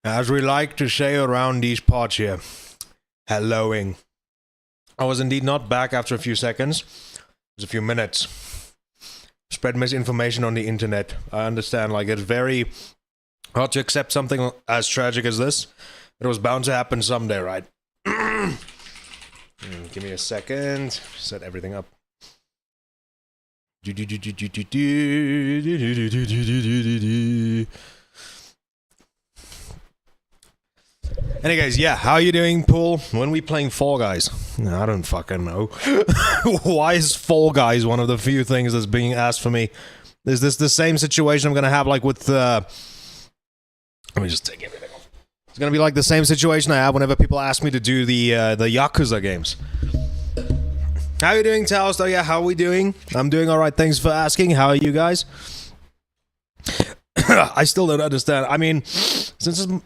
As we like to say around these parts here, helloing. I was indeed not back after a few seconds. It was a few minutes. Spread misinformation on the internet. I understand, like, it's very hard to accept something as tragic as this. It was bound to happen someday, right? Give me a second. Set everything up. Anyways, yeah, how are you doing, Paul? When are we playing Fall Guys? I don't fucking know. Why is Fall Guys one of the few things that's being asked for me? Is this the same situation I'm gonna have like with let me just take everything off. It's gonna be like the same situation I have whenever people ask me to do the Yakuza games. How are you doing, Taos? Oh yeah, how are we doing? I'm doing alright, thanks for asking. How are you guys? I still don't understand. I mean, since I'm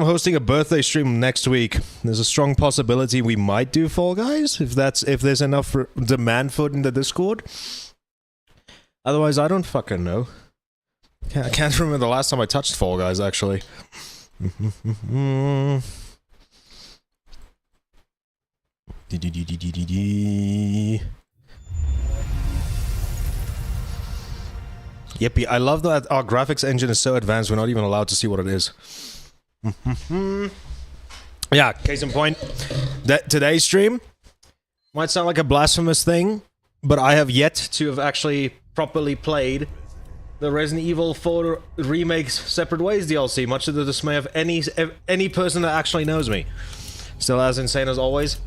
hosting a birthday stream next week, there's a strong possibility we might do Fall Guys if there's enough demand for it in the Discord. Otherwise, I don't fucking know. I can't remember the last time I touched Fall Guys, actually. Yippee, I love that our graphics engine is so advanced we're not even allowed to see what it is. Yeah, case in point, today's stream might sound like a blasphemous thing, but I have yet to have actually properly played the Resident Evil 4 Remakes Separate Ways DLC, much to the dismay of any person that actually knows me. Still as insane as always.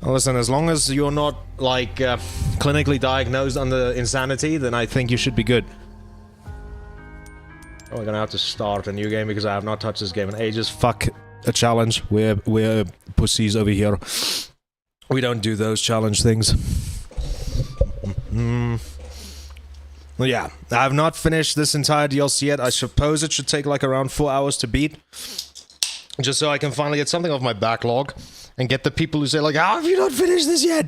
Listen, as long as you're not, like, clinically diagnosed under insanity, then I think you should be good. Oh, we're gonna have to start a new game because I have not touched this game in ages. Fuck a challenge. We're pussies over here. We don't do those challenge things. Well, yeah, I have not finished this entire DLC yet. I suppose it should take like around 4 hours to beat. Just so I can finally get something off my backlog and get the people who say like, how have you not finished this yet?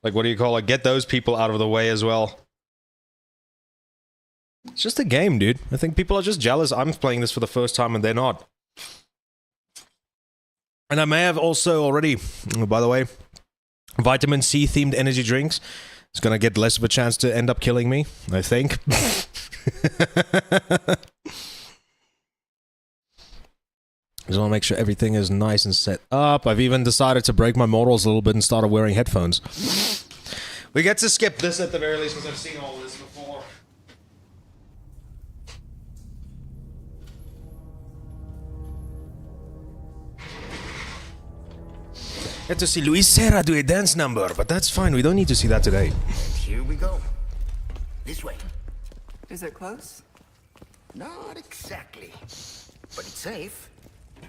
Like, what do you call it? Get those people out of the way as well. It's just a game, dude. I think people are just jealous I'm playing this for the first time and they're not. And I may have also already, by the way, vitamin C themed energy drinks. It's gonna get less of a chance to end up killing me, I think. Just want to make sure everything is nice and set up. I've even decided to break my morals a little bit and started wearing headphones. We get to skip this at the very least because I've seen all this before. Get to see Luis Serra do a dance number, but that's fine. We don't need to see that today. Here we go. This way. Is it close? Not exactly, but it's safe.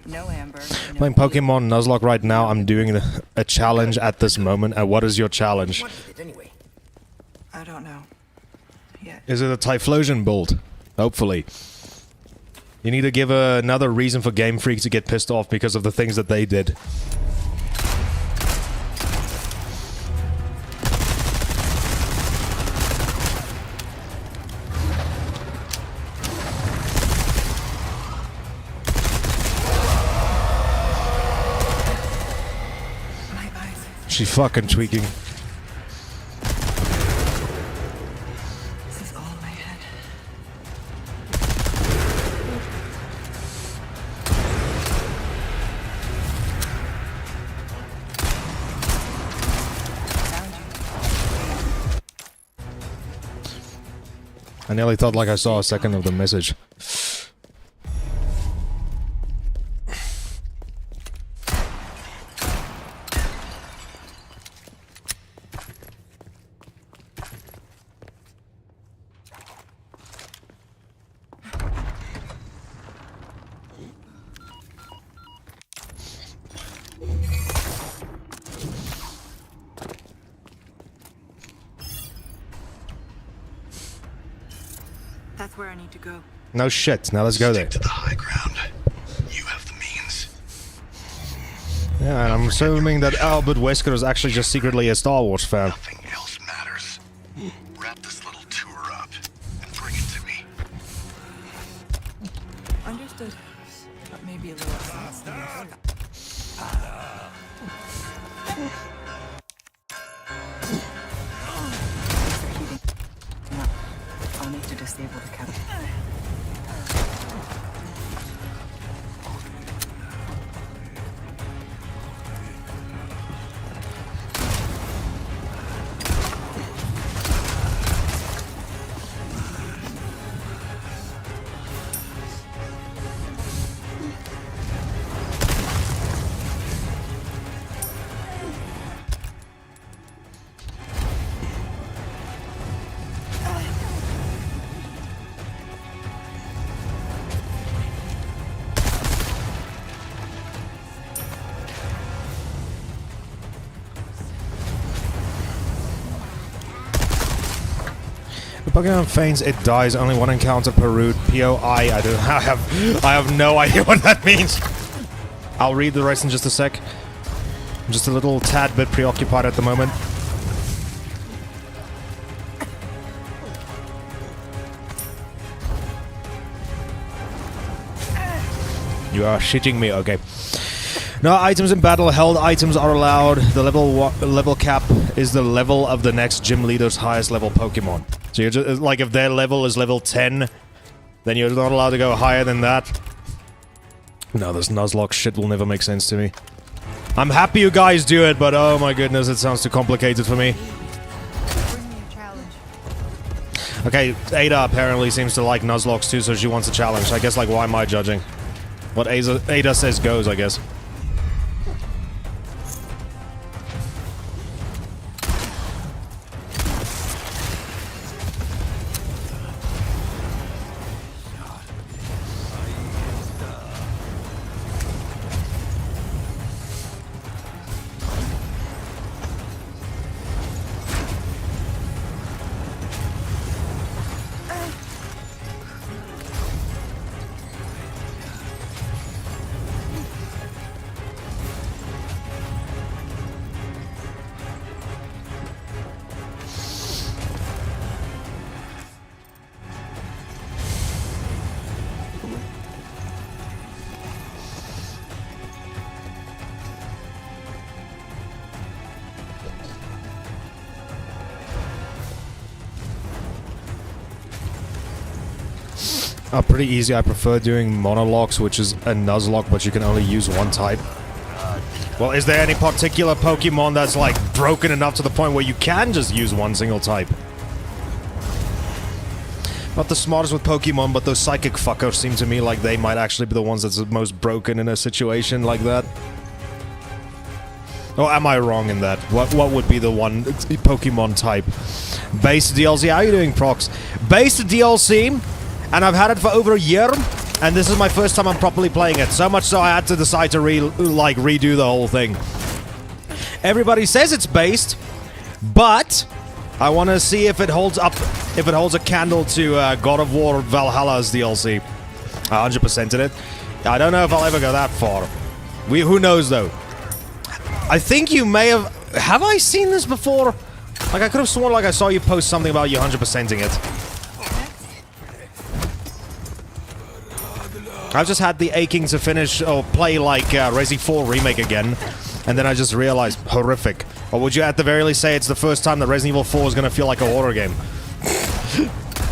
No Amber. No Playing Pokemon Nuzlocke right now. I'm doing a challenge at this moment. And what is your challenge? What is it anyway? I don't know. Yet. Is it a Typhlosion build? Hopefully. You need to give another reason for Game Freak to get pissed off because of the things that they did. She fucking tweaking. This is all in my head. Found you. I nearly thought like I saw a second of the message. That's where I need to go. No shit. Now let's go there. Stick to the high ground. You have the means. Yeah, and I'm assuming that Albert Wesker is actually just secretly a Star Wars fan. Nothing else matters. Wrap this little tour up and bring it to me. Understood. but maybe a little sensitive. No, I'll need to disable the kettle. The Pokemon feigns it dies, only one encounter per route. POI, I have no idea what that means. I'll read the rest in just a sec. I'm just a little tad bit preoccupied at the moment. You are shitting me, okay. No items in battle. Held items are allowed. The level cap is the level of the next gym leader's highest level Pokemon. So you're just, like, if their level is level 10, then you're not allowed to go higher than that. No, this Nuzlocke shit will never make sense to me. I'm happy you guys do it, but oh my goodness, it sounds too complicated for me. Bring me a challenge. Okay, Ada apparently seems to like Nuzlocke too, so she wants a challenge. I guess, like, why am I judging? What Ada says goes, I guess. Pretty easy. I prefer doing monologues, which is a Nuzlocke, but you can only use one type. Well, is there any particular Pokemon that's, like, broken enough to the point where you can just use one single type? Not the smartest with Pokemon, but those psychic fuckers seem to me like they might actually be the ones that's the most broken in a situation like that. Or am I wrong in that? What would be the one Pokemon type? Base DLC? How are you doing, Prox? Base DLC? And I've had it for over a year, and this is my first time I'm properly playing it. So much so I had to decide to redo the whole thing. Everybody says it's based, but I want to see if it holds up, if it holds a candle to God of War Valhalla's DLC. 100%ed it. I don't know if I'll ever go that far. Who knows though? I think you may have. Have I seen this before? Like, I could have sworn like I saw you post something about you 100%ing it. I've just had the aching to finish or play like Resi 4 Remake again, and then I just realized, horrific. Or would you at the very least say it's the first time that Resident Evil 4 is gonna feel like a horror game?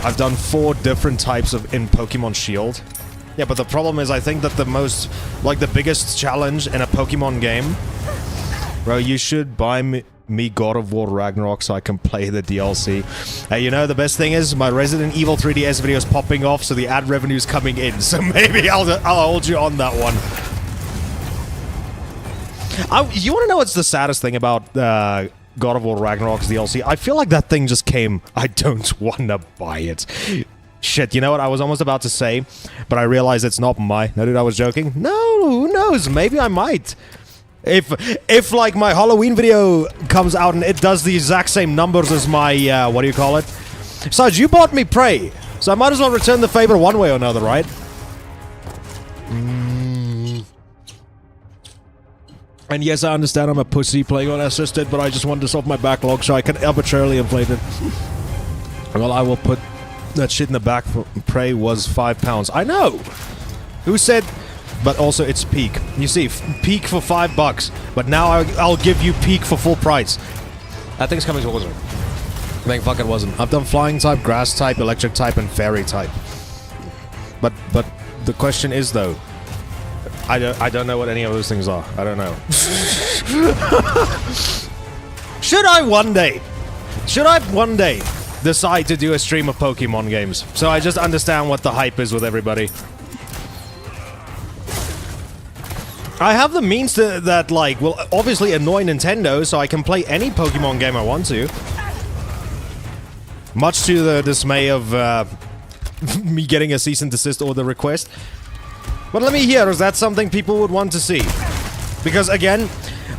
I've done 4 different types in Pokemon Shield. Yeah, but the problem is I think that the most, like the biggest challenge in a Pokemon game, bro, you should buy me God of War Ragnarok so I can play the DLC. Hey, you know, the best thing is my Resident Evil 3DS video is popping off, so the ad revenue's coming in. So maybe I'll hold you on that one. You want to know what's the saddest thing about God of War Ragnarok's DLC? I feel like that thing just came. I don't want to buy it. Shit, you know what I was almost about to say, but I realized it's not my... No, dude, I was joking. No, who knows? Maybe I might. If like my Halloween video comes out and it does the exact same numbers as my, what do you call it? Besides, you bought me Prey, so I might as well return the favor one way or another, right? And yes, I understand I'm a pussy playing on assisted, but I just wanted to solve my backlog so I can arbitrarily inflate it. Well, I will put that shit in the back. Prey was £5. I know! Who said but also it's peak. You see, peak for $5, but now I'll give you peak for full price. That thing's coming to Warzone. I think fuck it wasn't. I've done flying type, grass type, electric type, and fairy type. But the question is though, I don't know what any of those things are. I don't know. Should I one day decide to do a stream of Pokemon games? So I just understand what the hype is with everybody. I have the means that like will obviously annoy Nintendo, so I can play any Pokemon game I want to. Much to the dismay of me getting a cease and desist order request. But let me hear, is that something people would want to see? Because again,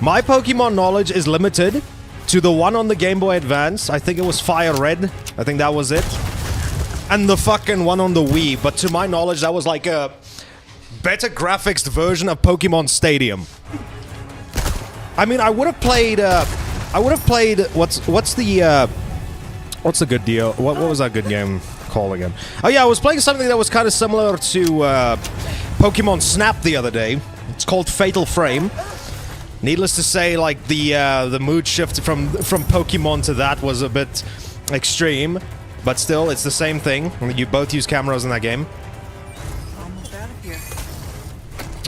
my Pokemon knowledge is limited to the one on the Game Boy Advance. I think it was Fire Red. I think that was it. And the fucking one on the Wii. But to my knowledge, that was like a better graphics version of Pokemon Stadium. I mean, I would have played what's the good deal? What was that good game called again? Oh yeah, I was playing something that was kind of similar to Pokemon Snap the other day. It's called Fatal Frame. Needless to say, like the mood shift from Pokemon to that was a bit extreme, but still, it's the same thing. You both use cameras in that game. Almost out of here.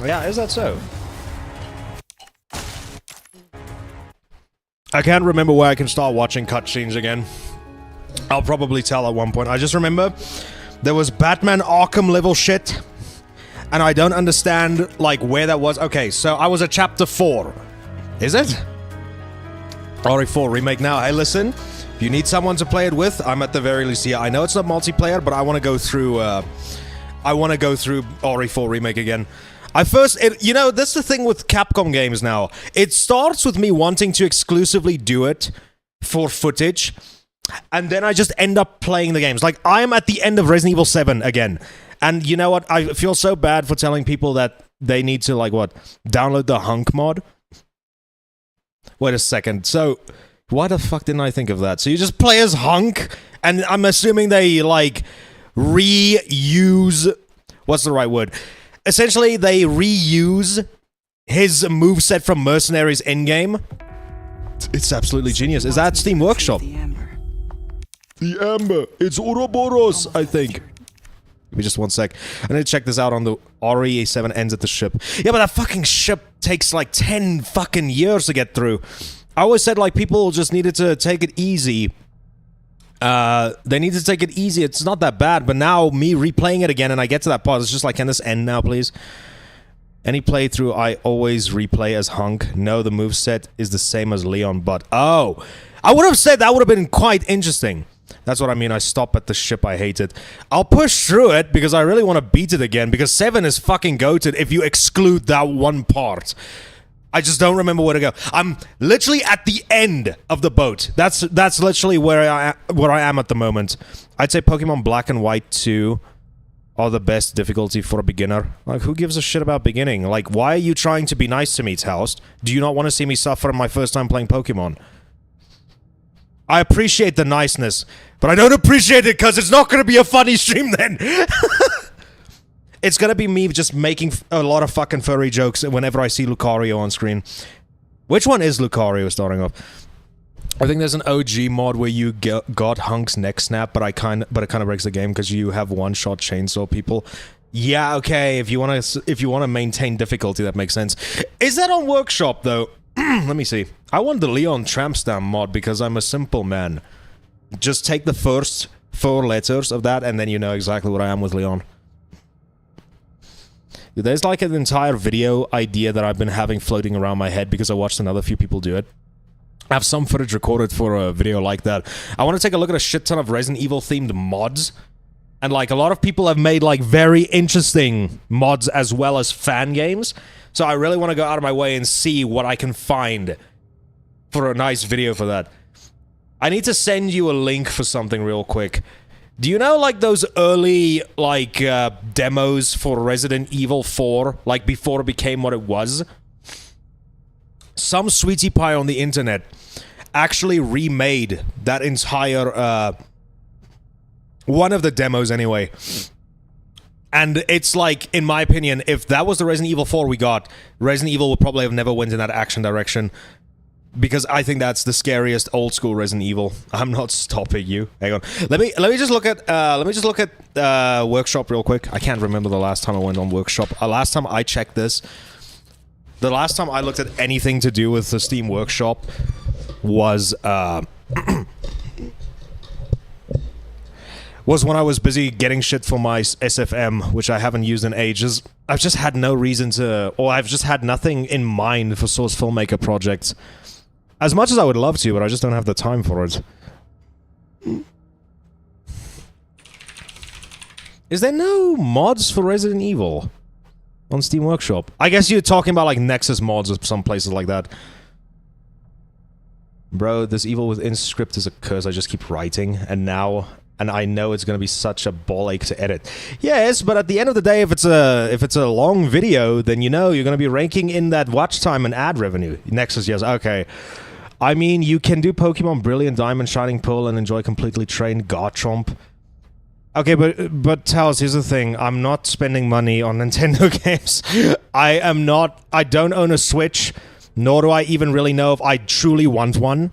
Yeah, is that so? I can't remember where I can start watching cutscenes again. I'll probably tell at one point. I just remember there was Batman Arkham level shit, and I don't understand like where that was. Okay, so I was at chapter 4. Is it? RE4 remake now. Hey, listen, if you need someone to play it with, I'm at the very least here. I know it's not multiplayer, but I want to go through. RE4 remake again. You know, that's the thing with Capcom games now. It starts with me wanting to exclusively do it for footage, and then I just end up playing the games. Like, I'm at the end of Resident Evil 7 again. And you know what? I feel so bad for telling people that they need to, like, what? Download the Hunk mod? Wait a second. So, why the fuck didn't I think of that? So you just play as Hunk, and I'm assuming they, like, reuse... What's the right word? Essentially, they reuse his moveset from Mercenaries in-game. It's absolutely genius. Is that Steam Workshop? The Amber. The Amber. It's Ouroboros, I think. Give me just one sec. I need to check this out on the RE7 ends at the ship. Yeah, but that fucking ship takes like 10 fucking years to get through. I always said like people just needed to take it easy. They need to take it easy. It's not that bad, but now me replaying it again and I get to that part, it's just like, can this end now, please? Any playthrough, I always replay as Hunk. No, the moveset is the same as Leon, but... Oh! I would have said that would have been quite interesting. That's what I mean. I stop at the ship I hated. I'll push through it because I really want to beat it again, because 7 is fucking goated if you exclude that one part. I just don't remember where to go. I'm literally at the end of the boat. That's literally where I am at the moment. I'd say Pokemon Black and White 2 are the best difficulty for a beginner. Like, who gives a shit about beginning? Like, why are you trying to be nice to me, Taust? Do you not want to see me suffer my first time playing Pokemon? I appreciate the niceness, but I don't appreciate it because it's not going to be a funny stream then. It's going to be me just making a lot of fucking furry jokes whenever I see Lucario on screen. Which one is Lucario starting off? I think there's an OG mod where you got Hunk's neck snap, but it kind of breaks the game because you have one-shot chainsaw people. Yeah, okay, if you want to maintain difficulty, that makes sense. Is that on Workshop though? Let me see. I want the Leon Tramp Stamp mod because I'm a simple man. Just take the first 4 letters of that and then you know exactly what I am with Leon. There's like an entire video idea that I've been having floating around my head because I watched another few people do it. I have some footage recorded for a video like that. I want to take a look at a shit ton of Resident Evil themed mods. And like a lot of people have made like very interesting mods as well as fan games. So I really want to go out of my way and see what I can find for a nice video for that. I need to send you a link for something real quick. Do you know, like, those early, like, demos for Resident Evil 4, like, before it became what it was? Some sweetie pie on the internet actually remade that entire, one of the demos, anyway. And it's like, in my opinion, if that was the Resident Evil 4 we got, Resident Evil would probably have never went in that action direction. Because I think that's the scariest old school Resident Evil. I'm not stopping you. Hang on. Let me just look at Workshop real quick. I can't remember the last time I went on Workshop. Last time I checked this, the last time I looked at anything to do with the Steam Workshop was was when I was busy getting shit for my SFM, which I haven't used in ages. I've just had no reason to, or I've just had nothing in mind for Source Filmmaker projects. As much as I would love to, but I just don't have the time for it. Is there no mods for Resident Evil on Steam Workshop? I guess you're talking about like Nexus mods or some places like that. Bro, this evil within script is a curse I just keep writing, and I know it's gonna be such a ball ache to edit. Yes, but at the end of the day, if it's a long video, then you know you're gonna be ranking in that watch time and ad revenue. Nexus, yes, okay. I mean, you can do Pokemon Brilliant Diamond, Shining Pearl, and enjoy completely trained Garchomp. Okay, but Tails, here's the thing. I'm not spending money on Nintendo games. I don't own a Switch, nor do I even really know if I truly want one.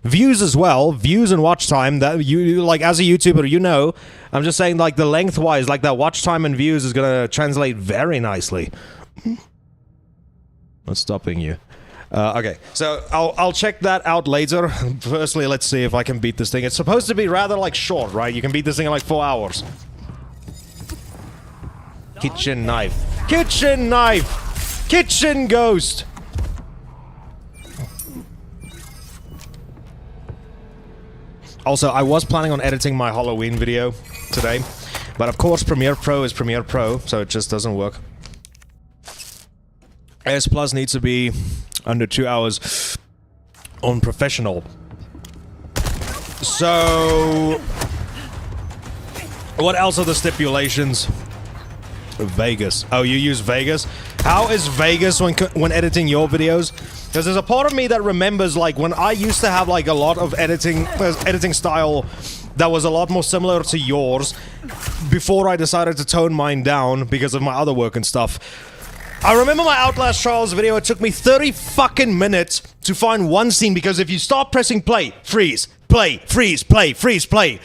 Views as well, views and watch time, that you, like, as a YouTuber, you know, I'm just saying, like, the lengthwise, like, that watch time and views is gonna translate very nicely. Not stopping you. Okay, so I'll check that out later. Firstly, let's see if I can beat this thing. It's supposed to be rather, like, short, right? You can beat this thing in, like, 4 hours. Kitchen knife. Kitchen knife! Kitchen ghost! Also, I was planning on editing my Halloween video today, but of course Premiere Pro is Premiere Pro, so it just doesn't work. AS Plus needs to be under 2 hours on professional. So, what else are the stipulations? Vegas. Oh, you use Vegas? How is Vegas when editing your videos? Because there's a part of me that remembers, like, when I used to have, like, a lot of editing style that was a lot more similar to yours before I decided to tone mine down because of my other work and stuff. I remember my Outlast Trials video, it took me 30 fucking minutes to find one scene because if you start pressing play, freeze, play, freeze, play, freeze, play.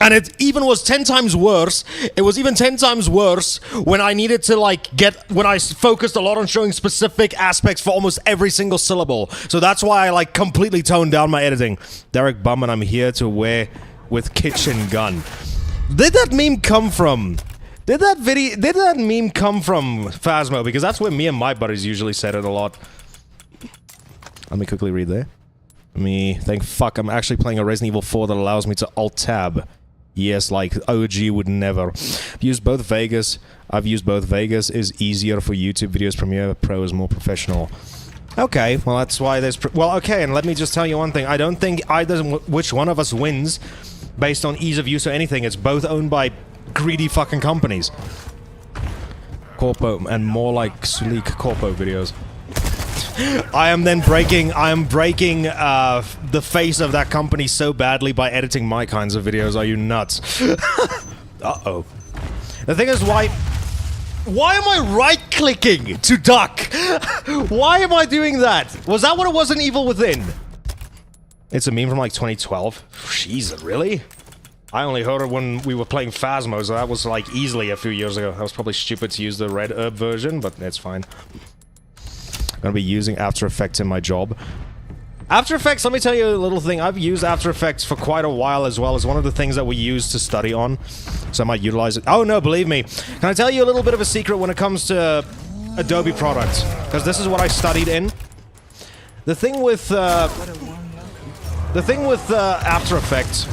And it even was 10 times worse. It was even 10 times worse when I needed to, like, when I focused a lot on showing specific aspects for almost every single syllable. So that's why I, like, completely toned down my editing. Derek Bum, and I'm here to wear with kitchen gun. Did that meme come from? Did that meme come from Phasmo? Because that's where me and my buddies usually said it a lot. Let me quickly read there. Thank fuck, I'm actually playing a Resident Evil 4 that allows me to alt-tab. Yes, like OG would never. I've used both Vegas. Vegas is easier for YouTube videos. Premiere Pro is more professional. Okay, well that's why there's... well, okay, and let me just tell you one thing. I don't think either which one of us wins based on ease of use or anything. It's both owned by greedy fucking companies. Corpo, and more like sleek Corpo videos. I am breaking the face of that company so badly by editing my kinds of videos. Are you nuts? Uh-oh. The thing is, why am I right-clicking to duck? Why am I doing that? Was that what it was in Evil Within? It's a meme from like 2012. Jeez, really? I only heard it when we were playing Phasmo, so that was like easily a few years ago. That was probably stupid to use the Red Herb version, but it's fine. I'm gonna be using After Effects in my job. After Effects, let me tell you a little thing. I've used After Effects for quite a while as well as one of the things that we use to study on. So I might utilize it. Oh no, believe me. Can I tell you a little bit of a secret when it comes to Adobe products? Because this is what I studied in. The thing with After Effects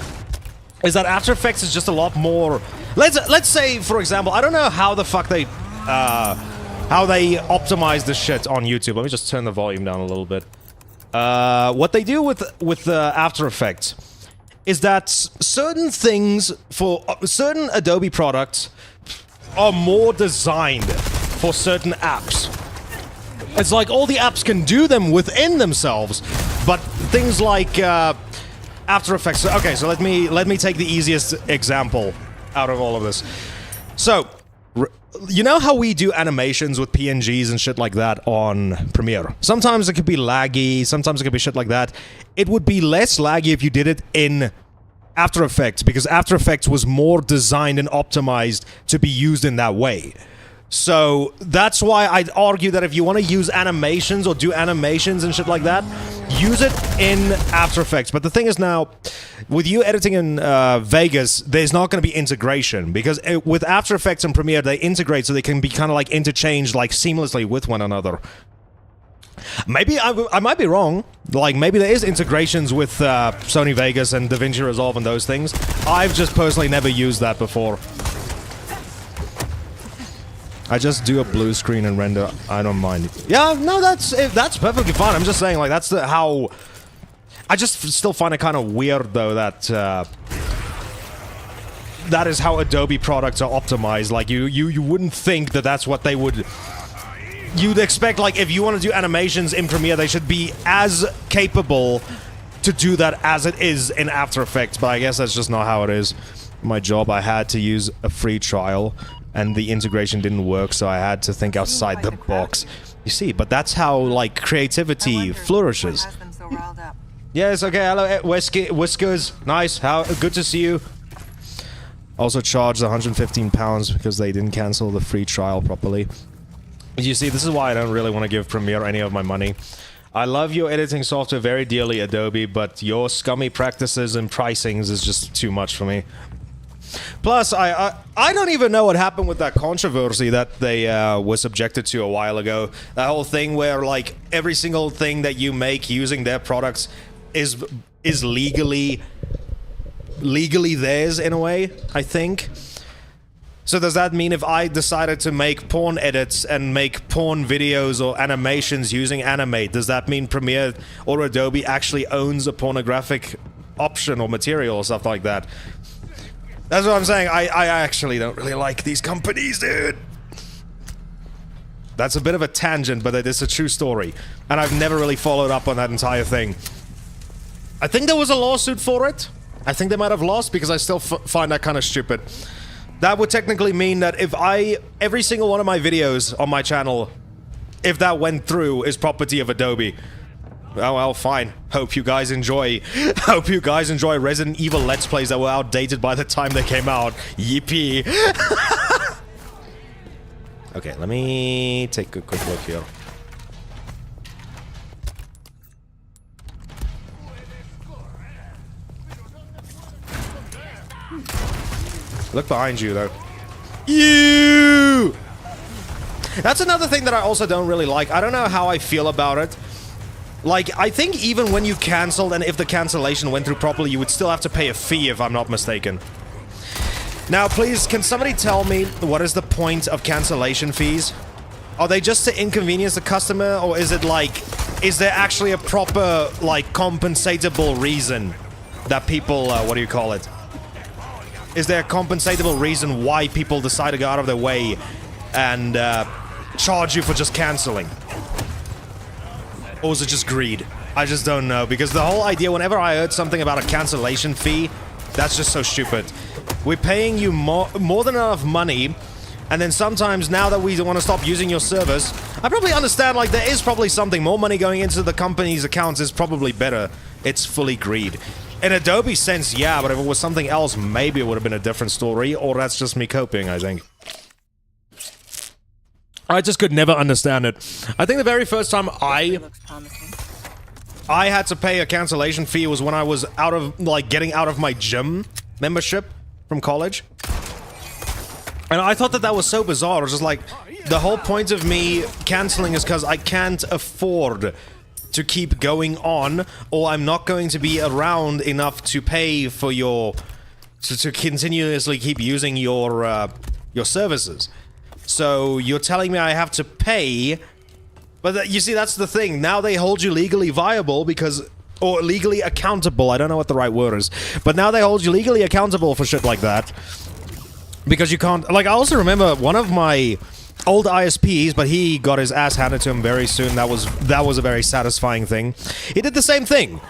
is that After Effects is just a lot more... Let's say, for example, I don't know how the fuck they optimize this shit on YouTube. Let me just turn the volume down a little bit. What they do with After Effects is that certain things for certain Adobe products are more designed for certain apps. It's like all the apps can do them within themselves, but things like After Effects. Okay, so let me take the easiest example out of all of this. So, you know how we do animations with PNGs and shit like that on Premiere? Sometimes it could be laggy, sometimes it could be shit like that. It would be less laggy if you did it in After Effects, because After Effects was more designed and optimized to be used in that way. So that's why I'd argue that if you want to use animations or do animations and shit like that, use it in After Effects. But the thing is now, with you editing in Vegas, there's not going to be integration, because with After Effects and Premiere, they integrate so they can be kind of like interchanged like seamlessly with one another. Maybe I might be wrong. Like, maybe there is integrations with Sony Vegas and DaVinci Resolve and those things. I've just personally never used that before. I just do a blue screen and render. I don't mind. Yeah, no, that's perfectly fine. I'm just saying, like, that's how... I just still find it kind of weird, though, that... that is how Adobe products are optimized. Like, you wouldn't think that that's what they would... You'd expect, like, if you want to do animations in Premiere, they should be as capable to do that as it is in After Effects, but I guess that's just not how it is. My job, I had to use a free trial, and the integration didn't work, so I had to think outside the box. You see, but that's how, like, creativity flourishes. Yes, okay, hello, Whiskers. Nice, good to see you. Also charged £115 because they didn't cancel the free trial properly. You see, this is why I don't really want to give Premiere any of my money. I love your editing software very dearly, Adobe, but your scummy practices and pricings is just too much for me. Plus, I don't even know what happened with that controversy that they were subjected to a while ago. That whole thing where, like, every single thing that you make using their products is legally theirs in a way, I think. So does that mean if I decided to make porn edits and make porn videos or animations using Animate, does that mean Premiere or Adobe actually owns a pornographic option or material or stuff like that? That's what I'm saying. I actually don't really like these companies, dude. That's a bit of a tangent, but it is a true story. And I've never really followed up on that entire thing. I think there was a lawsuit for it. I think they might have lost because I still find that kind of stupid. That would technically mean that if every single one of my videos on my channel, if that went through, is property of Adobe. Oh well, fine. Hope you guys enjoy Resident Evil Let's Plays that were outdated by the time they came out. Yippee. Okay, let me take a quick look here. Look behind you, though. You! That's another thing that I also don't really like. I don't know how I feel about it. Like, I think even when you canceled, and if the cancellation went through properly, you would still have to pay a fee, if I'm not mistaken. Now, please, can somebody tell me what is the point of cancellation fees? Are they just to inconvenience the customer, or is it like... Is there actually a proper, like, compensatable reason that people, what do you call it? Is there a compensatable reason why people decide to go out of their way and charge you for just canceling? Or is it just greed? I just don't know, because the whole idea, whenever I heard something about a cancellation fee, that's just so stupid. We're paying you more than enough money, and then sometimes now that we want to stop using your service, I probably understand, like, there is probably something. More money going into the company's accounts is probably better. It's fully greed. In Adobe's sense, yeah, but if it was something else, maybe it would have been a different story, or that's just me coping, I think. I just could never understand it. I think the very first time I had to pay a cancellation fee was when I was out of, like, getting out of my gym membership from college. And I thought that that was so bizarre. It was just like, the whole point of me canceling is because I can't afford to keep going on, or I'm not going to be around enough to pay for your... to continuously keep using your services. So you're telling me I have to pay, but you see, that's the thing. Now they hold you legally viable because... or legally accountable, I don't know what the right word is. But now they hold you legally accountable for shit like that. Because you can't... Like, I also remember one of my old ISPs, but he got his ass handed to him very soon. That was a very satisfying thing. He did the same thing.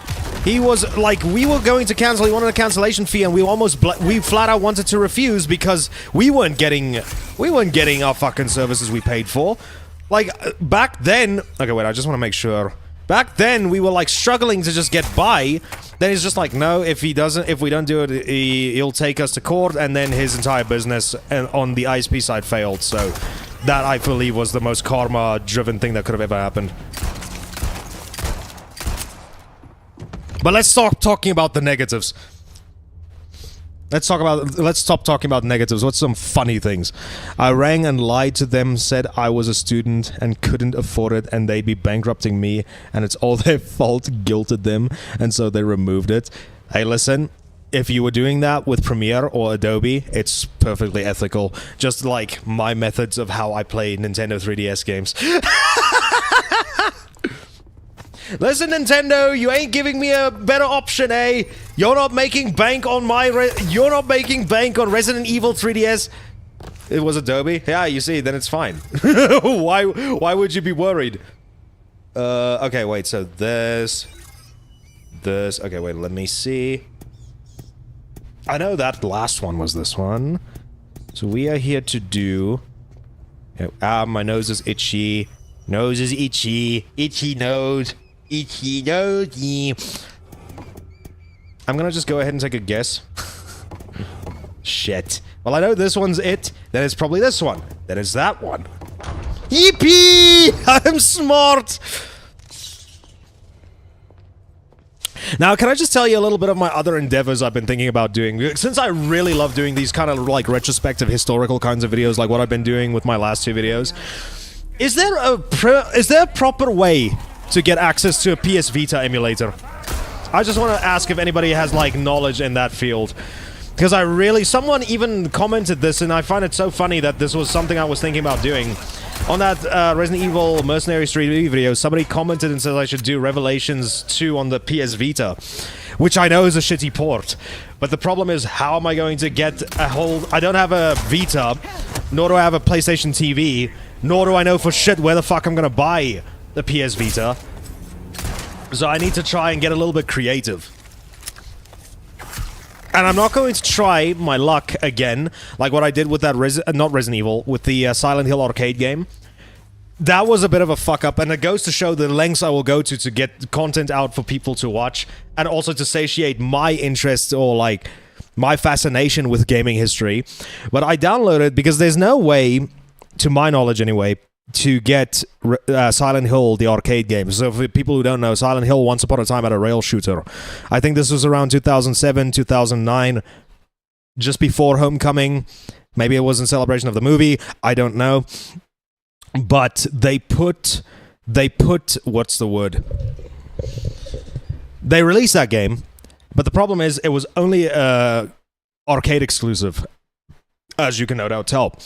He was like, we were going to cancel. He wanted a cancellation fee, and we flat out wanted to refuse because we weren't getting our fucking services we paid for. Like back then. Okay, wait. I just want to make sure. Back then, we were like struggling to just get by. Then he's just like, no, if we don't do it, he'll take us to court, and then his entire business on the ISP side failed. So that, I believe, was the most karma-driven thing that could have ever happened. But let's stop talking about the negatives. Let's stop talking about negatives. What's some funny things? I rang and lied to them, said I was a student and couldn't afford it, and they'd be bankrupting me, and it's all their fault, guilted them, and so they removed it. Hey, listen, if you were doing that with Premiere or Adobe, it's perfectly ethical. Just like my methods of how I play Nintendo 3DS games. Listen, Nintendo, you ain't giving me a better option, eh? You're not making bank on you're not making bank on Resident Evil 3DS. It was Adobe? Yeah, you see, then it's fine. Why would you be worried? Okay, wait, so this... Okay, wait, let me see. I know that last one was this one. So we are here to do... my nose is itchy. Nose is itchy. Itchy nose. Itchy nosey. I'm gonna just go ahead and take a guess. Shit. Well, I know this one's it. Then it's probably this one. Then it's that one. Yippee! I'm smart! Now, can I just tell you a little bit of my other endeavors I've been thinking about doing? Since I really love doing these kind of like retrospective historical kinds of videos, like what I've been doing with my last two videos, is there a proper way to get access to a PS Vita emulator? I just want to ask if anybody has like knowledge in that field, because someone even commented this, and I find it so funny that this was something I was thinking about doing. On that Resident Evil Mercenaries 3D video, somebody commented and said I should do Revelations 2 on the PS Vita, which I know is a shitty port. But the problem is, how am I going to get a hold... I don't have a Vita, nor do I have a PlayStation TV, nor do I know for shit where the fuck I'm gonna buy the PS Vita. So I need to try and get a little bit creative. And I'm not going to try my luck again, like what I did with that not Resident Evil, with the Silent Hill arcade game. That was a bit of a fuck up, and it goes to show the lengths I will go to get content out for people to watch, and also to satiate my interest or like my fascination with gaming history. But I downloaded because there's no way, to my knowledge anyway, to get Silent Hill, the arcade game. So for people who don't know, Silent Hill once upon a time had a rail shooter. I think this was around 2007, 2009, just before Homecoming. Maybe it was in celebration of the movie. I don't know. But they put what's the word? They released that game, but the problem is it was only arcade exclusive, as you can no doubt tell.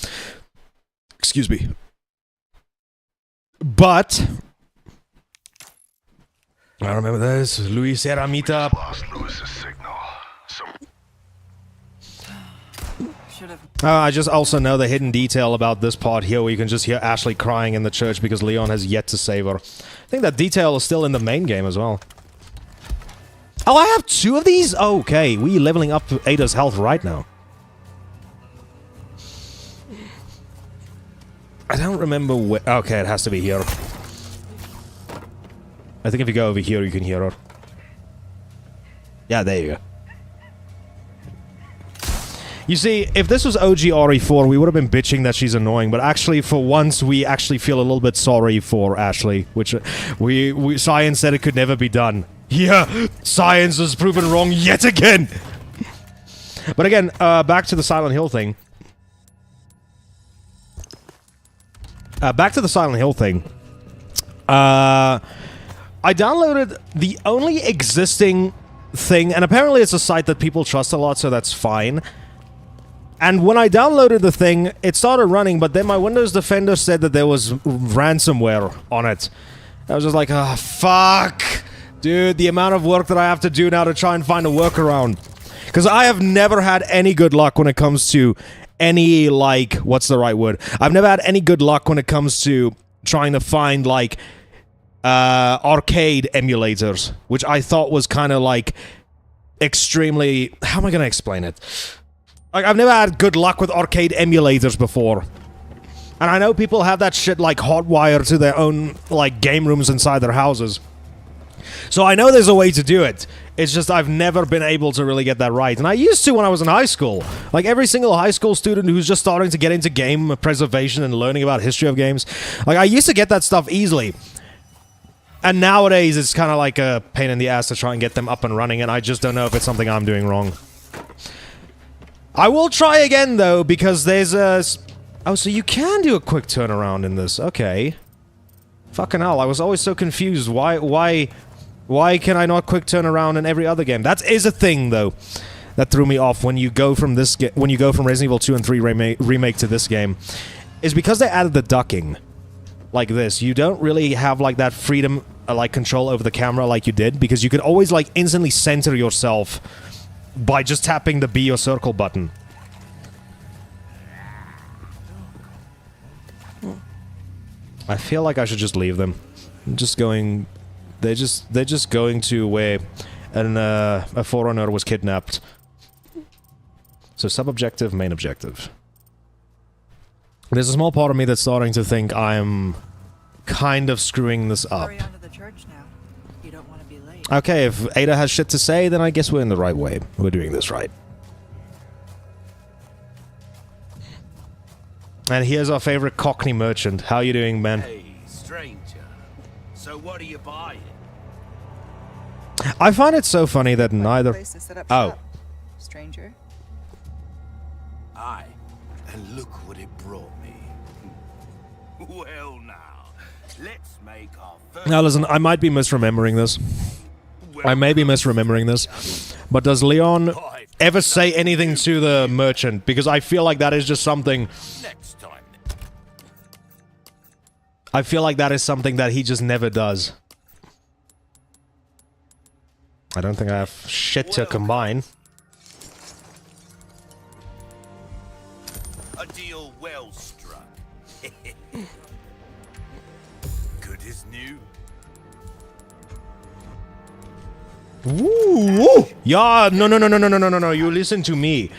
Excuse me. But I remember this. Luis Eramita. Lost Lewis's signal. I just also know the hidden detail about this part here where you can just hear Ashley crying in the church because Leon has yet to save her. I think that detail is still in the main game as well. Oh, I have two of these? Okay, we leveling up Ada's health right now. I don't remember where... Okay, it has to be here. I think if you go over here, you can hear her. Yeah, there you go. You see, if this was OG RE4, we would have been bitching that she's annoying, but actually, for once, we actually feel a little bit sorry for Ashley, which science said it could never be done. Yeah, science was proven wrong yet again! But again, back to the Silent Hill thing. Back to the Silent Hill thing. I downloaded the only existing thing, and apparently it's a site that people trust a lot, so that's fine. And when I downloaded the thing, it started running, but then my Windows Defender said that there was ransomware on it. I was just like, ah, fuck! Dude, the amount of work that I have to do now to try and find a workaround. Because I have never had any good luck when it comes to any, like, what's the right word? I've never had any good luck when it comes to trying to find, like, arcade emulators, which I thought was kind of, like, extremely... How am I going to explain it? Like, I've never had good luck with arcade emulators before. And I know people have that shit, like, hotwired to their own, like, game rooms inside their houses. So I know there's a way to do it. It's just I've never been able to really get that right. And I used to when I was in high school. Like every single high school student who's just starting to get into game preservation and learning about history of games. Like I used to get that stuff easily. And nowadays it's kind of like a pain in the ass to try and get them up and running. And I just don't know if it's something I'm doing wrong. I will try again though because there's a... Oh, so you can do a quick turnaround in this. Okay. Fucking hell, I was always so confused. Why can I not quick turn around in every other game? That is a thing, though, that threw me off when you go from when you go from Resident Evil 2 and 3 remake to this game, is because they added the ducking, like this. You don't really have like that freedom, like control over the camera like you did, because you could always like instantly center yourself by just tapping the B or circle button. I feel like I should just leave them. I'm just going. They're just going to where a Forerunner was kidnapped. So sub-objective, main objective. There's a small part of me that's starting to think I'm kind of screwing this up. Hurry on to the church now. You don't want to be late. Okay, if Ada has shit to say, then I guess we're in the right way. We're doing this right. And here's our favorite Cockney merchant. How you doing, man? Hey, stranger. So what are you buying? I find it so funny that neither... Place to set up Oh. shop, stranger. Aye. And look what it brought me. Well now, let's make our first... Now listen, I might be misremembering this. I may be misremembering this. But does Leon ever say anything to the merchant? Because I feel like that is just something... Next time. I feel like that is something that he just never does. I don't think I have shit to combine. A deal well struck. Good as new. Ooh! Yeah, no, you listen to me.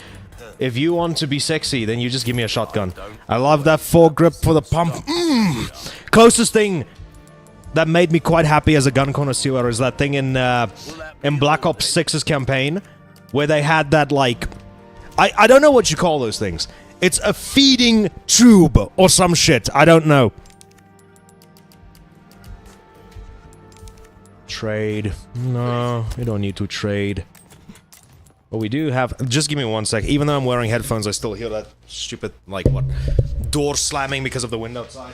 If you want to be sexy, then you just give me a shotgun. I love that foregrip for the pump. Closest thing that made me quite happy as a gun connoisseur is that thing in Black Ops 6's campaign, where they had that, like... I don't know what you call those things. It's a feeding tube or some shit. I don't know. Trade. No, we don't need to trade. But we do have... Just give me 1 sec. Even though I'm wearing headphones, I still hear that stupid, like, what? Door slamming because of the wind outside.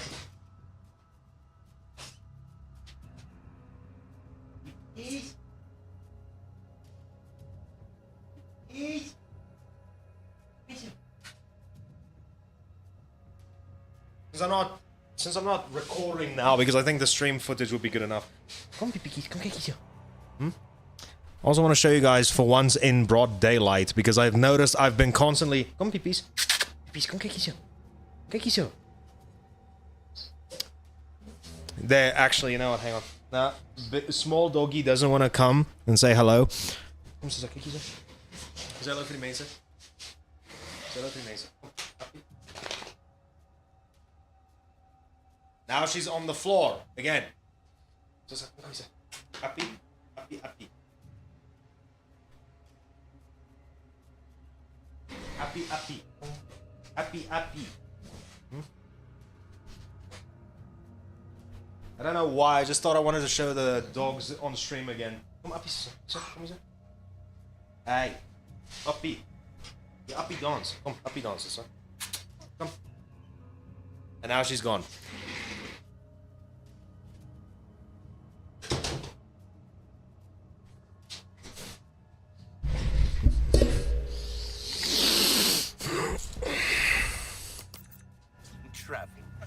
Since I'm not recording now, because I think the stream footage would be good enough. Come, Pipikis, come, Kekisio. Also want to show you guys for once in broad daylight, because I've noticed I've been constantly... Come, Pipis. Pipis, come, Kekisio. Kekisio. There, actually, you know what, hang on. Nah, small doggy doesn't want to come and say hello. Kom ze zakje kiezen. Zeg hallo voor die mensen. Zeg hallo voor die mensen. Now she's on the floor again. Zo kom eens. Happy, happy, happy. Happy, happy. Happy, happy. I don't know why, I just thought I wanted to show the dogs on stream again. Kom, Appie, zo, kom eens. Hey, Appie. Ja, Appie dance. Kom, Appie dansen, zo. Kom. And now she's gone.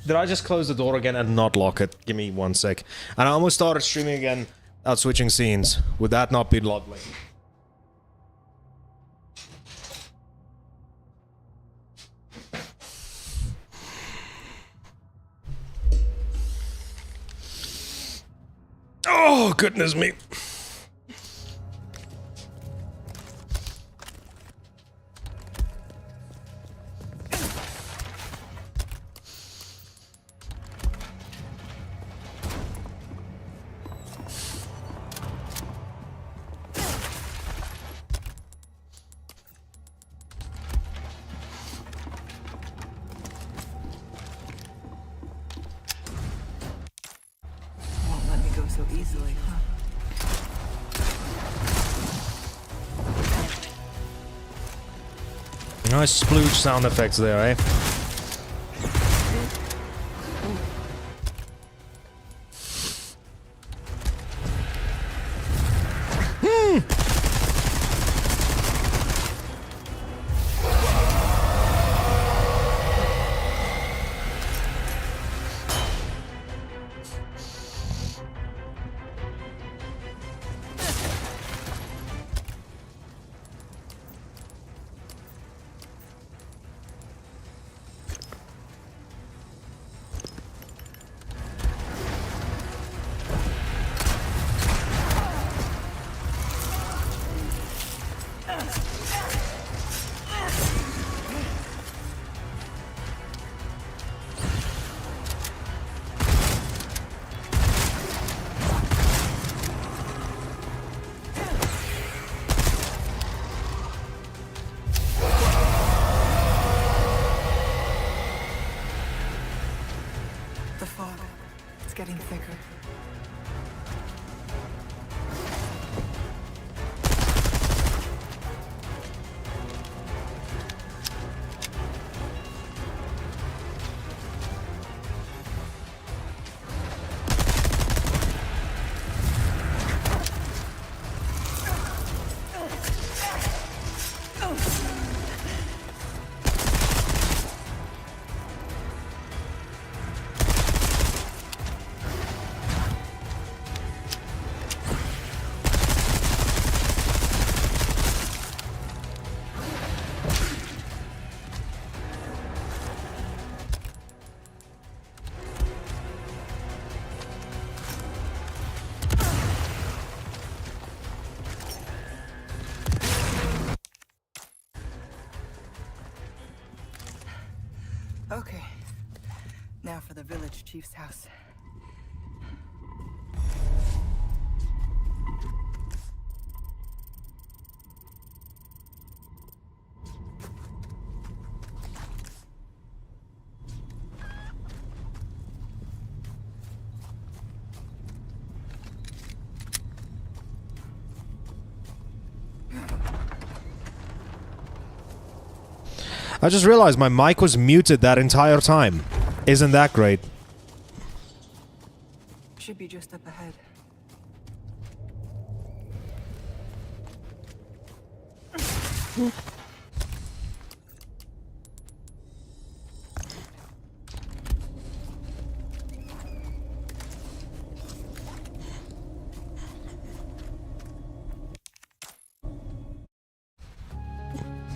Did I just close the door again and not lock it? Give me 1 sec. And I almost started streaming again without switching scenes. Would that not be lovely? Oh, goodness me. Won't let me go so easily, huh? Nice splooge sound effects there, eh? The fog. It's getting thicker. Okay. Now for the village chief's house. I just realized my mic was muted that entire time. Isn't that great? Should be just up ahead.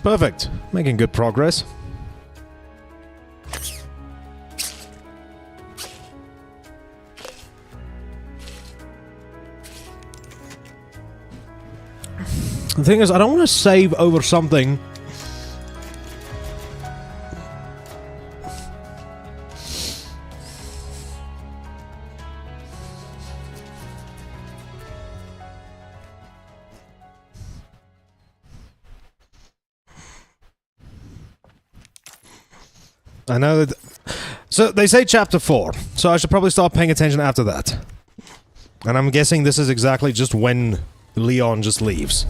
Perfect. Making good progress. The thing is, I don't want to save over something. I know that... So, they say chapter 4, so I should probably start paying attention after that. And I'm guessing this is exactly just when Leon just leaves.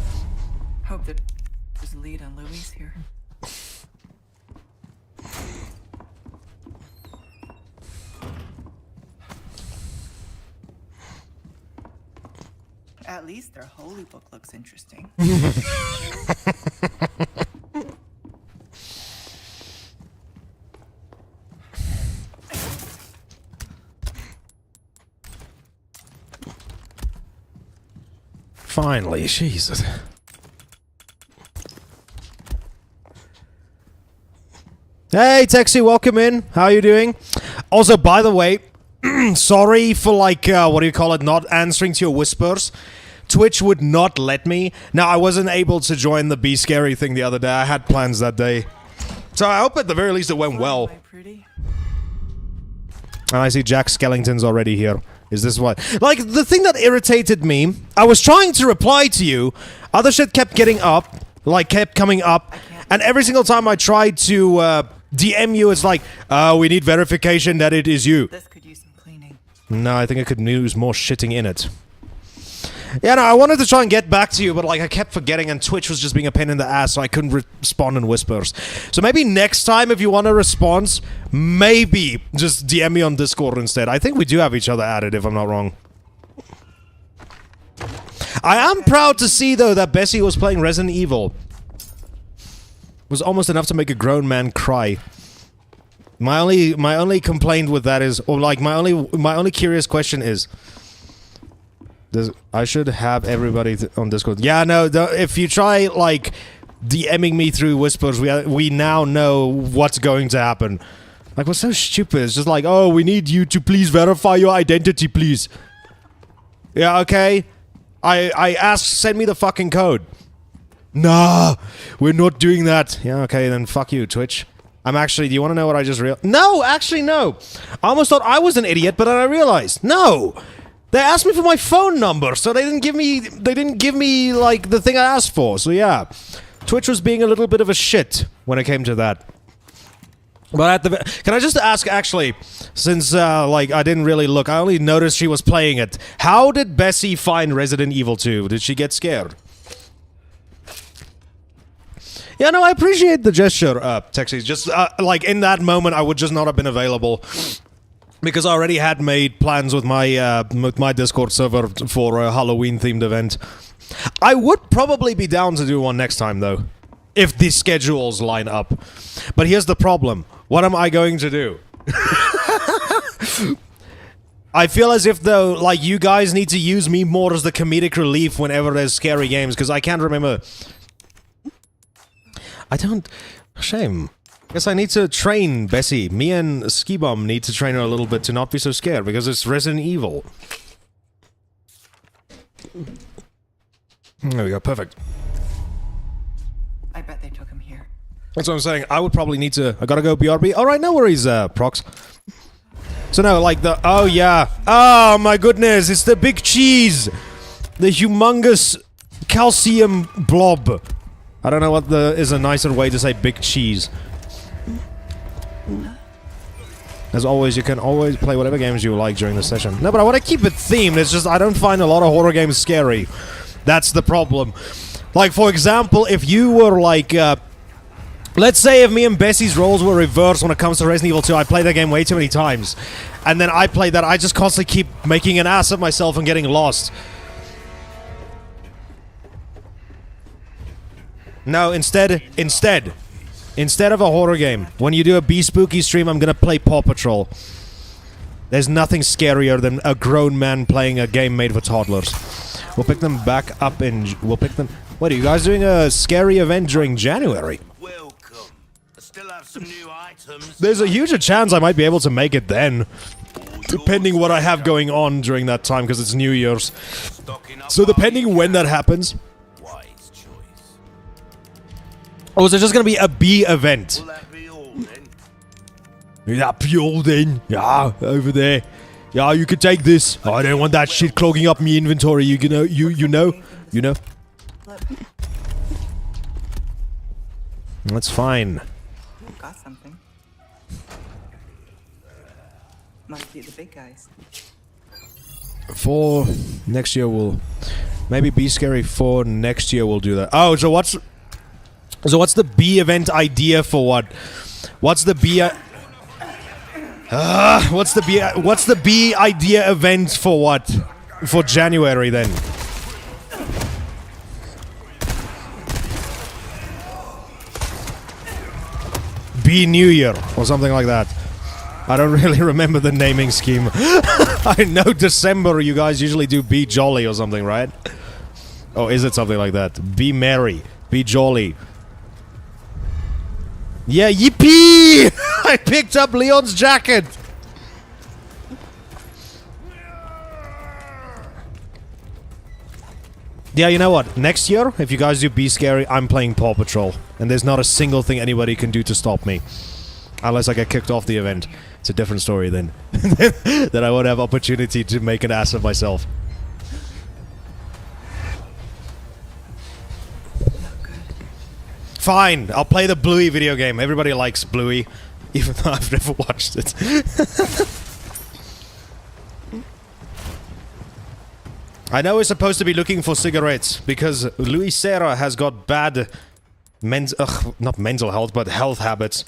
Hope that there's a lead on Louise here. At least their holy book looks interesting. Finally, Jesus. Hey, Texi, welcome in. How are you doing? Also, by the way, sorry for like what do you call it, not answering to your whispers. Twitch would not let me. Now, I wasn't able to join the Be Scary thing the other day. I had plans that day. So I hope at the very least it went well. Am I pretty? And I see Jack Skellington's already here. Is this what? Like, the thing that irritated me, I was trying to reply to you, other shit kept getting up, like, kept coming up, and every single time I tried to DM you, it's like, we need verification that it is you. This could use some cleaning. No, I think I could use more shitting in it. Yeah, no, I wanted to try and get back to you, but like I kept forgetting and Twitch was just being a pain in the ass, so I couldn't respond in whispers. So maybe next time if you want a response, maybe just DM me on Discord instead. I think we do have each other added, if I'm not wrong. I am proud to see, though, that Bessie was playing Resident Evil. It was almost enough to make a grown man cry. My only complaint with that is, or like my only curious question is, I should have everybody on Discord. Yeah, no, if you try, like, DMing me through whispers, we now know what's going to happen. Like, we're so stupid. It's just like, oh, we need you to please verify your identity, please. Yeah, okay. I asked, send me the fucking code. Nah, we're not doing that. Yeah, okay, then fuck you, Twitch. I'm actually, do you want to know what I just realized? No, actually, no. I almost thought I was an idiot, but then I realized, no. They asked me for my phone number, so they didn't give me, like, the thing I asked for. So, yeah. Twitch was being a little bit of a shit when it came to that. But can I just ask, actually, since, like, I didn't really look, I only noticed she was playing it. How did Bessie find Resident Evil 2? Did she get scared? Yeah, no, I appreciate the gesture, Texie. Just, like, in that moment, I would just not have been available. Because I already had made plans with my Discord server for a Halloween-themed event. I would probably be down to do one next time, though. If the schedules line up. But here's the problem. What am I going to do? I feel as if, though, like, you guys need to use me more as the comedic relief whenever there's scary games, because I can't remember... I don't... Shame. Guess I need to train Bessie. Me and Skibum need to train her a little bit to not be so scared, because it's Resident Evil. There we go, perfect. I bet they took him here. That's what I'm saying. I would probably need to... I gotta go BRB. Alright, no worries, Prox. So no, like the... Oh, yeah. Oh, my goodness. It's the big cheese. The humongous calcium blob. I don't know what is a nicer way to say big cheese. As always, you can always play whatever games you like during the session. No, but I want to keep it themed. It's just I don't find a lot of horror games scary. That's the problem. Like, for example, if you were like... let's say if me and Bessie's roles were reversed when it comes to Resident Evil 2, I played that game way too many times. And then I played that, I just constantly keep making an ass of myself and getting lost. No, instead of a horror game, when you do a Be Spooky stream, I'm gonna play Paw Patrol. There's nothing scarier than a grown man playing a game made for toddlers. We'll pick them back up in... We'll pick them... What, are you guys doing a scary event during January? Welcome. I still have some new items. There's a huge chance I might be able to make it then. Depending what I have going on during that time, because it's New Year's. So depending when that happens... Wise choice. Or is it just gonna be a B event? Will that be all then? That be all then. Yeah, over there. Yeah, you can take this. I don't want that shit clogging up me inventory. You know, you know. That's fine. Got something. Must be the big guys. For next year we'll maybe Be Scary 4 next year we'll do that. Oh, so what's the B event idea for what? What's the B what's the B idea event for what? For January then. B New Year or something like that. I don't really remember the naming scheme. I know December you guys usually do Be Jolly or something, right? Oh, is it something like that? Be Merry. Be Jolly. Yeah, yippee! I picked up Leon's jacket! Yeah, you know what? Next year, if you guys do Be Scary, I'm playing Paw Patrol. And there's not a single thing anybody can do to stop me. Unless I get kicked off the event. It's a different story then. Then I won't have opportunity to make an ass of myself. Fine, I'll play the Bluey video game. Everybody likes Bluey, even though I've never watched it. I know we're supposed to be looking for cigarettes, because Louis Serra has got bad not mental health, but health habits.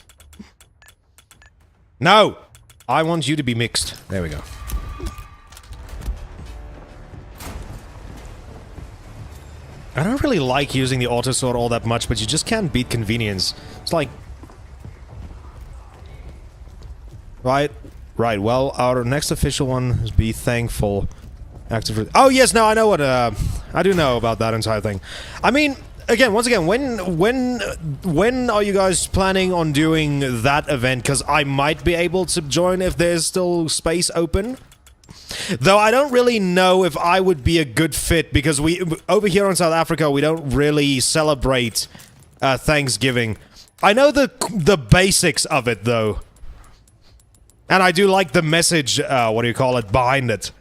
No! I want you to be mixed. There we go. I don't really like using the autosword all that much, but you just can't beat convenience. It's like... Right. Right, well, our next official one is Be Thankful. Active... Oh, yes, no, I know what, I do know about that entire thing. I mean, again, once again, when are you guys planning on doing that event? Because I might be able to join if there's still space open. Though I don't really know if I would be a good fit, because we over here in South Africa we don't really celebrate Thanksgiving. I know the basics of it though, and I do like the message. What do you call it? Behind it.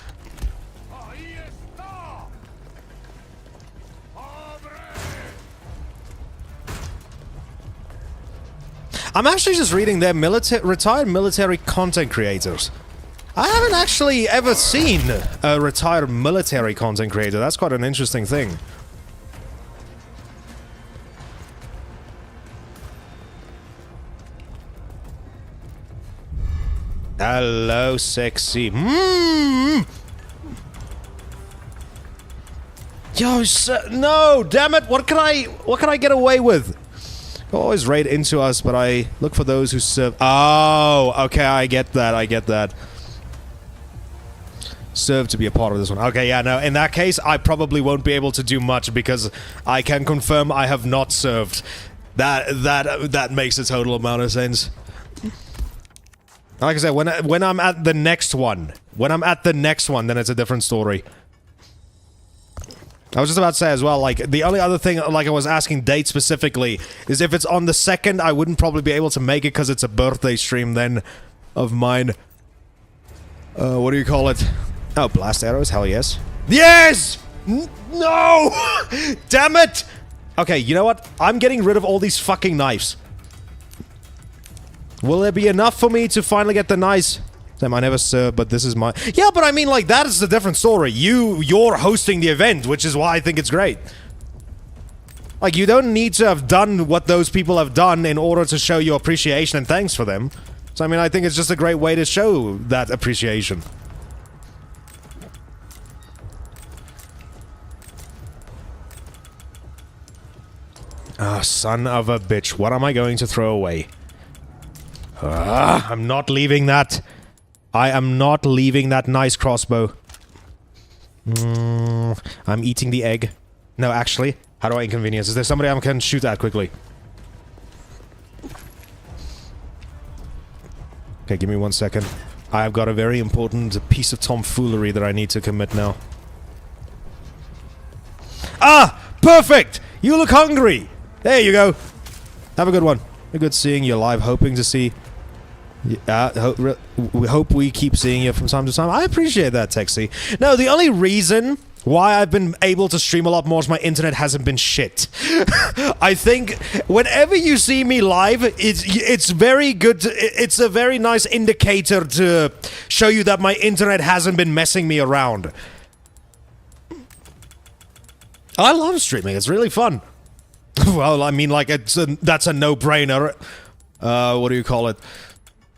I'm actually just reading their retired military content creators. I haven't actually ever seen a retired military content creator. That's quite an interesting thing. Hello, sexy. Yo, no, damn it! What can I get away with? You always raid into us, but I look for those who serve. Oh, okay, I get that. I get that. Serve to be a part of this one. Okay, yeah, no, in that case, I probably won't be able to do much because I can confirm I have not served. That makes a total amount of sense. Like I said, when I'm at the next one, then it's a different story. I was just about to say as well, like, the only other thing, like I was asking date specifically, is if it's on the 2nd, I wouldn't probably be able to make it because it's a birthday stream then of mine. What do you call it? Oh, blast arrows, hell yes. Yes! No! Damn it! Okay, you know what? I'm getting rid of all these fucking knives. Will there be enough for me to finally get the nice... Damn, I never served, but this is my... Yeah, but I mean, like, that is a different story. You're hosting the event, which is why I think it's great. Like, you don't need to have done what those people have done in order to show your appreciation and thanks for them. So, I mean, I think it's just a great way to show that appreciation. Ah, son of a bitch. What am I going to throw away? I'm not leaving that. I am not leaving that nice crossbow. I'm eating the egg. No, actually. How do I inconvenience? Is there somebody I can shoot at quickly? Okay, give me 1 second. I've got a very important piece of tomfoolery that I need to commit now. Ah! Perfect! You look hungry! There you go. Have a good one. Good seeing you live. Hoping to see... we hope we keep seeing you from time to time. I appreciate that, Texie. No, the only reason why I've been able to stream a lot more is my internet hasn't been shit. I think whenever you see me live, it's very good. It's a very nice indicator to show you that my internet hasn't been messing me around. I love streaming. It's really fun. Well, I mean, like, that's a no-brainer. What do you call it?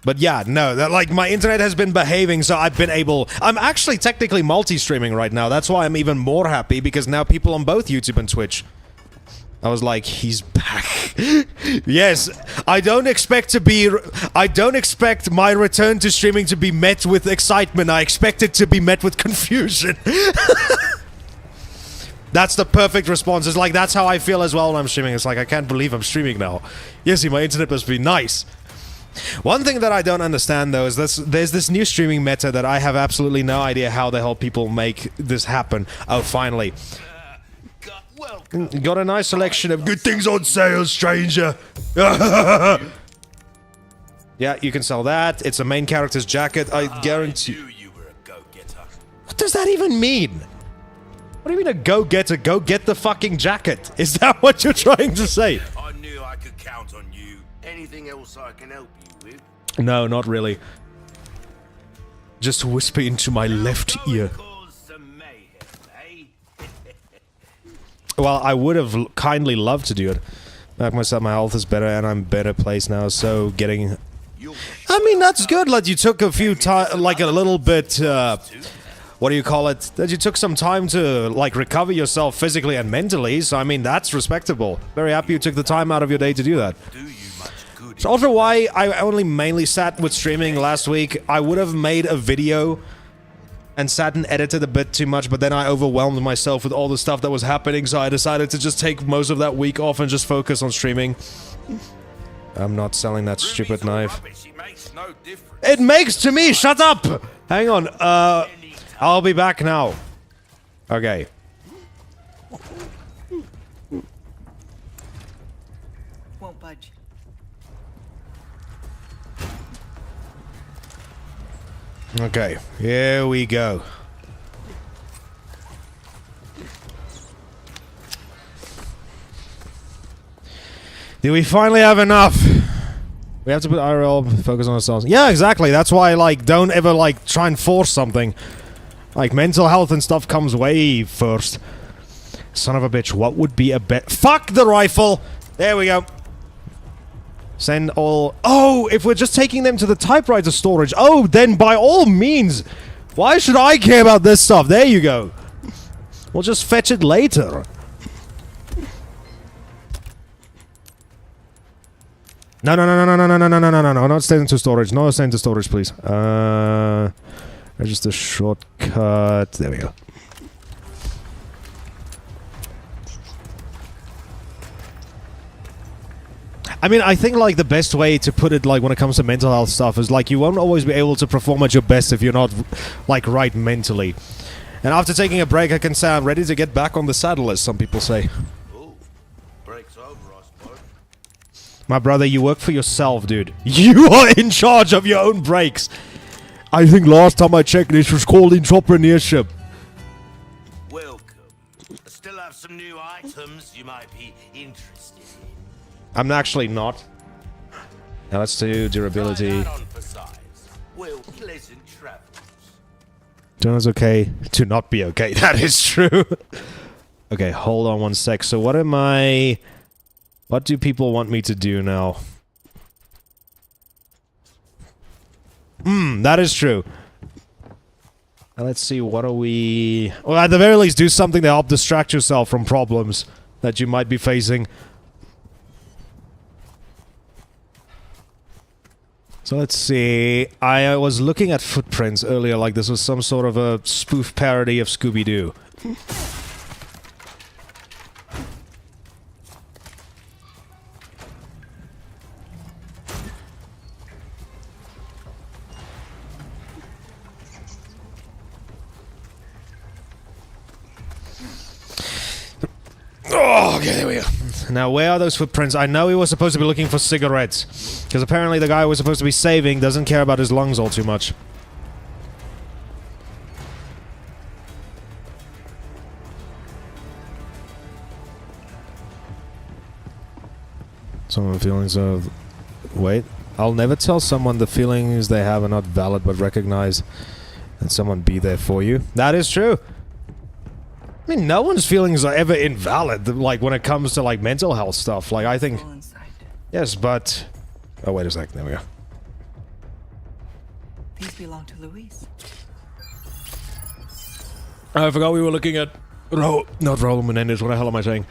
But yeah, no, like, my internet has been behaving, so I've been able... I'm actually technically multi-streaming right now. That's why I'm even more happy, because now people on both YouTube and Twitch... I was like, he's back. Yes, I don't expect my return to streaming to be met with excitement. I expect it to be met with confusion. That's the perfect response. It's like, that's how I feel as well when I'm streaming. It's like, I can't believe I'm streaming now. Yes, my internet must be nice. One thing that I don't understand, though, is there's this new streaming meta that I have absolutely no idea how the hell people make this happen. Oh, finally. Welcome. Got a nice selection of good things on sale, stranger. Yeah, you can sell that. It's a main character's jacket. I guarantee. I knew you were a go-getter. What does that even mean? What do you mean a go-getter? Go get the fucking jacket. Is that what you're trying to say? I knew I could count on you. Anything else I can help you with? No, not really. Just whisper into my left Go ear. and cause some mayhem, eh? Well, I would have kindly loved to do it. Back myself, my health is better and I'm better placed now, so getting... I mean, that's good, like you took a few time, like a little bit, what do you call it? That you took some time to, like, recover yourself physically and mentally, so I mean, that's respectable. Very happy you took the time out of your day to do that. Do you much good? It's also why I only mainly sat with streaming last week. I would have made a video and sat and edited a bit too much, but then I overwhelmed myself with all the stuff that was happening, so I decided to just take most of that week off and just focus on streaming. I'm not selling that stupid knife. Rubbish, it makes no difference. It makes to me! Shut up! Hang on, I'll be back now. Okay. Won't budge. Okay, here we go. Do we finally have enough? We have to put IRL, focus on ourselves. Yeah, exactly. That's why, like, don't ever, like, try and force something. Like, mental health and stuff comes way first. Son of a bitch, what would be a bet? Fuck the rifle! There we go. Send all... Oh, if we're just taking them to the typewriter storage. Oh, then by all means. Why should I care about this stuff? There you go. We'll just fetch it later. No, no, no, no, no, no, no, no, no, no, no, no, not send to storage. No, send to storage, please. Register shortcut. There we go. I mean, I think, like, the best way to put it, like, when it comes to mental health stuff is, like, you won't always be able to perform at your best if you're not, like, right mentally. And after taking a break, I can say I'm ready to get back on the saddle, as some people say. Ooh, break's over, I suppose. My brother, you work for yourself, dude. You are in charge of your own breaks. I think last time I checked, this was called entrepreneurship. Welcome. I still have some new items you might be interested in. I'm actually not. Now let's do durability. Try that on for size. Well, pleasant travels. Turn is okay to not be okay. That is true. Okay, hold on one sec. So what am I... What do people want me to do now? That is true. Now let's see, what are we... Well, at the very least, do something to help distract yourself from problems that you might be facing. So let's see. I was looking at footprints earlier, like this was some sort of a spoof parody of Scooby-Doo. Oh, okay, there we go. Now, where are those footprints? I know he was supposed to be looking for cigarettes. Because apparently the guy who was supposed to be saving doesn't care about his lungs all too much. Some feelings of... Wait. I'll never tell someone the feelings they have are not valid, but recognize that someone be there for you. That is true. I mean, no one's feelings are ever invalid, like, when it comes to, like, mental health stuff. Like, I think... All inside. Yes, but... Oh, wait a sec. There we go. These belong to Luis. I forgot we were looking at... Not Raul Menendez. What the hell am I saying?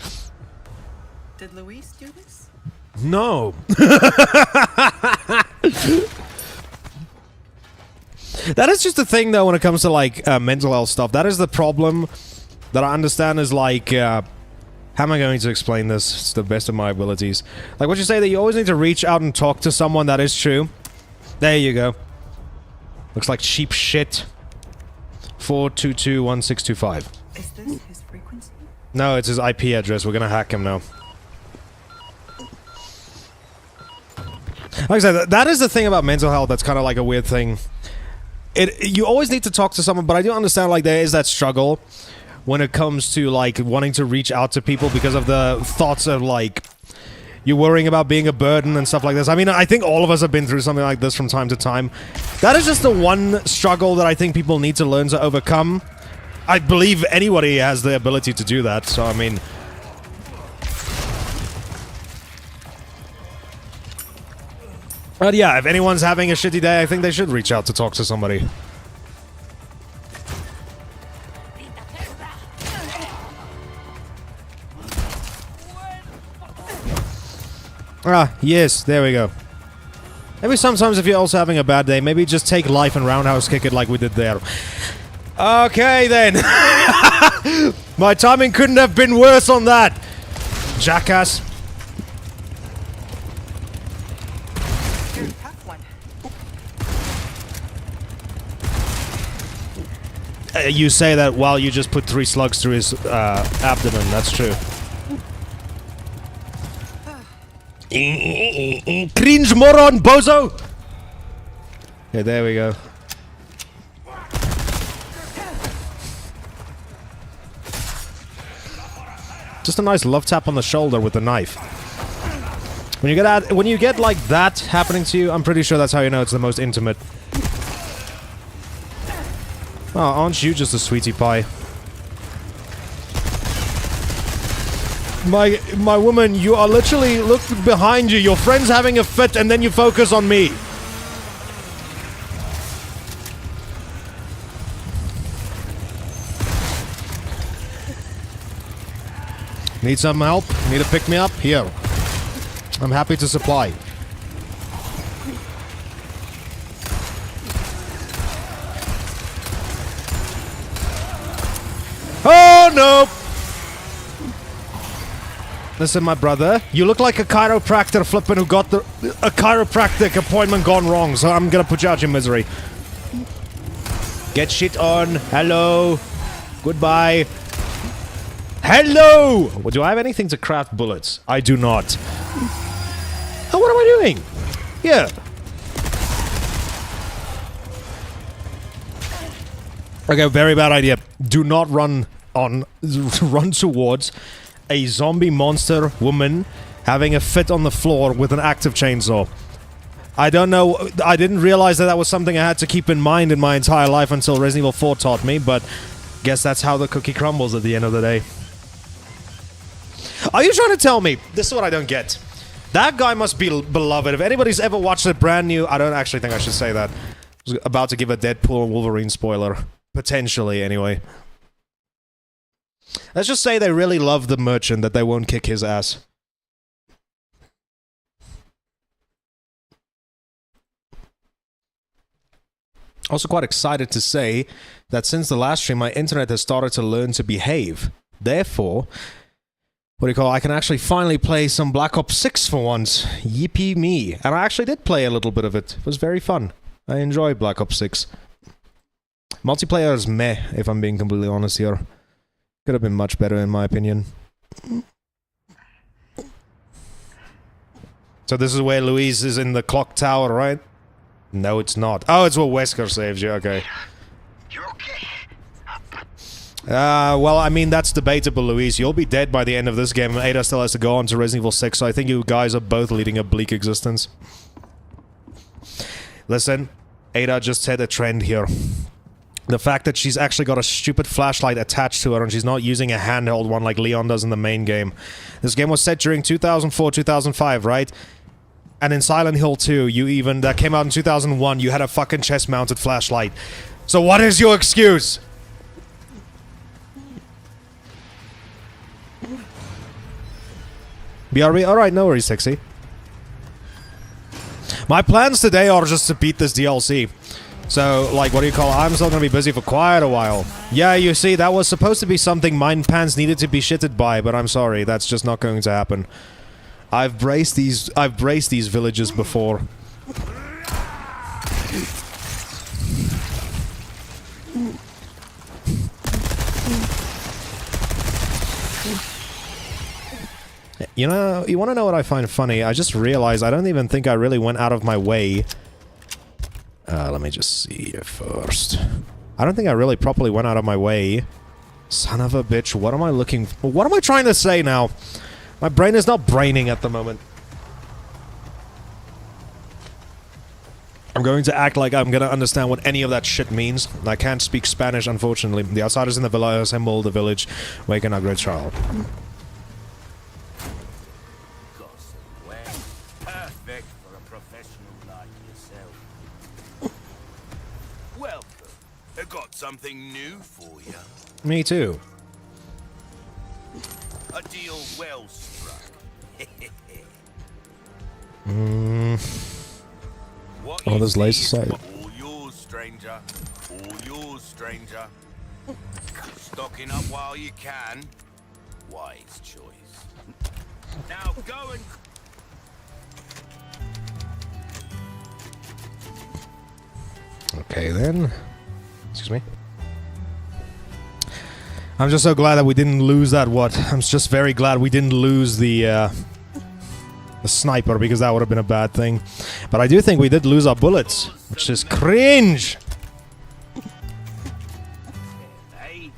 Did Luis do this? No. That is just the thing, though, when it comes to, like, mental health stuff. That is the problem that I understand is, like, how am I going to explain this to the best of my abilities? Like, what you say, that you always need to reach out and talk to someone, that is true. There you go. Looks like cheap shit. 4221625. Is this his frequency? No, it's his IP address. We're gonna hack him now. Like I said, that is the thing about mental health that's kind of like a weird thing. You always need to talk to someone, but I do understand like there is that struggle when it comes to like wanting to reach out to people because of the thoughts of like you're worrying about being a burden and stuff like this. I mean, I think all of us have been through something like this from time to time. That is just the one struggle that I think people need to learn to overcome. I believe anybody has the ability to do that, so I mean... But yeah, if anyone's having a shitty day, I think they should reach out to talk to somebody. Ah, yes, there we go. Maybe sometimes if you're also having a bad day, maybe just take life and roundhouse kick it like we did there. Okay, then. My timing couldn't have been worse on that, jackass. You're a tough one. You say that while you just put 3 slugs through his abdomen. That's true. Cringe moron, bozo! Yeah, there we go. Just a nice love tap on the shoulder with the knife. When you get like that happening to you, I'm pretty sure that's how you know it's the most intimate. Oh, aren't you just a sweetie pie? My woman, you are literally, look behind you, your friend's having a fit and then you focus on me. Need some help? Need to pick me up? Here. I'm happy to supply. Oh no! Listen, my brother, you look like a chiropractor flippin' who got a chiropractic appointment gone wrong, so I'm gonna put you out your misery. Get shit on. Hello. Goodbye. Hello! Well, do I have anything to craft bullets? I do not. Oh, what am I doing? Yeah. Okay, very bad idea. Do not run towards a zombie monster woman having a fit on the floor with an active chainsaw. I don't know, I didn't realize that was something I had to keep in mind in my entire life until Resident Evil 4 taught me, but guess that's how the cookie crumbles at the end of the day. Are you trying to tell me, this is what I don't get, that guy must be beloved. If anybody's ever watched a brand new, I don't actually think I should say that. I was about to give a Deadpool and Wolverine spoiler. Potentially, anyway. Let's just say they really love the merchant, that they won't kick his ass. Also quite excited to say that since the last stream, my internet has started to learn to behave. Therefore, I can actually finally play some Black Ops 6 for once. Yippee me. And I actually did play a little bit of it. It was very fun. I enjoyed Black Ops 6. Multiplayer is meh, if I'm being completely honest here. Could have been much better in my opinion. So this is where Louise is in the clock tower, right? No, it's not. Oh, it's where Wesker saves you, okay. You're okay. Well, I mean, that's debatable, Louise. You'll be dead by the end of this game, and Ada still has to go on to Resident Evil 6, so I think you guys are both leading a bleak existence. Listen, Ada just set a trend here. The fact that she's actually got a stupid flashlight attached to her and she's not using a handheld one like Leon does in the main game. This game was set during 2004, 2005, right? And in Silent Hill 2, that came out in 2001, you had a fucking chest-mounted flashlight. So what is your excuse? BRB? Alright, no worries, sexy. My plans today are just to beat this DLC. So, like, I'm still gonna be busy for quite a while. Yeah, you see, that was supposed to be something Mind Pants needed to be shitted by, but I'm sorry, that's just not going to happen. I've braced these villages before. You know, you want to know what I find funny? I just realized I don't even think I really went out of my way. Let me just see here first. I don't think I really properly went out of my way. Son of a bitch, what am I looking for? What am I trying to say now? My brain is not braining at the moment. I'm going to act like I'm going to understand what any of that shit means. I can't speak Spanish, unfortunately. The outsiders in the villa assemble the village, waking our great child. Perfect for a professional like yourself. Welcome. I got something new for you. Me too. A deal well struck. What Oh, you there's laser see sight. is all yours, stranger. All yours, stranger. Stocking up while you can. Wise choice. Now go and... Okay then. Excuse me. I'm just so glad that we didn't lose that I'm just very glad we didn't lose the sniper, because that would have been a bad thing. But I do think we did lose our bullets, which is cringe. Hey.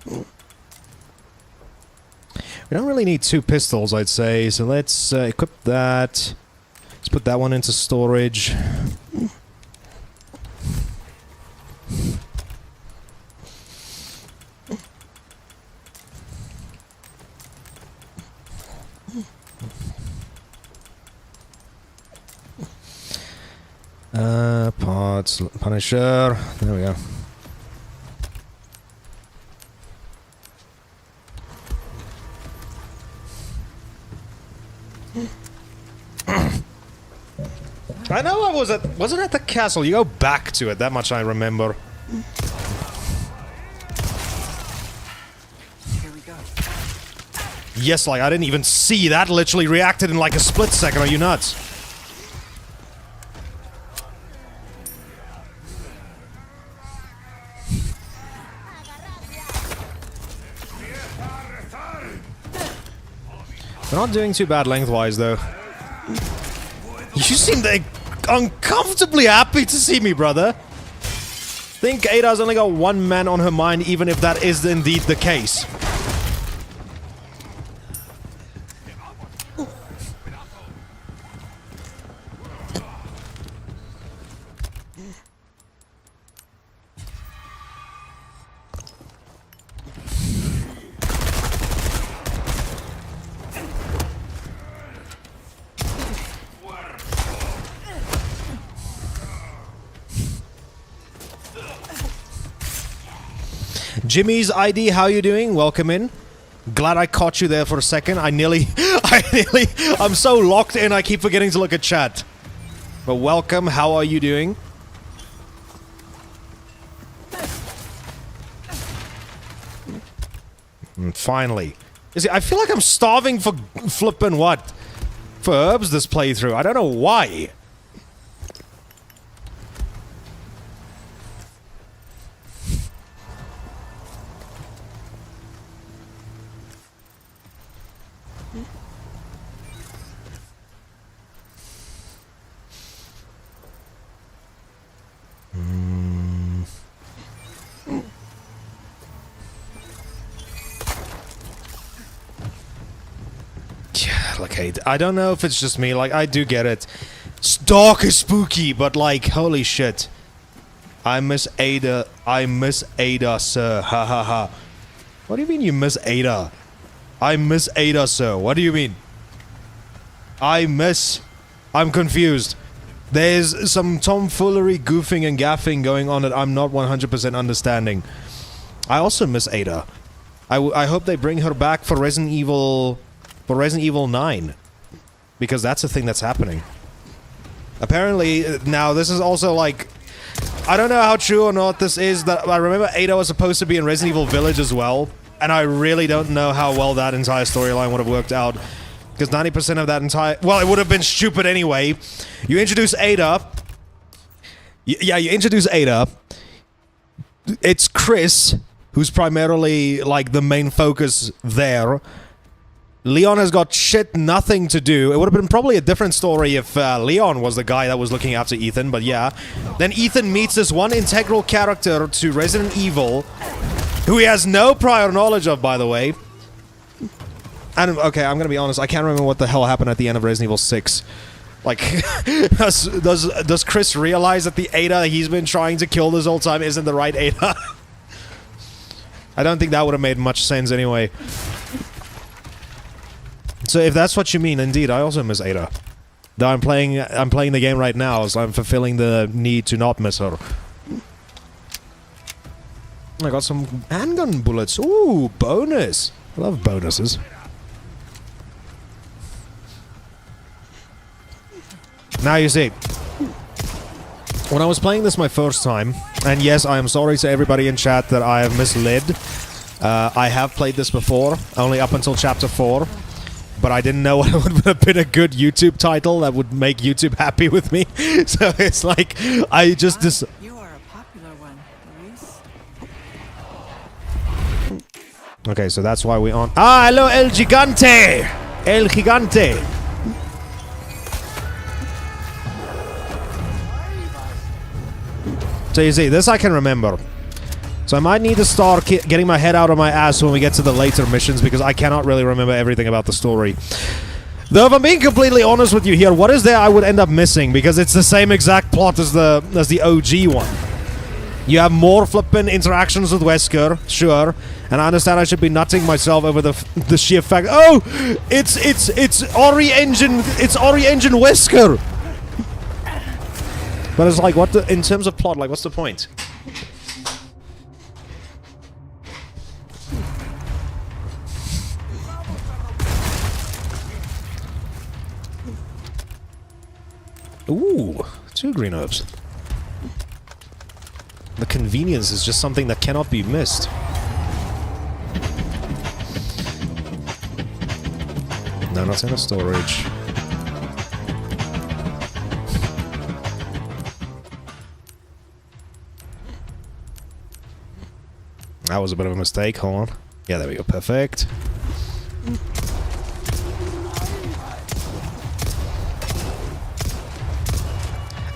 We don't really need 2 pistols, I'd say, so let's equip that. Let's put that one into storage. Parts, Punisher, there we go. I know I was wasn't at the castle. You go back to it, that much I remember. Here we go. Yes, like, I didn't even see that, literally reacted in like a split second. Are you nuts? We're not doing too bad lengthwise, though. You seem uncomfortably happy to see me, brother. Think Ada's only got one man on her mind, even if that is indeed the case. Jimmy's ID, how you doing? Welcome in. Glad I caught you there for a second. I'm so locked in, I keep forgetting to look at chat. But welcome, how are you doing? And finally. You see, I feel like I'm starving for flippin' what? For herbs this playthrough. I don't know why. Like, I don't know if it's just me, like, I do get it. Dark is spooky, but like, holy shit. I miss Ada, sir, ha ha ha. What do you mean you miss Ada? I miss Ada, sir, what do you mean? I'm confused. There's some tomfoolery, goofing and gaffing going on that I'm not 100% understanding. I also miss Ada. I hope they bring her back for Resident Evil 9, because that's a thing that's happening. Apparently, now this is also like, I don't know how true or not this is, that I remember Ada was supposed to be in Resident Evil Village as well, and I really don't know how well that entire storyline would have worked out, because 90% of that well, it would have been stupid anyway. You introduce Ada. Yeah, you introduce Ada. It's Chris. who's primarily like the main focus there. Leon has got shit nothing to do. It would have been probably a different story if Leon was the guy that was looking after Ethan, but yeah. Then Ethan meets this one integral character to Resident Evil, who he has no prior knowledge of, by the way. And, okay, I'm gonna be honest, I can't remember what the hell happened at the end of Resident Evil 6. Like, does Chris realize that the Ada he's been trying to kill this whole time isn't the right Ada? I don't think that would have made much sense anyway. So if that's what you mean, indeed, I also miss Ada. Though I'm playing the game right now, so I'm fulfilling the need to not miss her. I got some handgun bullets. Ooh, bonus. I love bonuses. Now you see, when I was playing this my first time, and yes, I am sorry to everybody in chat that I have misled. I have played this before, only up until chapter 4. But I didn't know what would have been a good YouTube title that would make YouTube happy with me. So it's like, I just... You are a popular one, Luis. Okay, so that's why we on... Ah, hello, El Gigante! El Gigante! So you see, this I can remember. So I might need to start getting my head out of my ass when we get to the later missions, because I cannot really remember everything about the story. Though if I'm being completely honest with you here, what is there I would end up missing? Because it's the same exact plot as the OG one. You have more flippin' interactions with Wesker, sure, and I understand I should be nutting myself over the sheer fact. Oh, it's Ori Engine Wesker. But it's like, what in terms of plot, like, what's the point? Ooh, 2 green herbs. The convenience is just something that cannot be missed. No, not in a storage. That was a bit of a mistake, hold on. Yeah, there we go, perfect.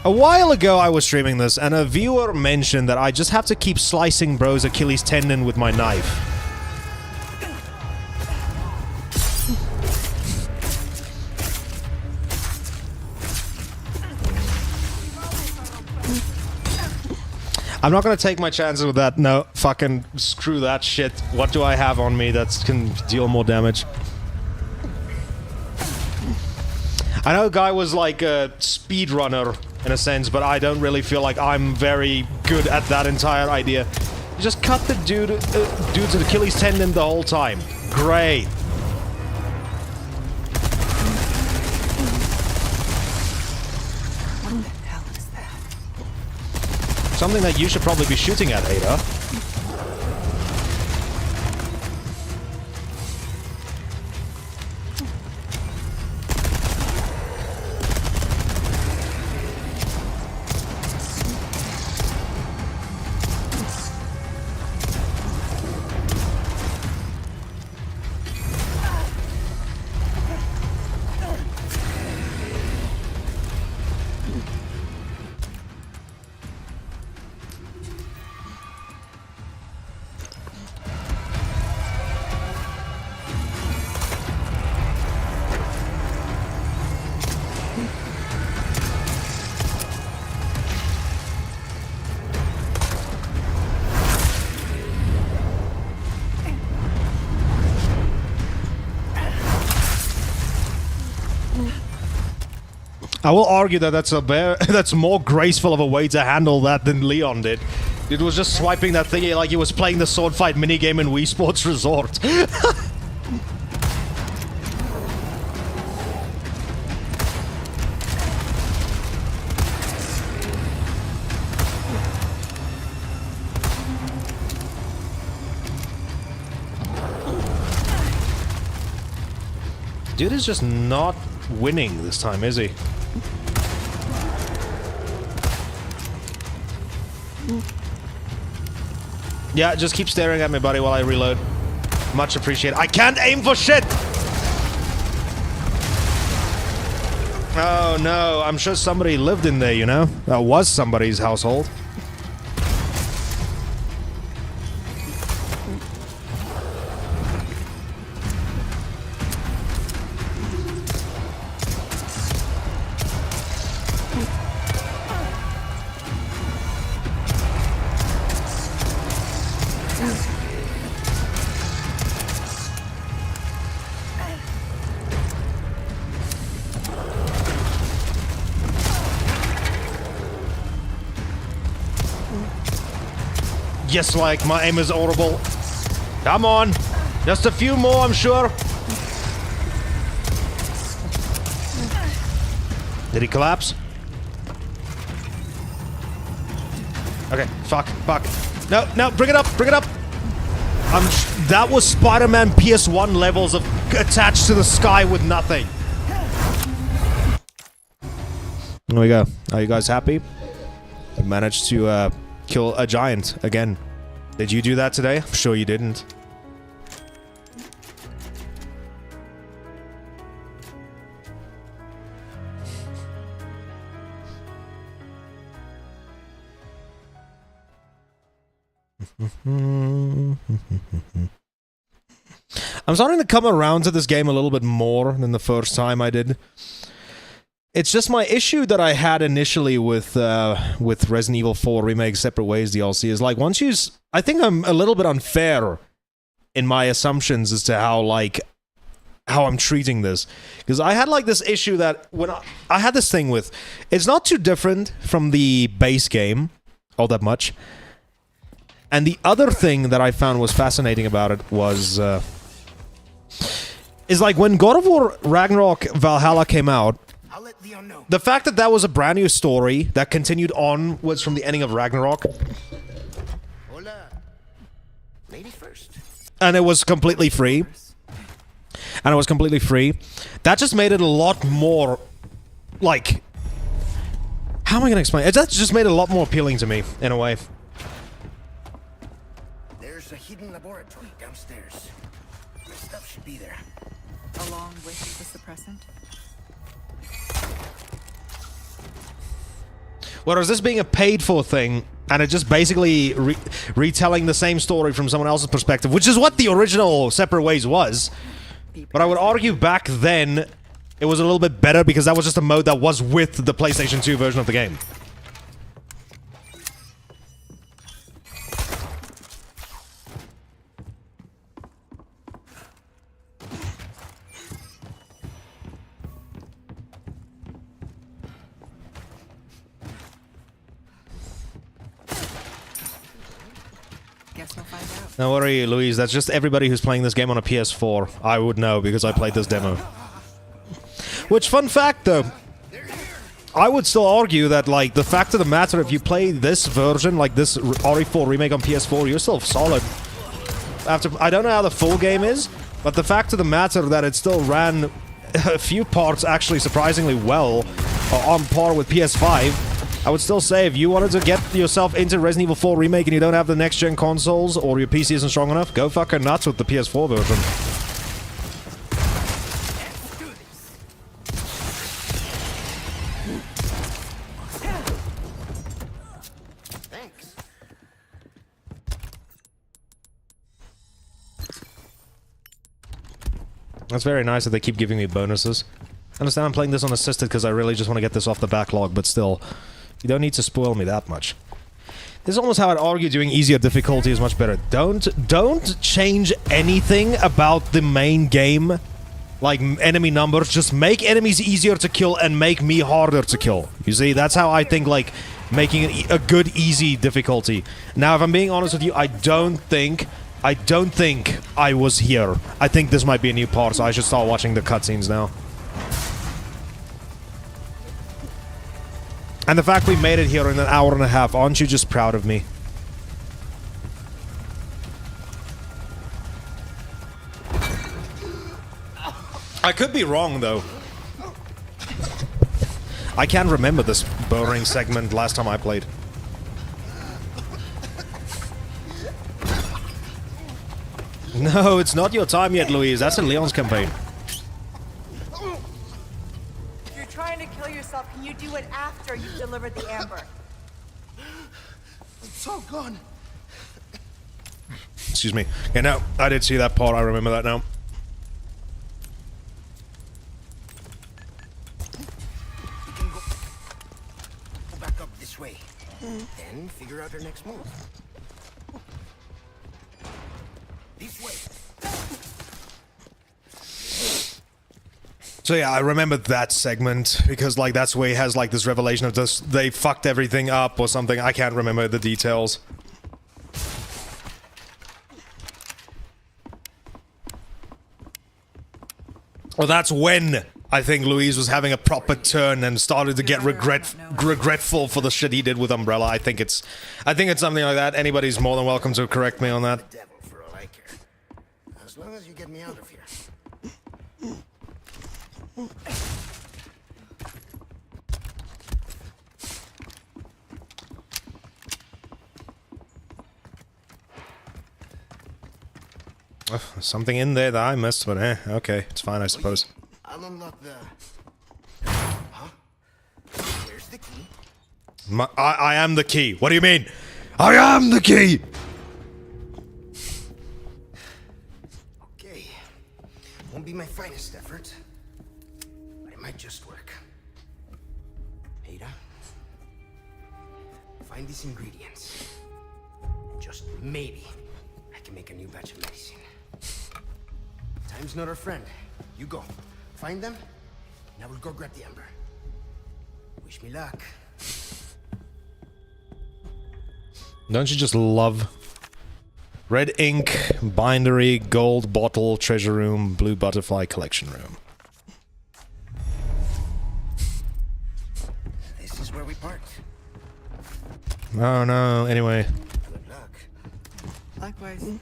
A while ago I was streaming this, and a viewer mentioned that I just have to keep slicing bro's Achilles tendon with my knife. I'm not gonna take my chances with that. No, fucking screw that shit. What do I have on me that can deal more damage? I know a guy was like a speedrunner in a sense, but I don't really feel like I'm very good at that entire idea. You just cut the dude's Achilles tendon the whole time. Great. What the hell is that? Something that you should probably be shooting at, Ada. I will argue that that's more graceful of a way to handle that than Leon did. It was just swiping that thingy like he was playing the sword fight minigame in Wii Sports Resort. Dude is just not winning this time, is he? Yeah, just keep staring at me, buddy, while I reload. Much appreciated. I can't aim for shit! Oh no, I'm sure somebody lived in there, you know? That was somebody's household. Yes, like, my aim is horrible. Come on. Just a few more, I'm sure. Did he collapse? Okay, fuck. No, bring it up. That was Spider-Man PS1 levels of attached to the sky with nothing. There we go. Are you guys happy? I managed to, kill a giant again. Did you do that today? I'm sure you didn't. I'm starting to come around to this game a little bit more than the first time I did. It's just my issue that I had initially with Resident Evil 4 Remake Separate Ways DLC is like once you... I think I'm a little bit unfair in my assumptions as to how I'm treating this. Because I had like this issue that when I had this thing with... It's not too different from the base game, all that much. And the other thing that I found was fascinating about it was... is like when God of War Ragnarok Valhalla came out, the fact that that was a brand new story that continued onwards from the ending of Ragnarok. Hola. Ladies first. And it was completely free. That just made it a lot more, like... How am I gonna explain it? That just made it a lot more appealing to me, in a way. There's a hidden laboratory downstairs. The stuff should be there. Along with the suppressant? Whereas this being a paid-for thing, and it just basically retelling the same story from someone else's perspective, which is what the original Separate Ways was. But I would argue back then, it was a little bit better because that was just a mode that was with the PlayStation 2 version of the game. Guess we'll find out. Don't worry, Louise, that's just everybody who's playing this game on a PS4. I would know, because I played this demo. Which, fun fact, though, I would still argue that, like, the fact of the matter, if you play this version, like this RE4 remake on PS4, you're still solid. I don't know how the full game is, but the fact of the matter that it still ran a few parts actually surprisingly well, on par with PS5, I would still say if you wanted to get yourself into Resident Evil 4 Remake and you don't have the next-gen consoles, or your PC isn't strong enough, go fucking nuts with the PS4 version. Thanks. That's very nice that they keep giving me bonuses. I understand I'm playing this on assisted because I really just want to get this off the backlog, but still, you don't need to spoil me that much. This is almost how I'd argue doing easier difficulty is much better. Don't change anything about the main game, like enemy numbers. Just make enemies easier to kill and make me harder to kill. You see, that's how I think, like, making it a good, easy difficulty. Now, if I'm being honest with you, I don't think I was here. I think this might be a new part, so I should start watching the cutscenes now. And the fact we made it here in an hour and a half, aren't you just proud of me? I could be wrong, though. I can't remember this boring segment last time I played. No, it's not your time yet, Louise. That's in Leon's campaign. If you're trying to kill yourself, can you do it after you've delivered the amber? It's all gone. Excuse me. Yeah, no, I did see that part. I remember that now. We can go back up this way. Then figure out our next move. This way. So yeah, I remember that segment because like that's where he has like this revelation of this they fucked everything up or something. I can't remember the details. Well, that's when I think Louise was having a proper turn and started to get regretful for the shit he did with Umbrella. I think it's something like that. Anybody's more than welcome to correct me on that. Devil for all I care. As long as you get me out of here. Something in there that I missed, but okay, it's fine, I suppose. I'll unlock the... Huh? Where's the key? I am the key. What do you mean? I am the key! Okay. Won't be my finest effort, but it might just work. Ada, find these ingredients. Just maybe I can make a new batch of medicine. Time's not our friend. You go. Find them, and I will go grab the amber. Wish me luck. Don't you just love red ink, bindery, gold bottle, treasure room, blue butterfly collection room? This is where we parked. Oh no, anyway. Good luck. Likewise.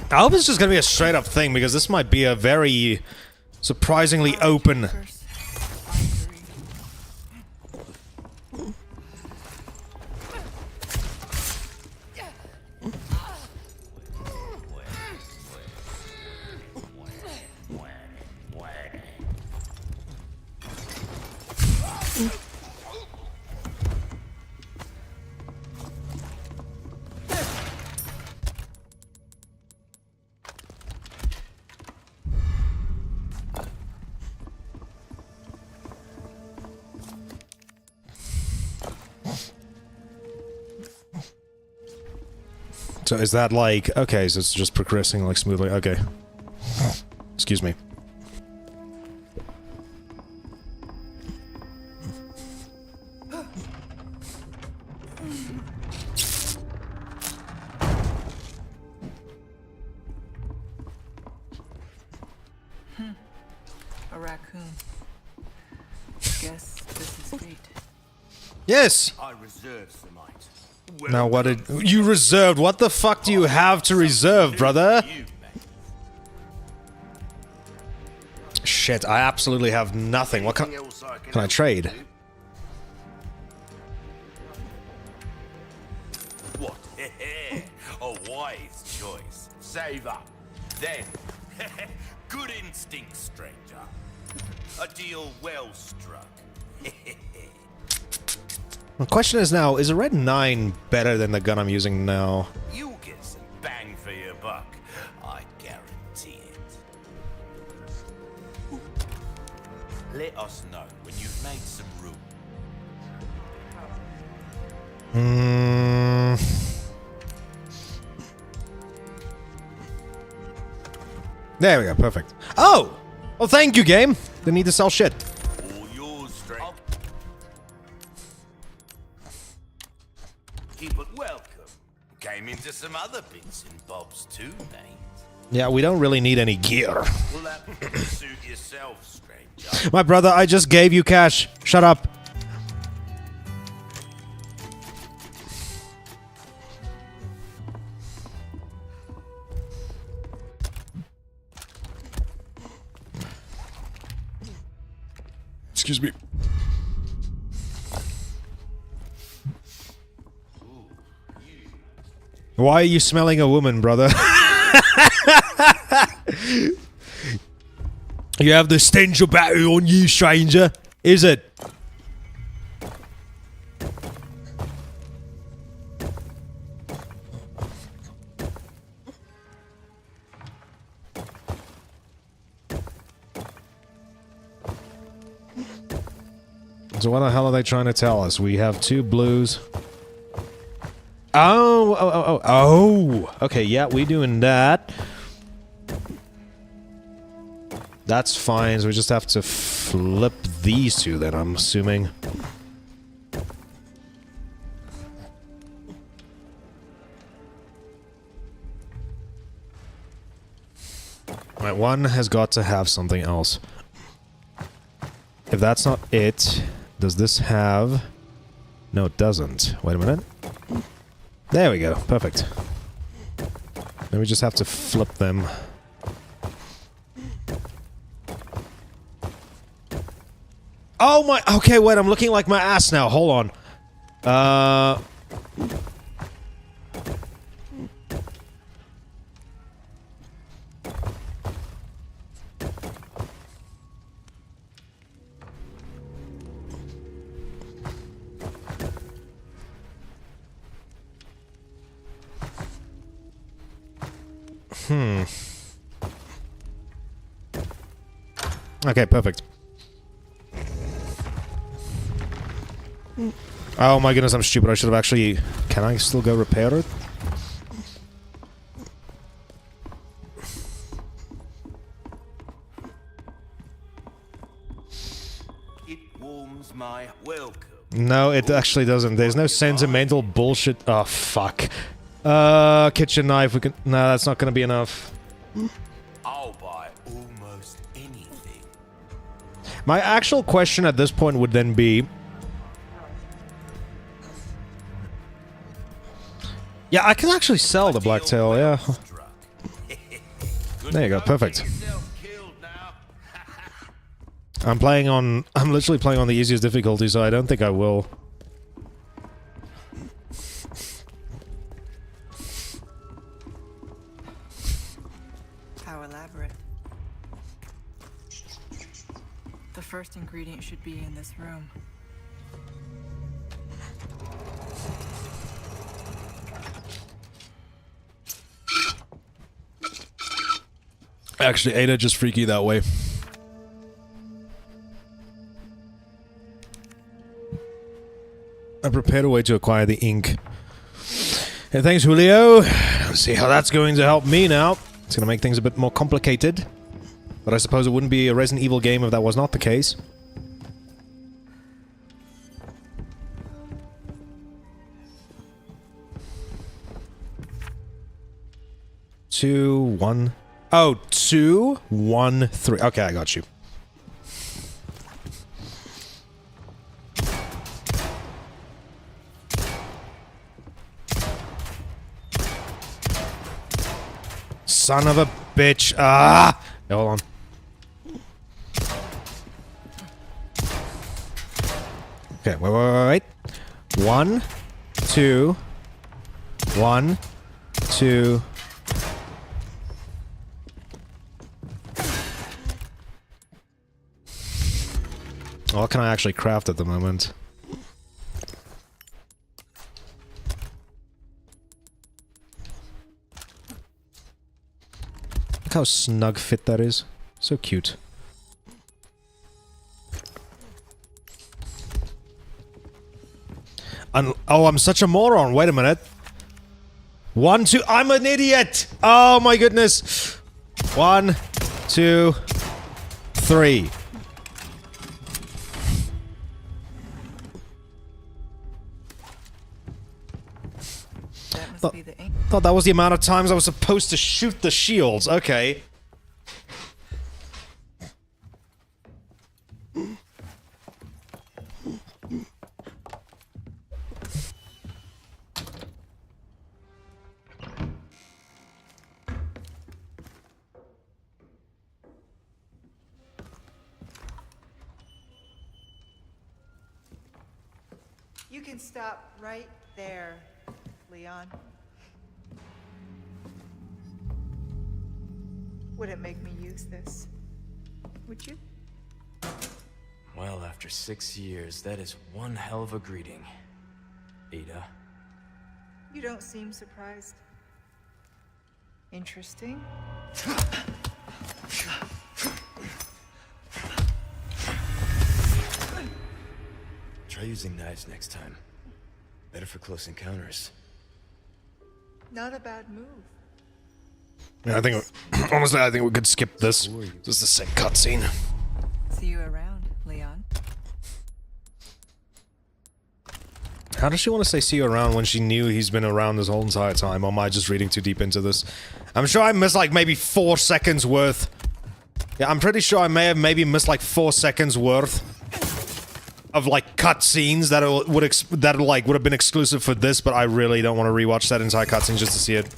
I hope it's just gonna be a straight up thing because this might be a very surprisingly open. First, So is that like, okay, so it's just progressing like smoothly, okay. Excuse me. a raccoon. Guess this is fate. Yes! I reserve the might. Now what did... You reserved? What the fuck do you have to reserve, brother? You, mate. Shit, I absolutely have nothing. What can... Anything else I Can I help trade? you with? What? A wise choice. Save up. Then, good instinct, stranger. A deal well struck. The question is now, is a red 9 better than the gun I'm using now? You'll get some bang for your buck. I guarantee it. Let us know when you've made some room. There we go, perfect. Oh! Well, thank you, game. Didn't need to sell shit. All yours, stranger. Keep it welcome. Came into some other bits and bobs too, mate. Yeah, we don't really need any gear. Will that suit yourself, stranger? My brother, I just gave you cash. Shut up. Excuse me. Why are you smelling a woman, brother? You have the stench of battery on you, stranger. Is it? So what the hell are they trying to tell us? We have 2 blues. Oh, okay, yeah, we doing that. That's fine, so we just have to flip these 2 then, I'm assuming. Right, one has got to have something else. If that's not it, does this have... No, it doesn't. Wait a minute. There we go. Perfect. Then we just have to flip them. Oh my... Okay, wait, I'm looking like my ass now. Hold on. Okay, perfect. Oh my goodness, I'm stupid. I should have actually... Can I still go repair it? It warms my welcome. No, it actually doesn't. There's no sentimental bullshit. Oh, fuck. Kitchen knife. We can... No, that's not gonna be enough. I'll buy almost anything. My actual question at this point would then be... Yeah, I can actually sell the blacktail, yeah. There you go, perfect. I'm literally playing on the easiest difficulty, so I don't think I will. How elaborate. The first ingredient should be in this room. Actually, Ada just freaky that way. I prepared a way to acquire the ink. Hey, thanks, Julio. Let's see how that's going to help me now. It's going to make things a bit more complicated. But I suppose it wouldn't be a Resident Evil game if that was not the case. Two, one... Oh, 2, 1, 3. Okay, I got you. Son of a bitch. Ah! Yeah, hold on. Okay, wait. 1, 2. 1, 2. What can I actually craft at the moment? Look how snug fit that is. So cute. Oh, I'm such a moron. Wait a minute. 1, 2. I'm an idiot. Oh my goodness. 1, 2, 3. Be the ink. Thought that was the amount of times I was supposed to shoot the shields. Okay. You can stop right there, Leon. wouldn't make me use this. Would you? Well, after 6 years, that is one hell of a greeting, Ada. You don't seem surprised. Interesting. Try using knives next time. Better for close encounters. Not a bad move. Yeah, I think honestly, I think we could skip this. This is the same cutscene. See you around, Leon. How does she want to say see you around when she knew he's been around this whole entire time? Or am I just reading too deep into this? I'm sure I missed like maybe 4 seconds worth. Yeah, I'm pretty sure I may have maybe missed like 4 seconds worth of like cutscenes that would have been exclusive for this, but I really don't want to rewatch that entire cutscene just to see it.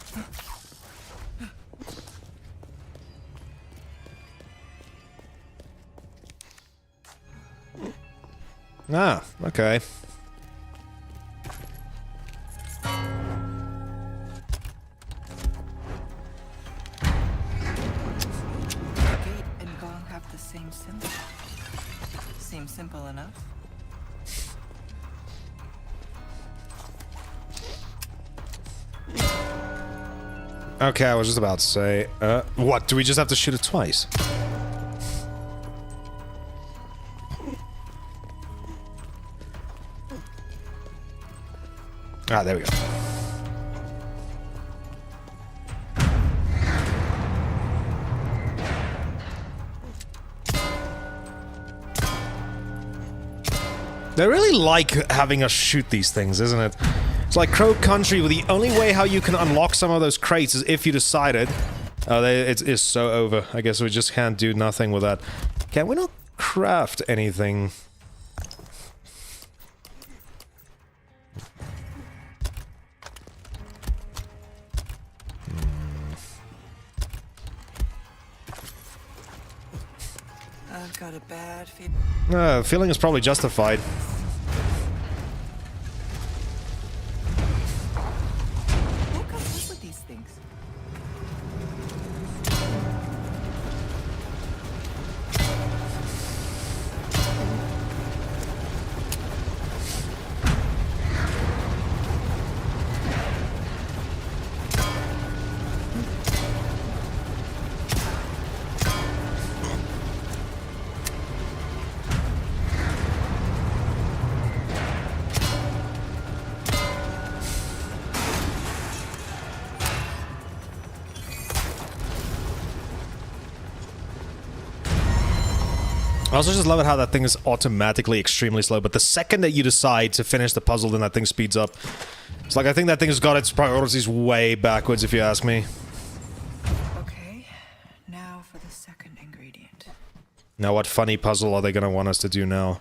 Ah, okay. Gate and gong have the same symbol. Seems simple enough. Okay, I was just about to say, what, do we just have to shoot it twice? Ah, there we go. They really like having us shoot these things, isn't it? It's like Crow Country, where the only way how you can unlock some of those crates is if you decided... it is so over. I guess we just can't do nothing with that. Can we not craft anything? I've got a bad feeling. Feeling is probably justified. Who comes up with these things? I also just love it how that thing is automatically extremely slow, but the second that you decide to finish the puzzle, then that thing speeds up. It's like, I think that thing has got its priorities way backwards, if you ask me. Okay, now for the second ingredient. Now what funny puzzle are they gonna want us to do now?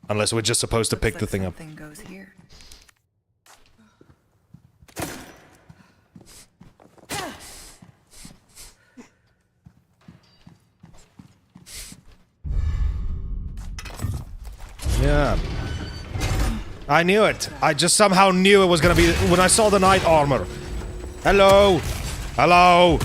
Unless we're just supposed to pick Looks the like thing up. something goes here. Yeah. I knew it. I just somehow knew it was gonna be when I saw the knight armor. Hello! Hello!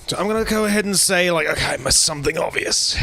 So I'm gonna go ahead and say, like, okay, I missed something obvious.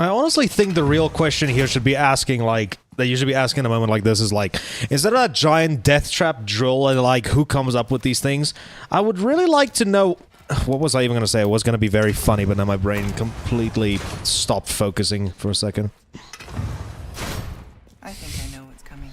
I honestly think the real question here should be asking, like, that you should be asking in a moment like this is like, is there a giant death trap drill and like who comes up with these things? I would really like to know. What was I even going to say? It was going to be very funny, but now my brain completely stopped focusing for a second. I think I know what's coming.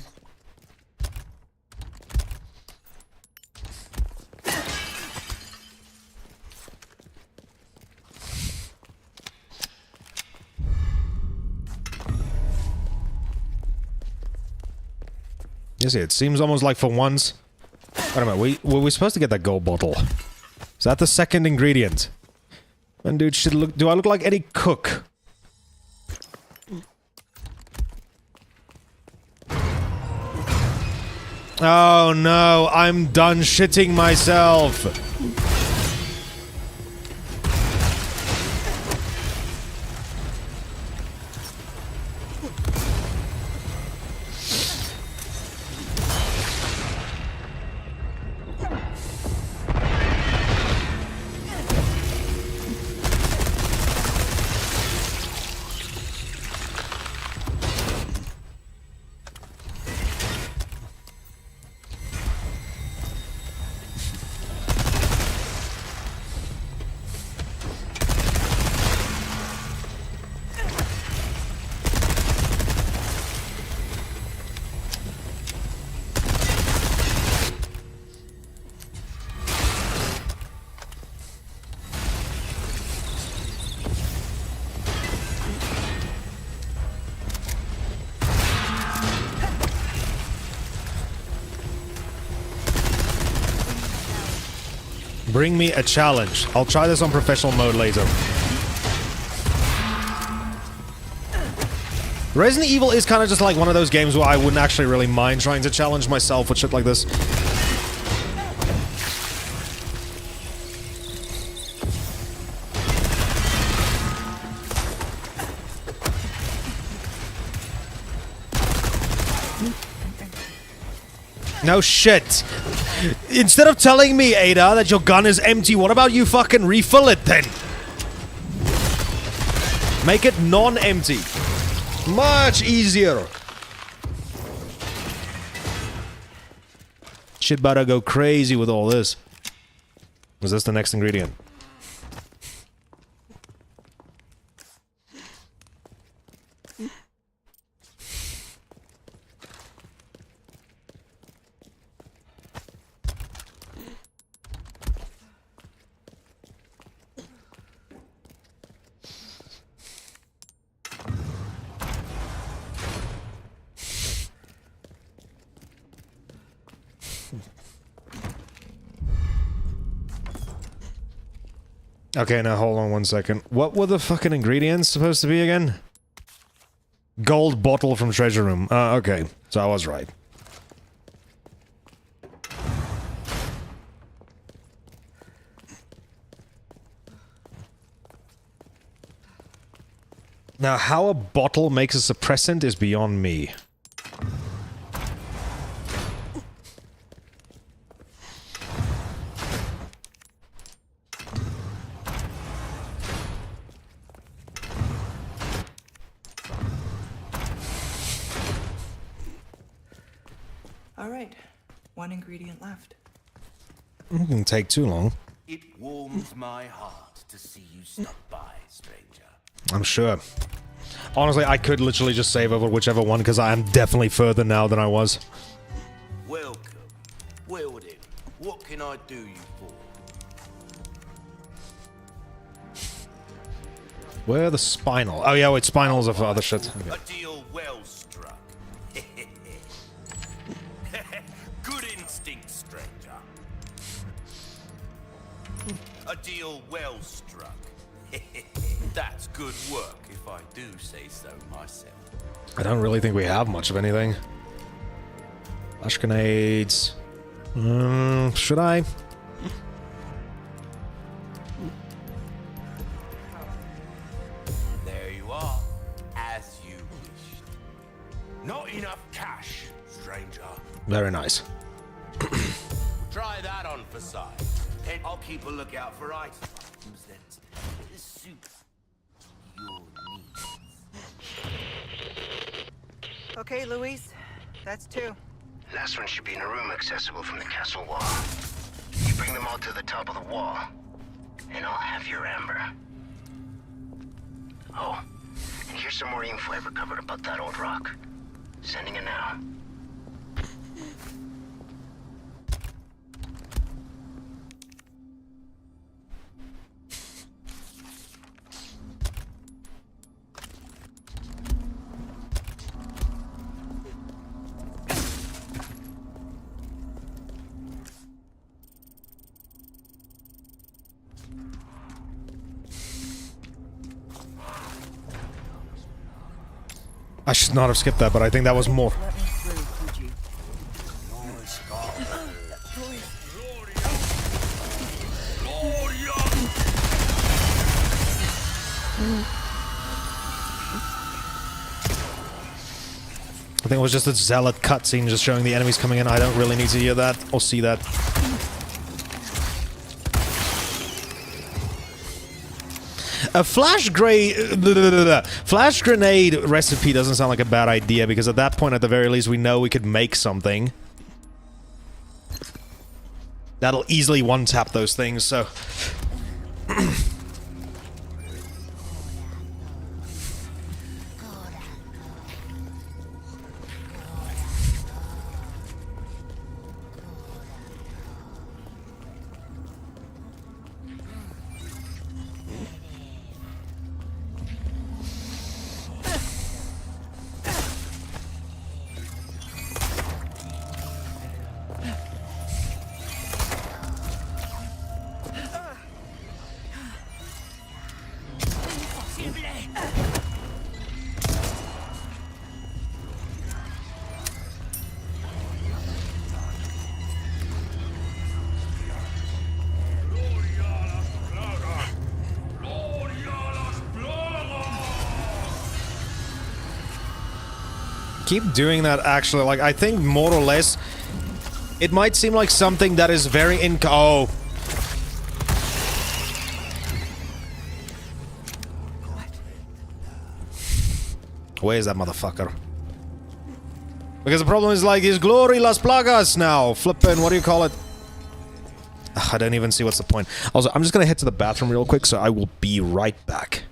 You see, it seems almost like for once... Wait a minute, were we supposed to get that gold bottle? Is that the second ingredient? And dude, do I look like any cook? Oh no, I'm done shitting myself! Bring me a challenge. I'll try this on professional mode later. Resident Evil is kind of just like one of those games where I wouldn't actually really mind trying to challenge myself with shit like this. No shit. Instead of telling me, Ada, that your gun is empty, what about you fucking refill it then? Make it non-empty. Much easier. Shit better go crazy with all this. Is this the next ingredient? Okay, now hold on one second. What were the fucking ingredients supposed to be again? Gold bottle from treasure room. Okay. So I was right. Now, how a bottle makes a suppressant is beyond me. All right, one ingredient left. It didn't take too long. It warms my heart to see you stop by, stranger. I'm sure. Honestly, I could literally just save over whichever one, because I am definitely further now than I was. Welcome. Well then, what can I do you for? Where are the spinal? Oh yeah, wait, spinals are for other shit. Okay. A deal well struck. Good instinct, stranger. A deal well struck. That's good work, if I do say so myself. I don't really think we have much of anything. Flash grenades. Should I? There you are, as you wished. Not enough cash, stranger. Very nice. Try that on for size. And I'll keep a lookout for items that suit your needs. Okay, Luis. That's 2. Last one should be in a room accessible from the castle wall. You bring them all to the top of the wall, and I'll have your amber. Oh, and here's some more info I recovered about that old rock. Sending it now. I should not have skipped that, but I think that was more. Let me through, Fuji. I think it was just a zealot cutscene just showing the enemies coming in. I don't really need to hear that or see that. A flash grenade recipe doesn't sound like a bad idea, because at that point, at the very least, we know we could make something that'll easily one-tap those things, so... Keep doing that, actually. Like, I think more or less it might seem like something that is very oh. Where is that motherfucker? Because the problem is, like, his glory las plagas now. Flippin', what do you call it? Ugh, I don't even see what's the point. Also, I'm just gonna head to the bathroom real quick, so I will be right back.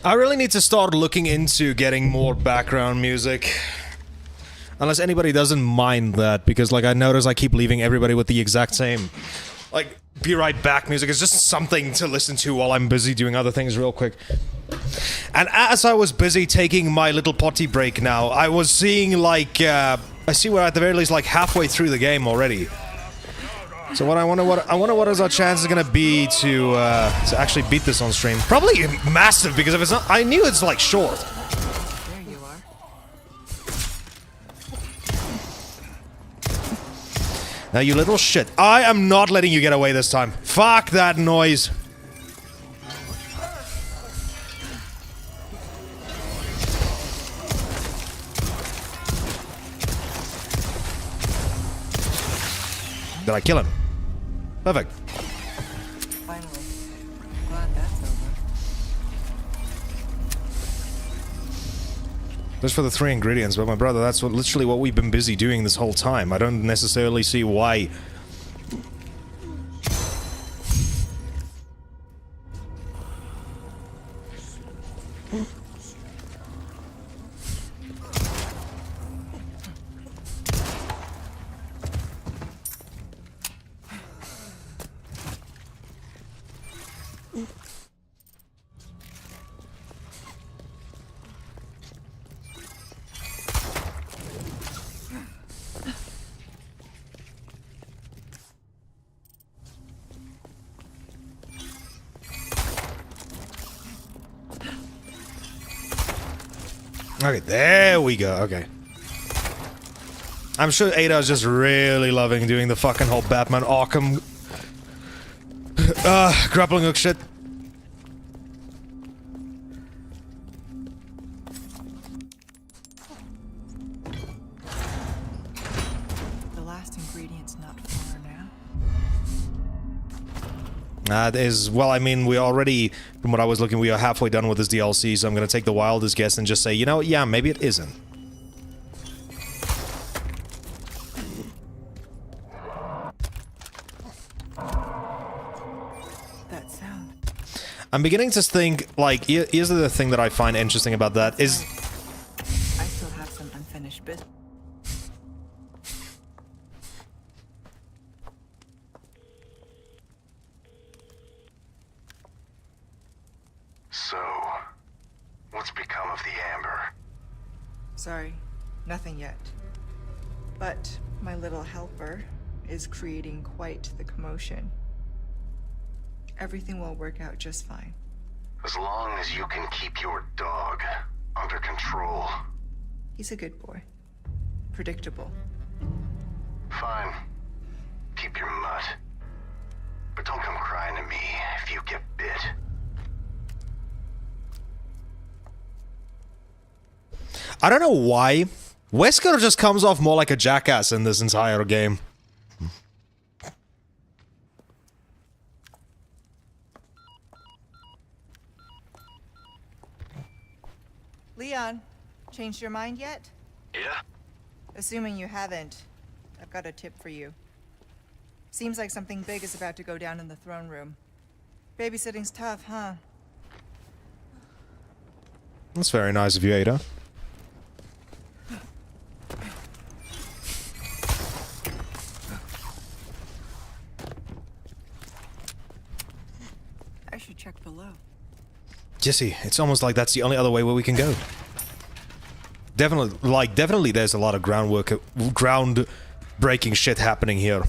I really need to start looking into getting more background music. Unless anybody doesn't mind that, because like I notice I keep leaving everybody with the exact same, like, be right back music. It's just something to listen to while I'm busy doing other things real quick. And as I was busy taking my little potty break now, I was seeing like, I see we're at the very least like halfway through the game already. So I wonder what is our chances gonna be to actually beat this on stream. Probably massive, because if it's not, I knew it's like short. There you are. Now you little shit. I am not letting you get away this time. Fuck that noise. Did I kill him? Perfect. Finally. Glad that's over. Just for the 3 ingredients, but my brother, that's literally what we've been busy doing this whole time. I don't necessarily see why. Okay, there we go, okay. I'm sure Ada is just really loving doing the fucking whole Batman Arkham grappling hook shit. The last ingredient's not far now. That is, well, I mean, we already, from what I was looking, we are halfway done with this DLC, so I'm gonna take the wildest guess and just say, you know, yeah, maybe it isn't. That sound. I'm beginning to think, like, here's the thing that I find interesting about that is... I still have some unfinished business. So, what's become of the Amber? Sorry, nothing yet. But my little helper is creating quite the commotion. Everything will work out just fine. As long as you can keep your dog under control. He's a good boy. Predictable. Fine. Keep your mutt. But don't come crying to me if you get bit. I don't know why. Wesker just comes off more like a jackass in this entire game. Leon, changed your mind yet? Yeah? Assuming you haven't, I've got a tip for you. Seems like something big is about to go down in the throne room. Babysitting's tough, huh? That's very nice of you, Ada. I should check below. Jesse, it's almost like that's the only other way where we can go. Definitely there's a lot of ground-breaking shit happening here.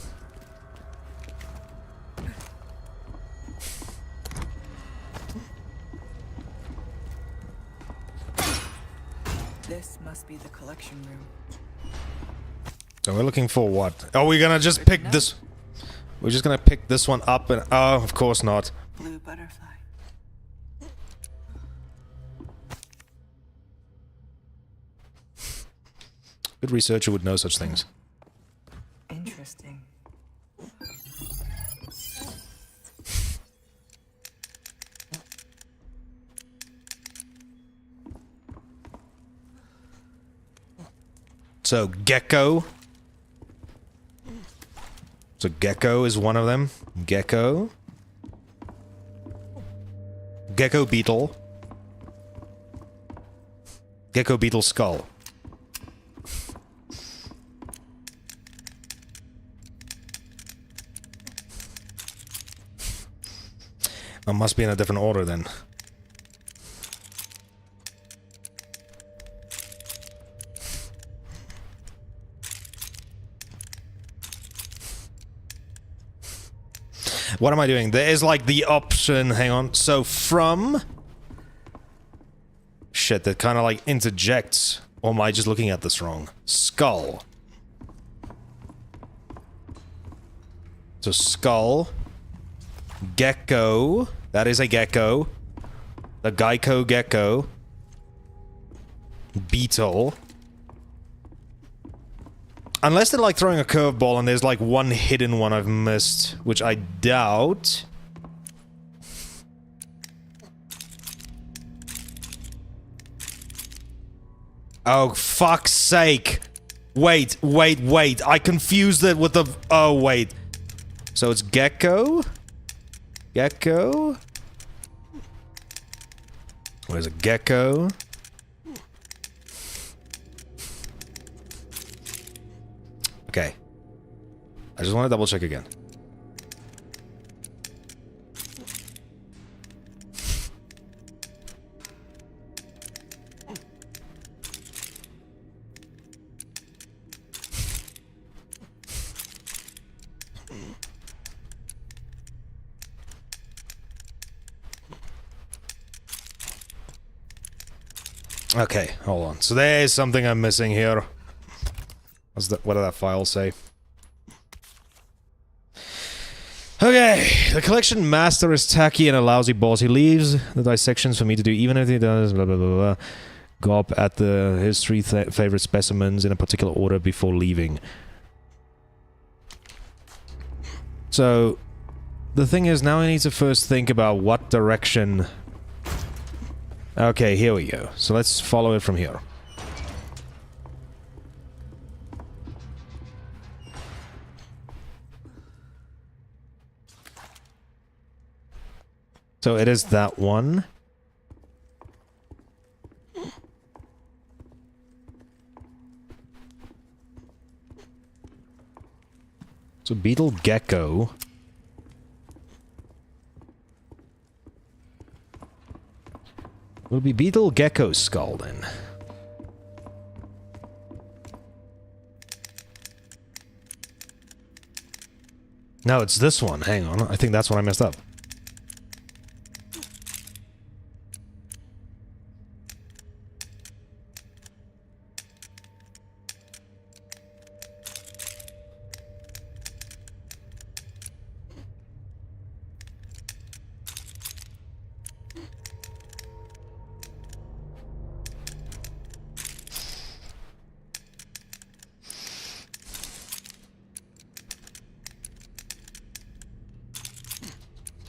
This must be the collection room. So we're looking for what? Oh, we're gonna just pick this... We're just gonna pick this one up and... Oh, of course not. Blue butterfly. Good researcher would know such things. Interesting. So, Gecko. So, Gecko is one of them. Gecko. Gecko Beetle. Gecko beetle skull. It must be in a different order then. What am I doing? There is like the option, hang on. So from... Shit, that kind of like interjects. Or am I just looking at this wrong? Skull. So skull. Gecko. That is a gecko. The Geico gecko. Beetle. Unless they're like throwing a curveball and there's like one hidden one I've missed, which I doubt. Oh, fuck's sake. Wait. I confused it with the... Oh, wait. So it's gecko? Gecko? Where's a gecko? Okay. I just want to double check again. Okay, hold on. So there is something I'm missing here. What did that file say? Okay, the collection master is tacky and a lousy boss. He leaves the dissections for me to do, even if he does blah blah blah blah. Go up at his three favorite specimens in a particular order before leaving. So, the thing is, now I need to first think about what direction... Okay, here we go. So let's follow it from here. So it is that one. So beetle gecko. Will be beetle gecko skull then. No, it's this one. Hang on. I think that's what I messed up.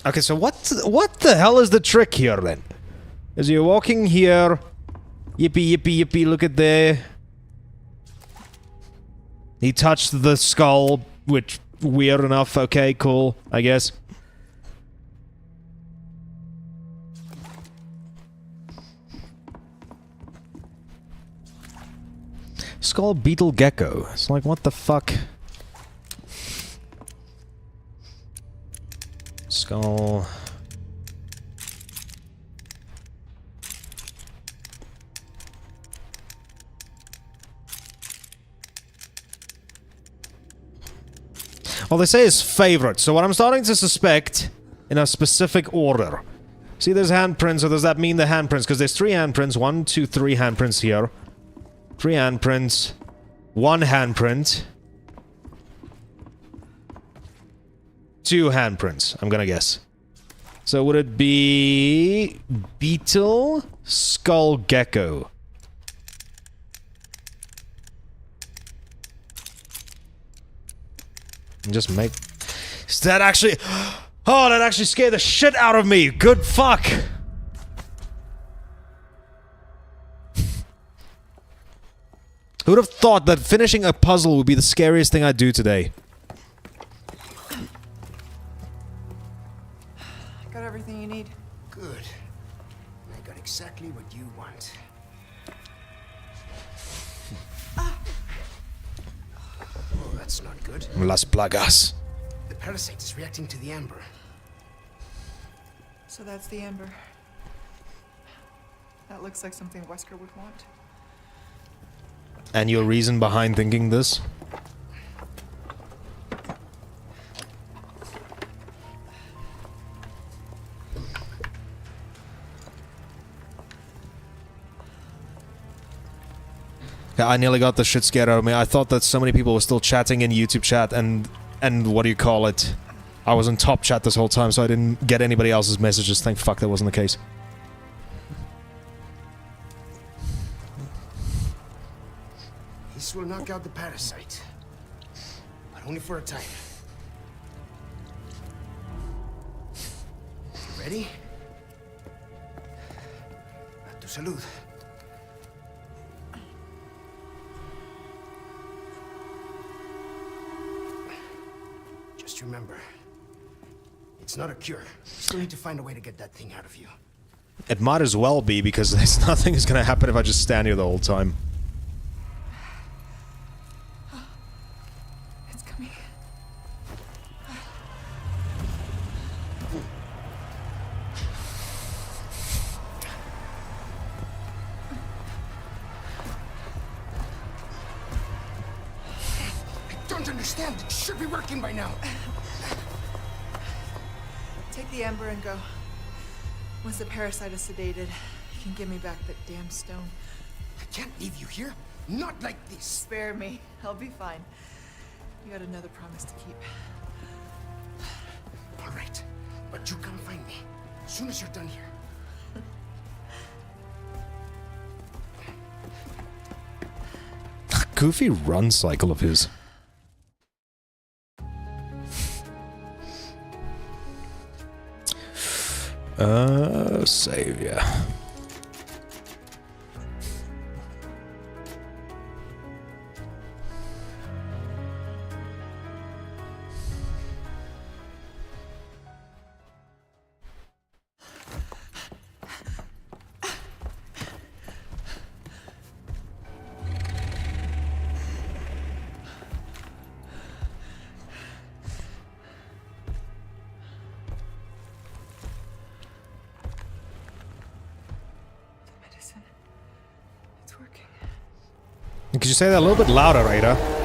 Okay, so what the hell is the trick here then? As you're walking here, yippee yippee yippee, look at there. He touched the skull, which weird enough, okay, cool, I guess. Skull beetle gecko. It's like, what the fuck? Skull. Well, they say his favorite, so what I'm starting to suspect in a specific order. See, there's handprints, so does that mean the handprints? Because there's 3 handprints, 1, 2, 3 handprints here. 3 handprints, 1 handprint. 2 handprints, I'm gonna guess. So would it be... Beetle, skull, gecko? And just make... Is that actually... Oh, that actually scared the shit out of me! Good fuck! Who would have thought that finishing a puzzle would be the scariest thing I'd do today? Got everything you need. Good. I got exactly what you want. Good. Las plagas. The parasite is reacting to the amber. So that's the amber. That looks like something Wesker would want. And your reason behind thinking this? Yeah, I nearly got the shit scared out of me. I thought that so many people were still chatting in YouTube chat and what do you call it? I was in top chat this whole time, so I didn't get anybody else's messages. Thank fuck that wasn't the case. This will knock out the parasite. But only for a time. You ready? A tu salud. Just remember, it's not a cure. You still need to find a way to get that thing out of you. It might as well be, because there's nothing is gonna happen if I just stand here the whole time. It's coming. I don't understand. It should be working by now. Take the amber and go. Once the parasite is sedated, you can give me back that damn stone. I can't leave you here. Not like this. Spare me. I'll be fine. You got another promise to keep. All right, but you come find me as soon as you're done here. Goofy run cycle of his. Save, yeah. Medicine. It's working. Could you say that a little bit louder, Ada?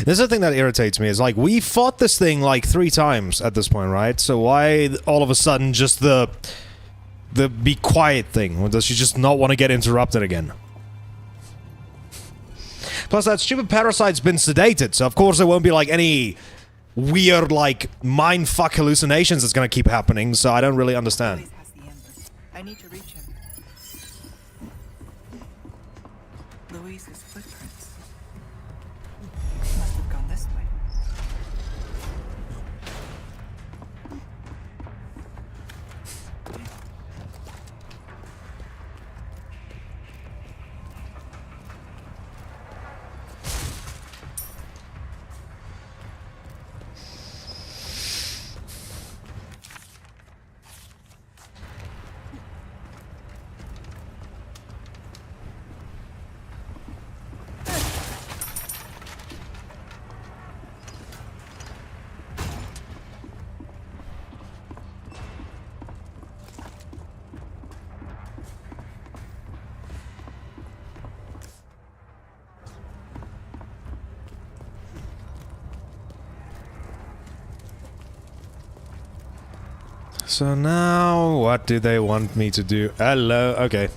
This is the thing that irritates me, is like, we fought this thing like 3 times at this point, right? So why all of a sudden just the be quiet thing? Or does she just not want to get interrupted again? Plus that stupid parasite's been sedated, so of course there won't be like any weird like mindfuck hallucinations that's gonna keep happening, so I don't really understand. Luis has the amber. I need to reach him. Luis's footprints. Must have gone this way. So now, what do they want me to do? Hello, okay.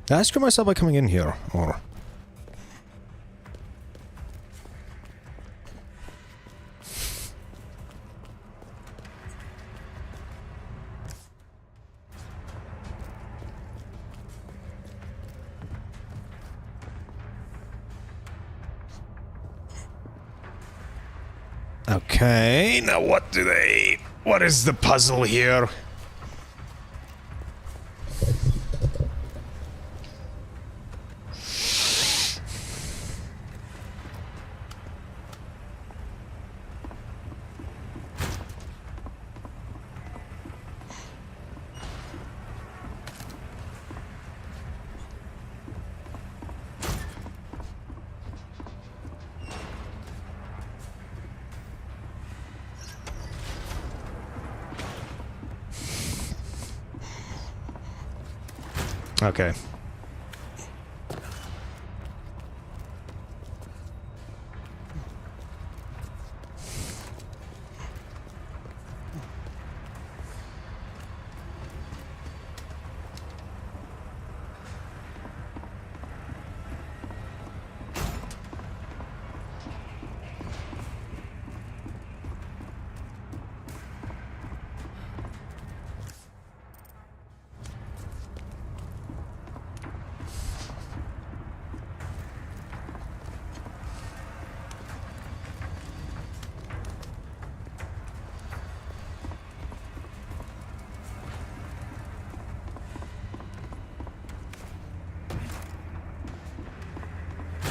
Did I screw myself by coming in here? Or... Okay, now what do they... What is the puzzle here? Okay.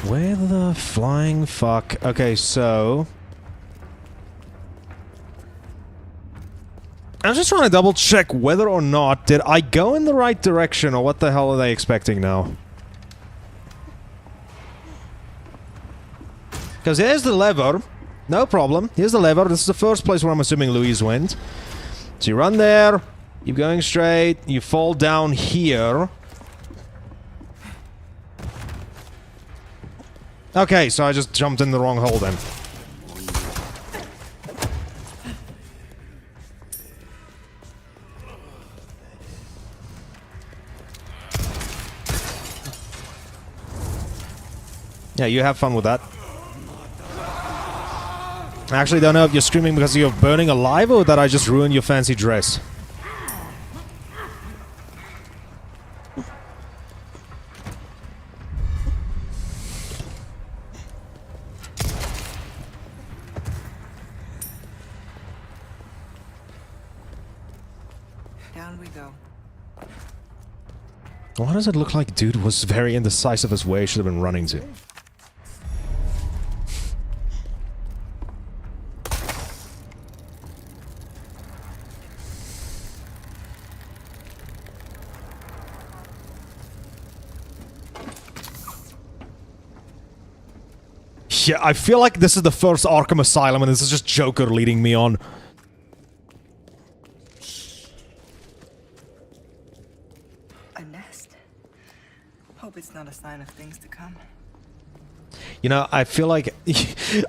Where the flying fuck? Okay, so... I'm just trying to double check whether or not did I go in the right direction or what the hell are they expecting now? Because here's the lever. No problem. Here's the lever. This is the first place where I'm assuming Louise went. So you run there. Keep going straight. You fall down here. Okay, so I just jumped in the wrong hole then. Yeah, you have fun with that. I actually don't know if you're screaming because you're burning alive or that I just ruined your fancy dress. Down we go. Why does it look like dude was very indecisive as where he should have been running to? Yeah, I feel like this is the first Arkham Asylum and this is just Joker leading me on. A nest. Hope it's not a sign of things to come. You know, I feel like...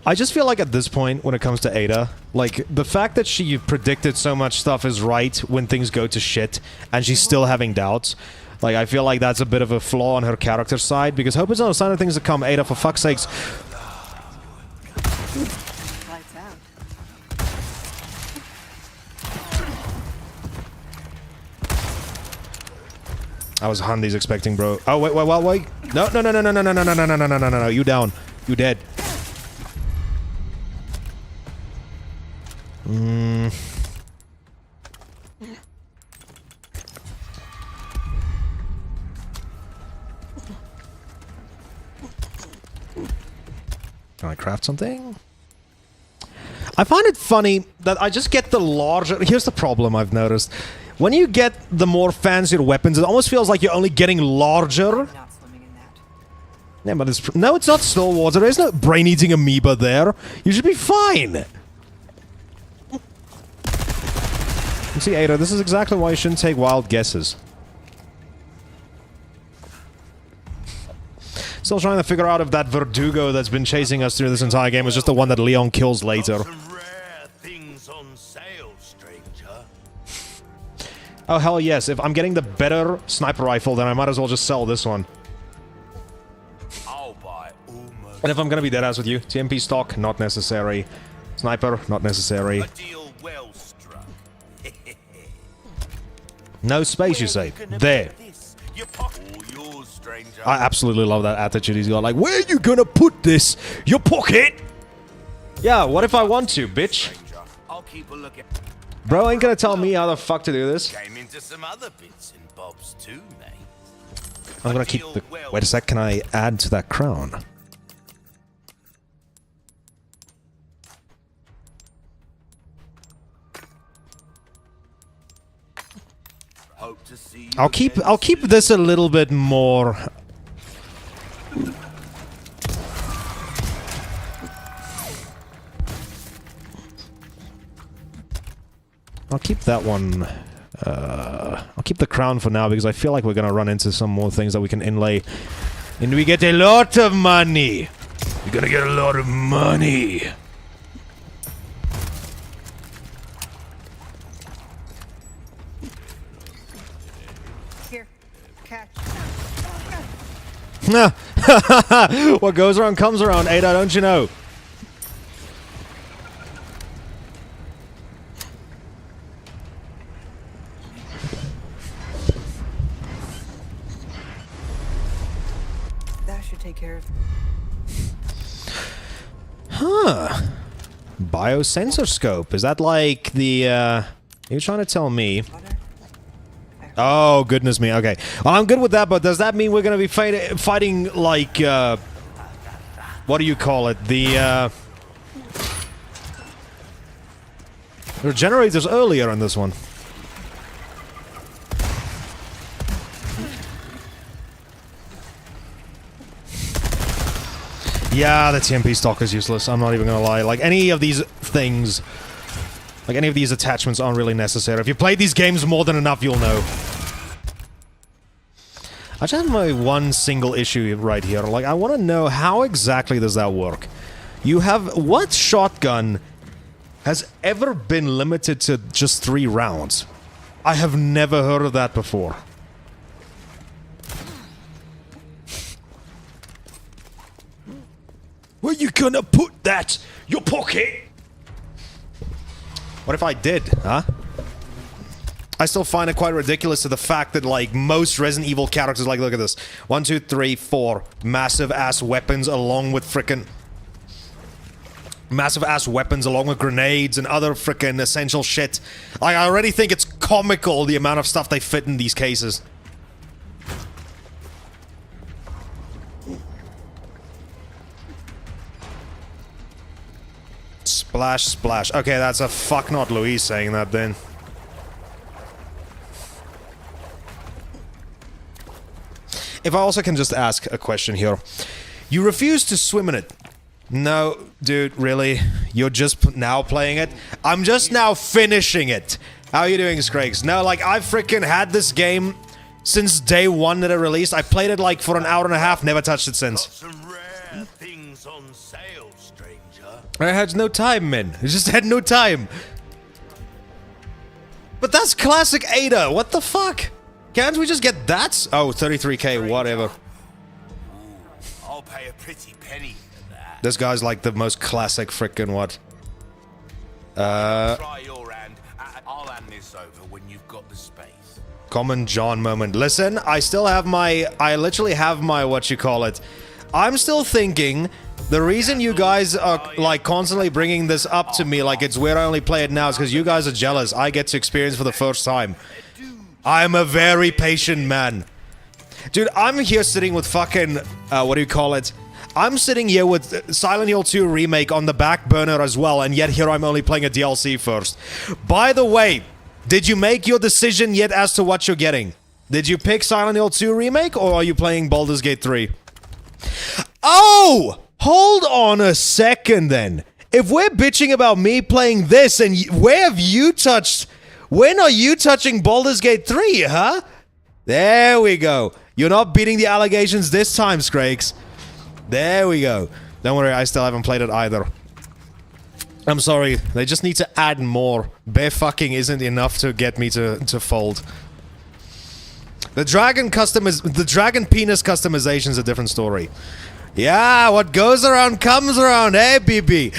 I just feel like at this point, when it comes to Ada, like, the fact that she predicted so much stuff is right when things go to shit, and she's still having doubts. Like, I feel like that's a bit of a flaw on her character side, because hope it's not a sign of things to come, Ada, for fuck's sakes. Lights out. I was Handy's expecting, bro. Oh, wait. No. No, you down. You dead. Can I craft something? I find it funny that I just get the larger... Here's the problem I've noticed. When you get the more fancier weapons, it almost feels like you're only getting larger. Not swimming in that. Yeah, but it's... No, it's not still water. There's no brain-eating amoeba there. You should be fine. You see, Ada, this is exactly why you shouldn't take wild guesses. Still trying to figure out if that Verdugo that's been chasing us through this entire game is just the one that Leon kills later. Some rare things on sale, stranger. Oh, hell yes. If I'm getting the better sniper rifle, then I might as well just sell this one. I'll buy almost And if I'm gonna be deadass with you, TMP stock, not necessary. Sniper, not necessary. a deal well struck. No space, you say? There. Your pocket. All yours, stranger. I absolutely love that attitude he's got. Like, where are you gonna put this? Your pocket? Yeah, what if I want to, bitch? Stranger, I'll keep a look at. Bro ain't gonna tell me how the fuck to do this. Came into some other bits and bobs too, mate. I'm gonna keep the... Wait a sec, can I add to that crown? Hope to see you I'll keep this a little bit more... I'll keep that one... I'll keep the crown for now because I feel like we're gonna run into some more things that we can inlay. And we get a lot of money! We're gonna get a lot of money! Here, catch. What goes around comes around, Ada, don't you know? That should take care of. Huh. Biosensor scope. Is that like the, You're trying to tell me... Oh, goodness me. Okay. Well, I'm good with that, but does that mean we're gonna be fighting, like, what do you call it? The generators earlier in this one. Yeah, the TMP stock is useless. I'm not even gonna lie. Like, any of these things... Like, any of these attachments aren't really necessary. If you played these games more than enough, you'll know. I just have my one single issue right here. Like, I want to know how exactly does that work? You have... What shotgun has ever been limited to just 3 rounds? I have never heard of that before. Where you gonna put that? Your pocket? What if I did, huh? I still find it quite ridiculous to the fact that, like, most Resident Evil characters, like, look at this. 1, 2, 3, 4 massive-ass weapons along with frickin'... Massive-ass weapons along with grenades and other frickin' essential shit. Like, I already think it's comical the amount of stuff they fit in these cases. Splash, splash. Okay, that's a fuck not Louise saying that then. If I also can just ask a question here. You refuse to swim in it. No, dude, really? You're just now playing it? I'm just now finishing it. How are you doing, Scrakes? No, like, I've freaking had this game since day 1 that it released. I played it, like, for an hour and a half, never touched it since. Got some rare things on sale, stranger. I had no time, man. I just had no time. But that's classic Ada. What the fuck? Can't we just get that? Oh, 33k, whatever. I'll pay a pretty penny for that. This guy's like the most classic frickin' what? Try your hand. I'll hand this over when you've got the space. Common John moment. Listen, I still have my... I literally have my what you call it. I'm still thinking... The reason you guys are, like, constantly bringing this up to me like it's weird I only play it now is because you guys are jealous. I get to experience for the first time. I'm a very patient man. Dude, I'm here sitting with fucking... what do you call it? I'm sitting here with Silent Hill 2 Remake on the back burner as well, and yet here I'm only playing a DLC first. By the way, did you make your decision yet as to what you're getting? Did you pick Silent Hill 2 Remake, or are you playing Baldur's Gate 3? Oh! Hold on a second then. If we're bitching about me playing this, and where have you touched... When are you touching Baldur's Gate 3, huh? There we go. You're not beating the allegations this time, Scrakes. There we go. Don't worry, I still haven't played it either. I'm sorry, they just need to add more. Bare fucking isn't enough to get me to fold. The dragon penis customization's a different story. Yeah, what goes around comes around, eh, BB?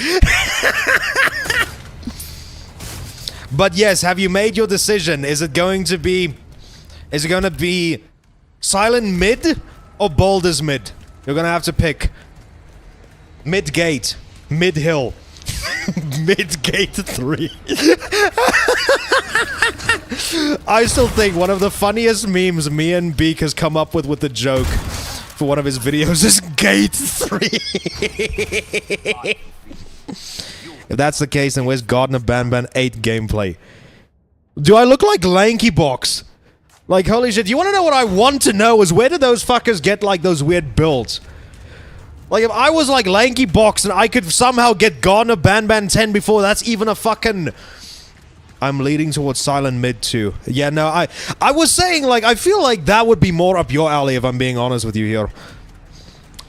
But yes, have you made your decision? Is it going to be Silent Mid or Baldur's Mid? You're gonna have to pick. Mid-Gate. Mid-Hill. Mid-Gate 3. I still think one of the funniest memes me and Beak has come up with the joke for one of his videos is Gate 3. If that's the case, then where's Garden of Banban 8 gameplay? Do I look like Lanky Box? Like, holy shit, you wanna know what I want to know is where did those fuckers get, like, those weird builds? Like, if I was like Lanky Box and I could somehow get Garden of Banban 10 before that's even a fucking... I'm leading towards Silent Mid 2. Yeah, no, I was saying, like, I feel like that would be more up your alley if I'm being honest with you here.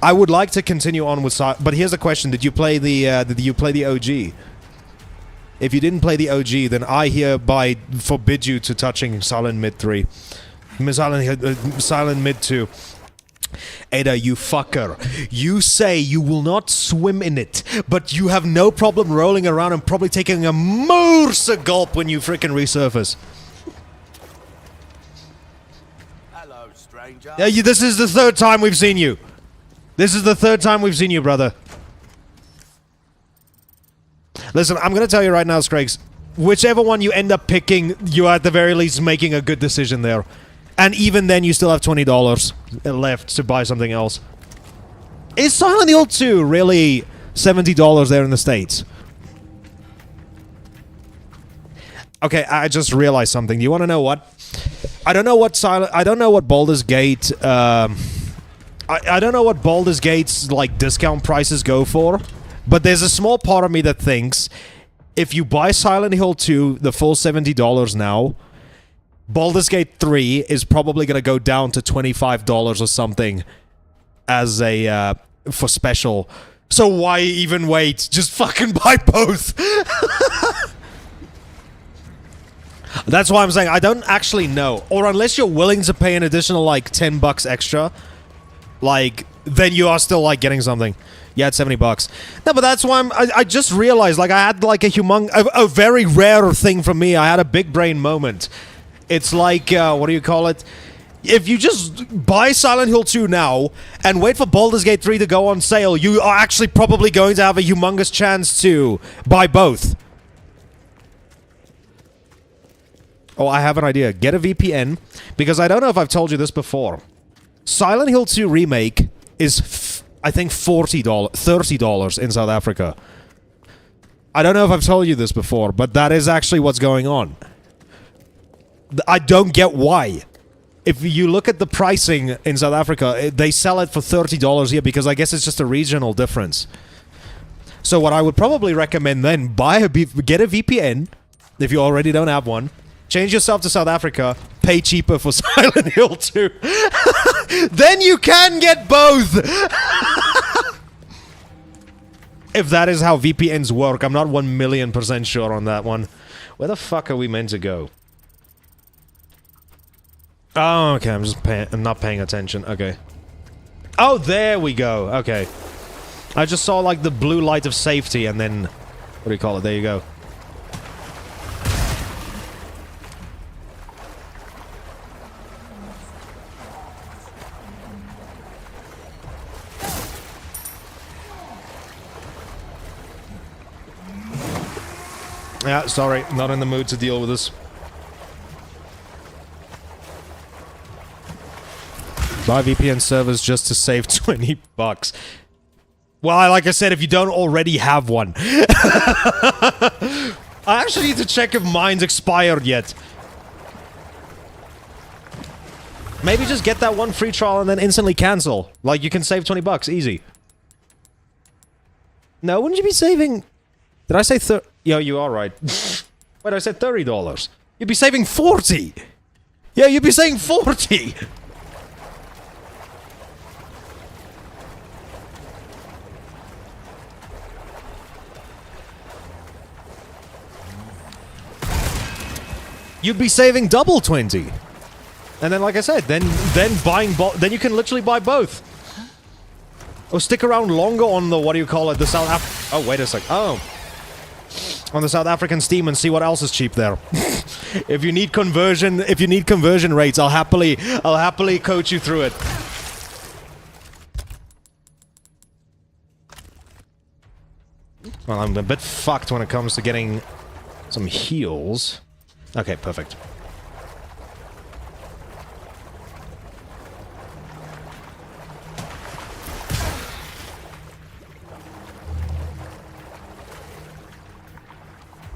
I would like to continue on with but here's the question, did you play the OG? If you didn't play the OG, then I hereby forbid you to touching Silent Mid 3. Silent Mid 2. Ada, you fucker. You say you will not swim in it, but you have no problem rolling around and probably taking a Morse gulp when you frickin' resurface. Hello, stranger. Yeah, this is the third time we've seen you. This is the third time we've seen you, brother. Listen, I'm gonna tell you right now, Scrakes. Whichever one you end up picking, you are at the very least making a good decision there. And even then, you still have $20 left to buy something else. Is Silent Hill 2 really $70 there in the States? Okay, I just realized something. Do you want to know what? I don't know what Baldur's Gate, I don't know what Baldur's Gate's, like, discount prices go for. But there's a small part of me that thinks if you buy Silent Hill 2, the full $70 now... Baldur's Gate 3 is probably going to go down to $25 or something as a, for special. So why even wait? Just fucking buy both! That's why I'm saying I don't actually know. Or unless you're willing to pay an additional, like, $10 extra, like, then you are still, like, getting something. Yeah, it's $70. No, but that's why I just realized, like, I had, like, a very rare thing from me. I had a big brain moment. It's like, what do you call it? If you just buy Silent Hill 2 now, and wait for Baldur's Gate 3 to go on sale, you are actually probably going to have a humongous chance to buy both. Oh, I have an idea. Get a VPN, because I don't know if I've told you this before. Silent Hill 2 Remake is, I think, $30 in South Africa. I don't know if I've told you this before, but that is actually what's going on. I don't get why. If you look at the pricing in South Africa, they sell it for $30 here because I guess it's just a regional difference. So what I would probably recommend then, get a VPN, if you already don't have one, change yourself to South Africa, pay cheaper for Silent Hill 2. Then you can get both! If that is how VPNs work, I'm not 1,000,000% sure on that one. Where the fuck are we meant to go? Oh, okay, I'm not paying attention. Okay. Oh, there we go. Okay. I just saw, like, the blue light of safety, and then... What do you call it? There you go. Yeah, sorry. Not in the mood to deal with this. Buy VPN servers just to save $20. Well, like I said, if you don't already have one. I actually need to check if mine's expired yet. Maybe just get that one free trial and then instantly cancel. Like, you can save $20, easy. No, wouldn't you be saving... Did I say Yo, you are right. Wait, I said $30. You'd be saving 40! Yeah, you'd be saving 40! you'd be saving double 20. And then, like I said, then buying then you can literally buy both. Or stick around longer on the, what do you call it, the South oh, wait a sec. Oh. On the South African Steam and see what else is cheap there. If you need conversion rates, I'll happily coach you through it. Well, I'm a bit fucked when it comes to getting some heals. Okay, perfect.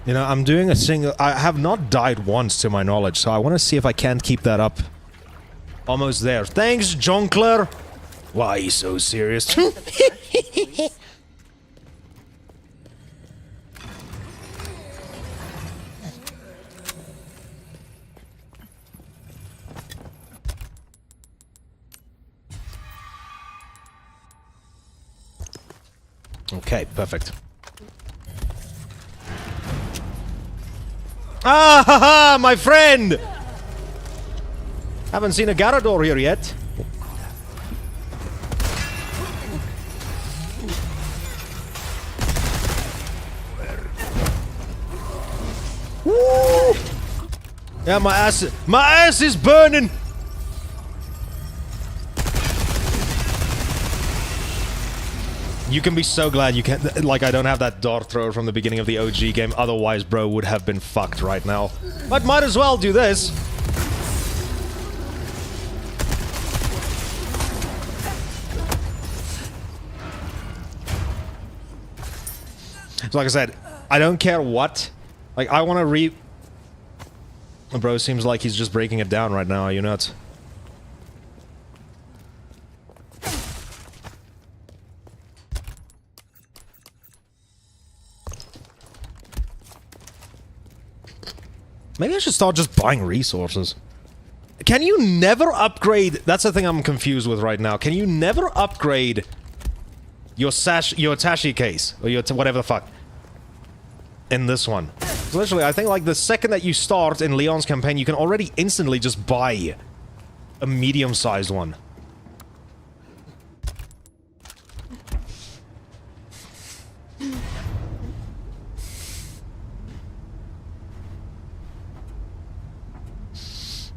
You know, I'm doing a single... I have not died once, to my knowledge, so I want to see if I can't keep that up. Almost there. Thanks, Jonkler! Why are you so serious? Okay, perfect. Ah, ha, ha, my friend! Haven't seen a Garador here yet. Woo! Yeah, my ass is burning! You can be so glad you can't, like, I don't have that dart thrower from the beginning of the OG game, otherwise bro would have been fucked right now. But might as well do this. So like I said, I don't care what. Like, I want to Bro seems like he's just breaking it down right now, are you nuts? Maybe I should start just buying resources. Can you never upgrade... That's the thing I'm confused with right now. Can you never upgrade your Tashi case? Or your whatever the fuck. In this one. So literally, I think like the second that you start in Leon's campaign, you can already instantly just buy a medium-sized one.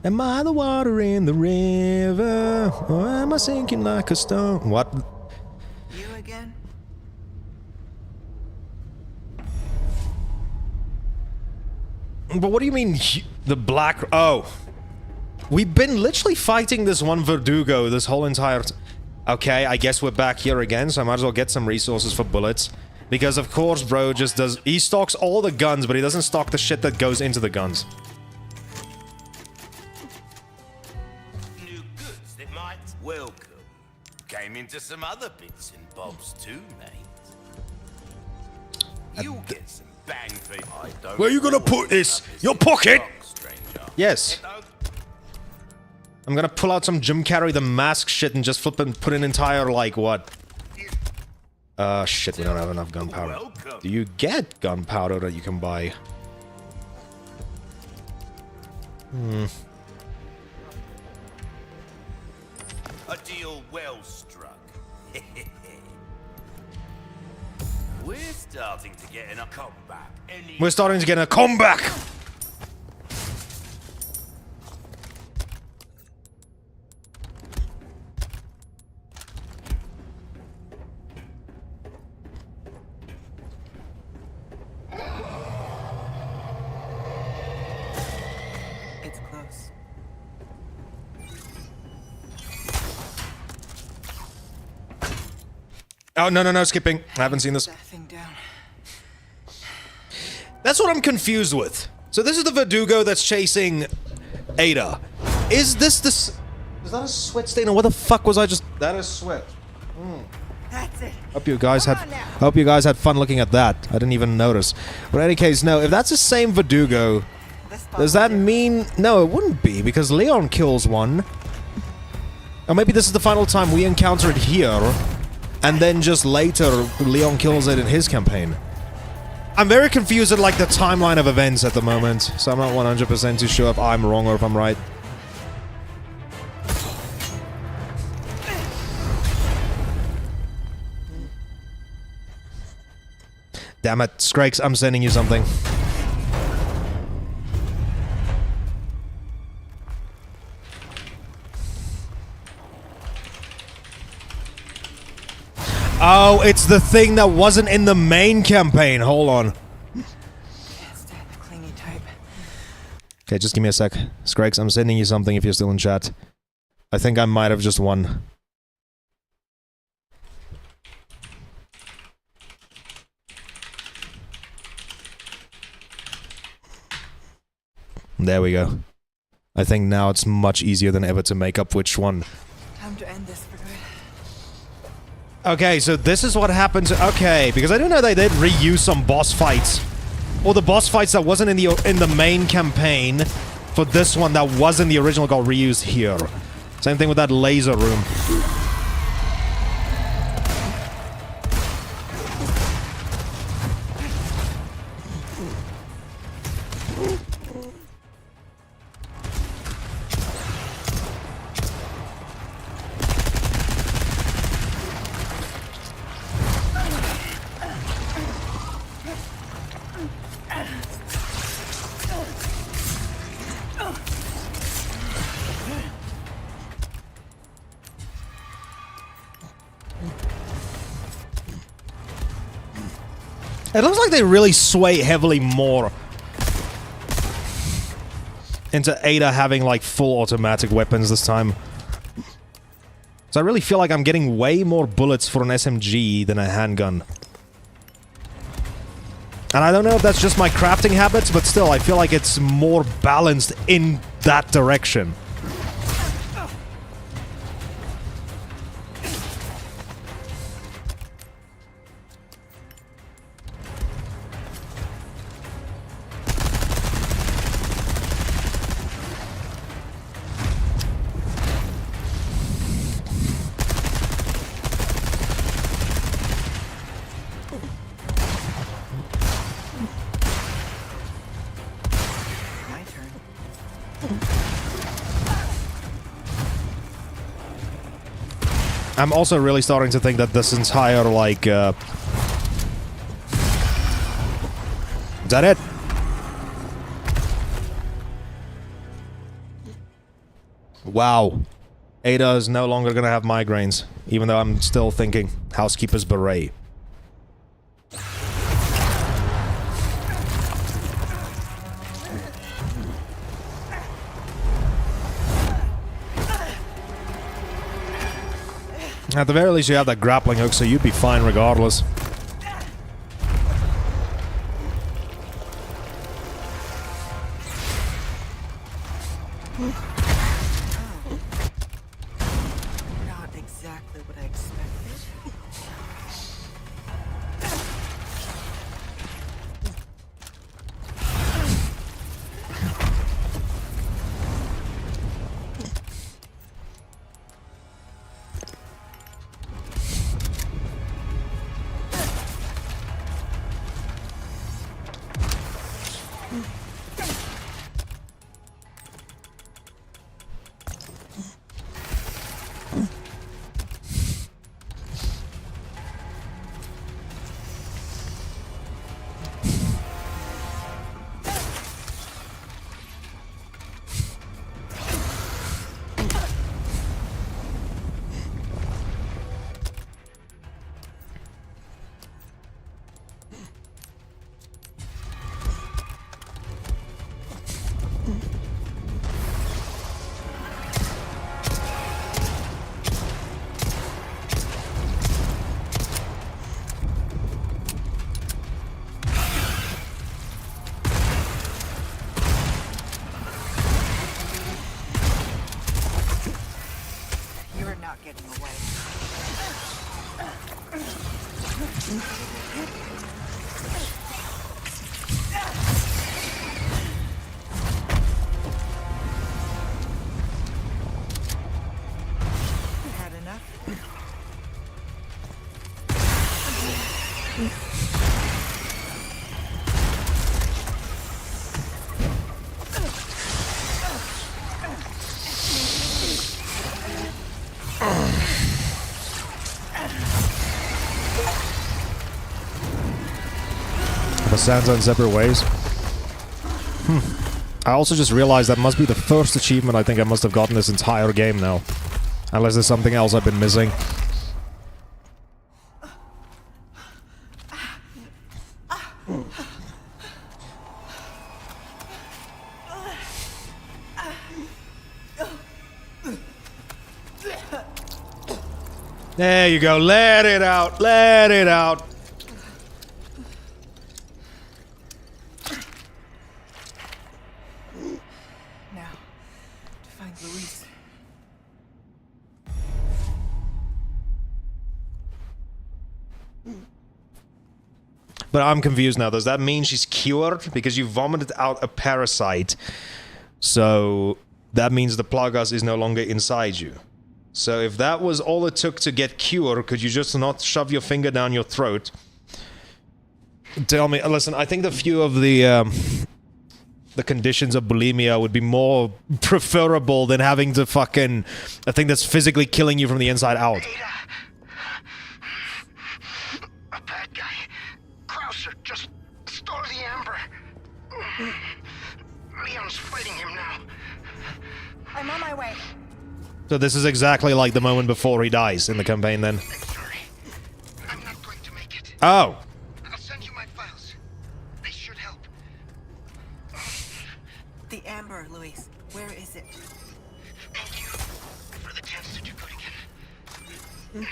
Am I the water in the river? Or am I sinking like a stone? What? You again? But what do you mean, the black... Oh. We've been literally fighting this one Verdugo this whole entire... Okay, I guess we're back here again, so I might as well get some resources for bullets. Because of course, bro just does... He stocks all the guns, but he doesn't stock the shit that goes into the guns. Welcome. Came into some other bits and bobs too, mate. You'll get some bang for I don't. Where are you gonna put this? Your pocket? Yes. I'm gonna pull out some Jim Carrey the Mask shit and just flip and put an entire, like, what? Shit, we don't have enough gunpowder. Do you get gunpowder that you can buy? A deal well struck. We're starting to get in a comeback. We're starting to get a comeback! It's close. Oh, no, skipping. I haven't seen this. That thing down. That's what I'm confused with. So this is the Verdugo that's chasing Ada. Is this the... Is that a sweat stain or what the fuck was I just... That is sweat. That's it. Hope you guys had fun looking at that. I didn't even notice. But in any case, no, if that's the same Verdugo, does that mean... No, it wouldn't be, because Leon kills one. Or maybe this is the final time we encounter it here, and then just later, Leon kills it in his campaign. I'm very confused at like the timeline of events at the moment, so I'm not 100% too sure if I'm wrong or if I'm right. Damn it, Scrakes, I'm sending you something. Oh, it's the thing that wasn't in the main campaign. Hold on. Can't stand the clingy type. Okay, just give me a sec. Scrakes, I'm sending you something if you're still in chat. I think I might have just won. There we go. I think now it's much easier than ever to make up which one. Time to end this for good. Okay, so this is what happens. Okay, because I do know they did reuse some boss fights, or the boss fights that wasn't in the main campaign for this one that was in the original got reused here. Same thing with that laser room. It looks like they really sway heavily more into Ada having like full automatic weapons this time. So I really feel like I'm getting way more bullets for an SMG than a handgun. And I don't know if that's just my crafting habits, but still, I feel like it's more balanced in that direction. My turn. I'm also really starting to think that this entire, like, is that it? Wow. Ada is no longer gonna have migraines, even though I'm still thinking Housekeeper's Beret. At the very least, you have that grappling hook, so you'd be fine regardless. Not exactly what I expected. You're not getting away. Had enough? Sansa in separate ways. I also just realized that must be the first achievement I think I must have gotten this entire game now. Unless there's something else I've been missing. There you go. Let it out. Let it out. Now, to find Luis. But I'm confused now. Does that mean she's cured? Because you vomited out a parasite. So that means the Plagas is no longer inside you. So if that was all it took to get cured, could you just not shove your finger down your throat? Tell me, listen, I think the few of the conditions of bulimia would be more preferable than having to fucking a thing that's physically killing you from the inside out. A bad guy. Krauser just stole the amber. Leon's fighting him now. I'm on my way. So this is exactly like the moment before he dies in the campaign then. I'm sorry. I'm not going to make it. Oh. I'll send you my files. They should help. The amber, Luis. Where is it? Thank you for the chance to do good again.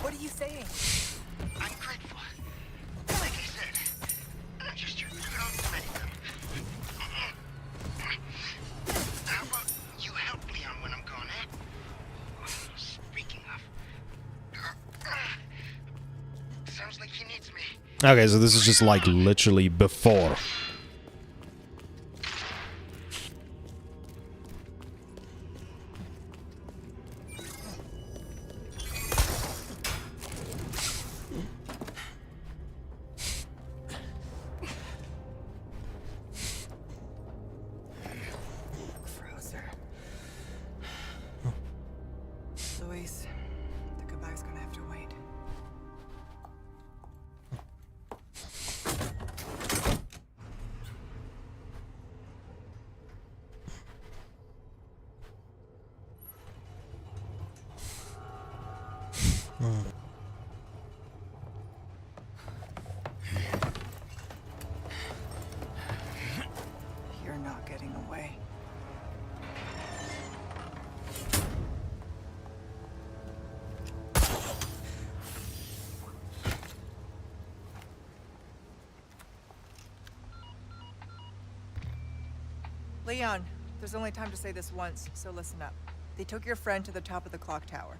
What are you saying? I'm grateful. Like I said, I'm just your clone many them. How about you help Leon when I'm gone, eh? Speaking of... sounds like he needs me. Okay, so this is just like literally before. Krauser. Luis, the goodbye's gonna have to wait. You're not getting away. Leon, there's only time to say this once, so listen up. They took your friend to the top of the clock tower.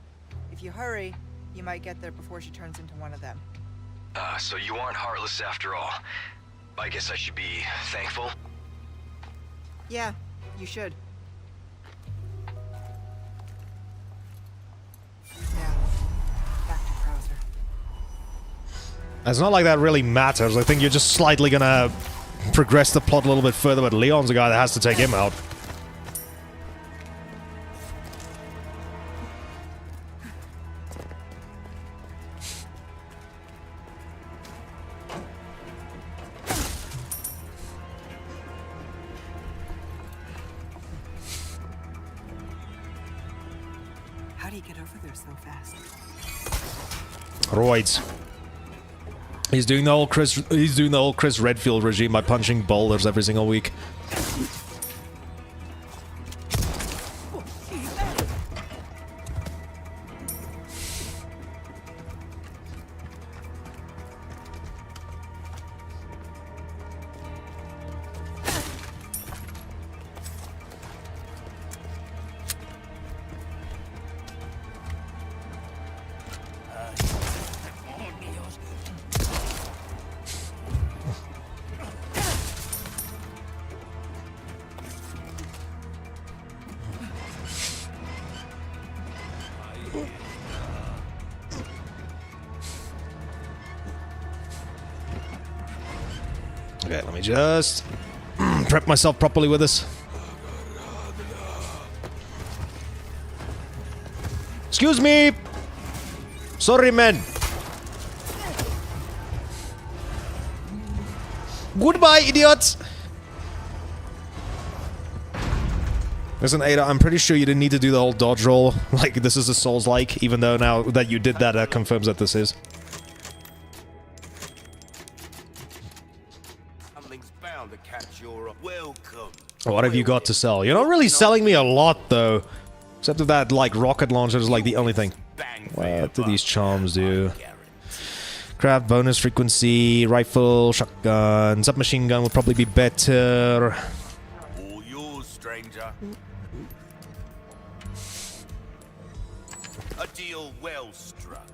If you hurry, you might get there before she turns into one of them. So you aren't heartless after all. I guess I should be thankful. Yeah, you should. Now, back to Krauser. It's not like that really matters. I think you're just slightly gonna progress the plot a little bit further, but Leon's the guy that has to take him out. How do you get over there so fast? Roids. He's doing the whole Chris Redfield regime by punching boulders every single week. Okay, let me just prep myself properly with this. Excuse me! Sorry, man. Goodbye, idiots! Listen, Ada, I'm pretty sure you didn't need to do the whole dodge roll. Like, this is a Souls-like, even though now that you did that, that confirms that this is. Something's bound to catch your welcome. What have you got to sell? You're not really selling me a lot, though. Except for that, like, rocket launcher is, like, the only thing. Bang. What do these charms do? Craft, bonus frequency, rifle, shotgun, submachine gun would probably be better. All yours, stranger. A deal well struck.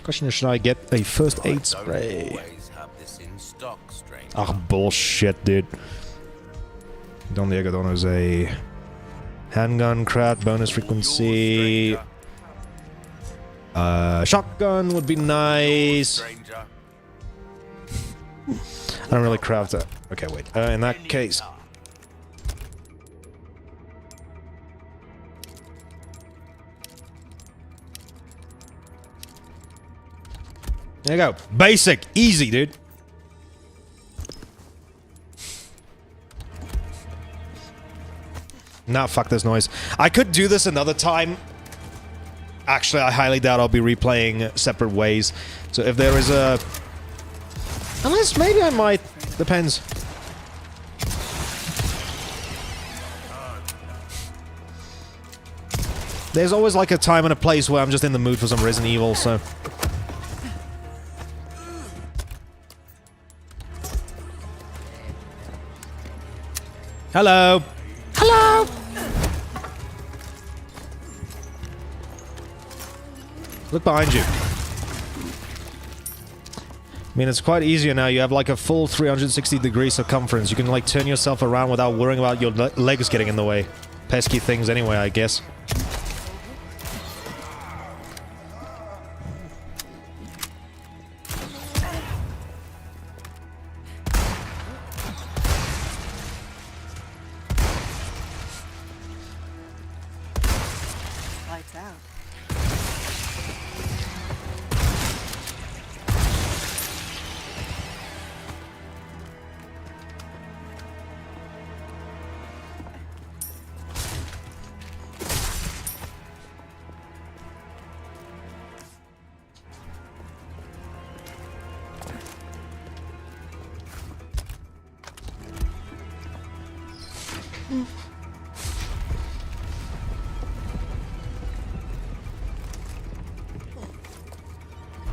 Question is, should I get a first aid Don't spray? always have this in stock, stranger. Ah, bullshit, dude. Don Diego Don Jose. Handgun, craft, bonus frequency. Shotgun would be nice. Stranger. I don't really craft that. Okay, wait. In that case. There you go. Basic. Easy, dude. Nah, fuck this noise. I could do this another time. Actually, I highly doubt I'll be replaying separate ways. So if there is a... Unless, maybe I might. Depends. There's always like a time and a place where I'm just in the mood for some Resident Evil, so... Hello! Hello! Look behind you. I mean, it's quite easier now. You have like a full 360-degree circumference. You can like turn yourself around without worrying about your legs getting in the way. Pesky things anyway, I guess. Lights out.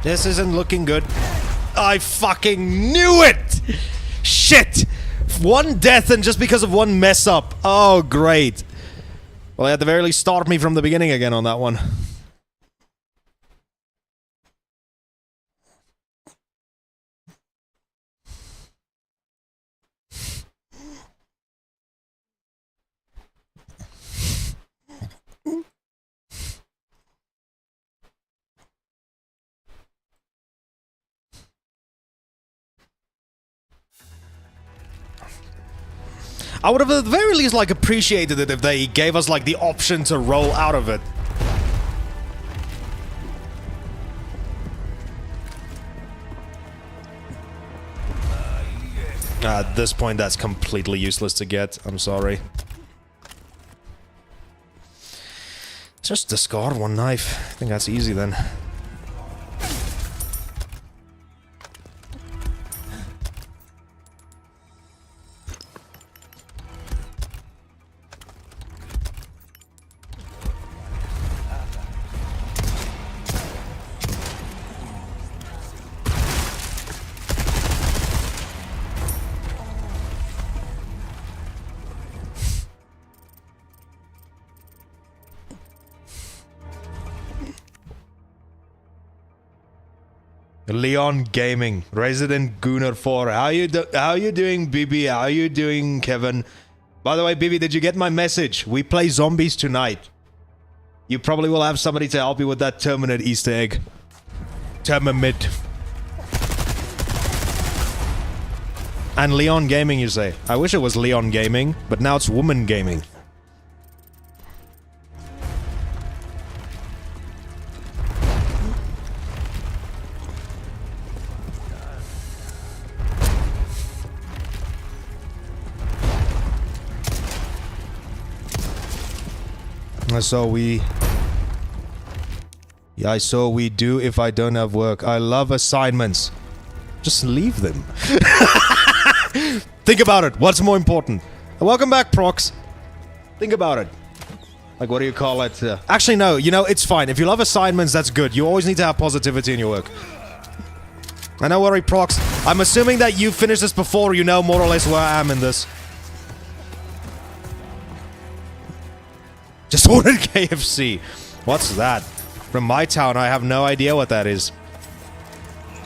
This isn't looking good. I fucking knew it! Shit! One death and just because of one mess up. Oh, great. Well, at the very least, start me from the beginning again on that one. I would have at the very least like appreciated it if they gave us like the option to roll out of it. At this point, that's completely useless to get. I'm sorry. Just discard one knife. I think that's easy then. Leon Gaming, Resident Gunner 4. How you doing, Bibi? How you doing, Kevin? By the way, Bibi, did you get my message? We play zombies tonight. You probably will have somebody to help you with that Terminate Easter egg. Termamid. And Leon Gaming, you say? I wish it was Leon Gaming, but now it's Woman Gaming. So we... Yeah, so we do if I don't have work. I love assignments. Just leave them. Think about it. What's more important? Welcome back, Prox. Think about it. Like, what do you call it? Actually, no. You know, it's fine. If you love assignments, that's good. You always need to have positivity in your work. And don't worry, Prox. I'm assuming that you finished this before you know more or less where I am in this. Just ordered KFC. What's that? From my town, I have no idea what that is.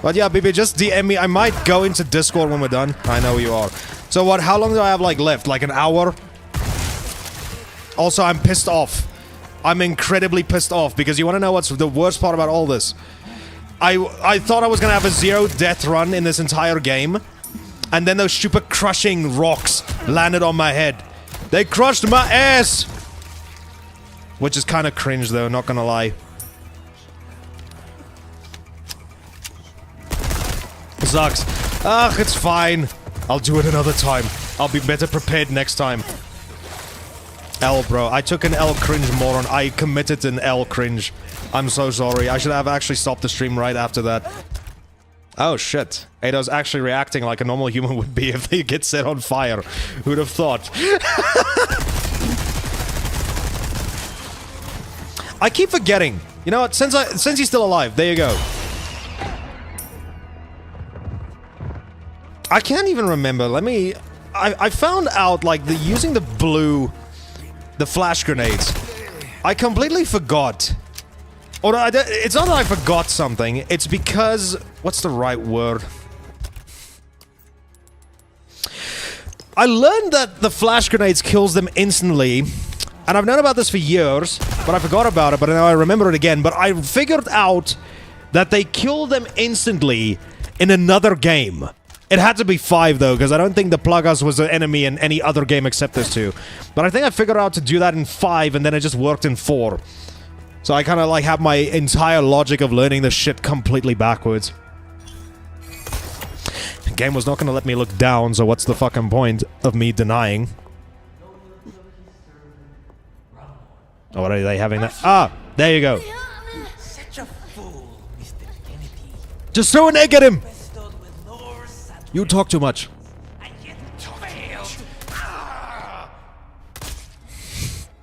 But yeah, BB, just DM me. I might go into Discord when we're done. I know you are. So what, how long do I have, like, left? Like an hour? Also, I'm pissed off. I'm incredibly pissed off, because you want to know what's the worst part about all this? I thought I was gonna have a 0-death run in this entire game, and then those stupid crushing rocks landed on my head. They crushed my ass! Which is kind of cringe, though, not gonna lie. Sucks. Ugh, it's fine. I'll do it another time. I'll be better prepared next time. L, bro. I took an L cringe, moron. I committed an L cringe. I'm so sorry. I should have actually stopped the stream right after that. Oh, shit. Ada's actually reacting like a normal human would be if they get set on fire. Who'd have thought? I keep forgetting. You know what? Since he's still alive, there you go. I can't even remember. Let me... I found out, like, using the flash grenades. I completely forgot. Or it's not that I forgot something. It's because... What's the right word? I learned that the flash grenades kills them instantly. And I've known about this for years, but I forgot about it, but now I remember it again. But I figured out that they kill them instantly in another game. It had to be 5, though, because I don't think the Plagas was an enemy in any other game except this 2. But I think I figured out to do that in 5, and then it just worked in 4. So I kind of, like, have my entire logic of learning this shit completely backwards. The game was not going to let me look down, so what's the fucking point of me denying? Oh, what are they having that? Ah! There you go. Such a fool, Mr. Kennedy. Just throw an egg at him! You talk too much.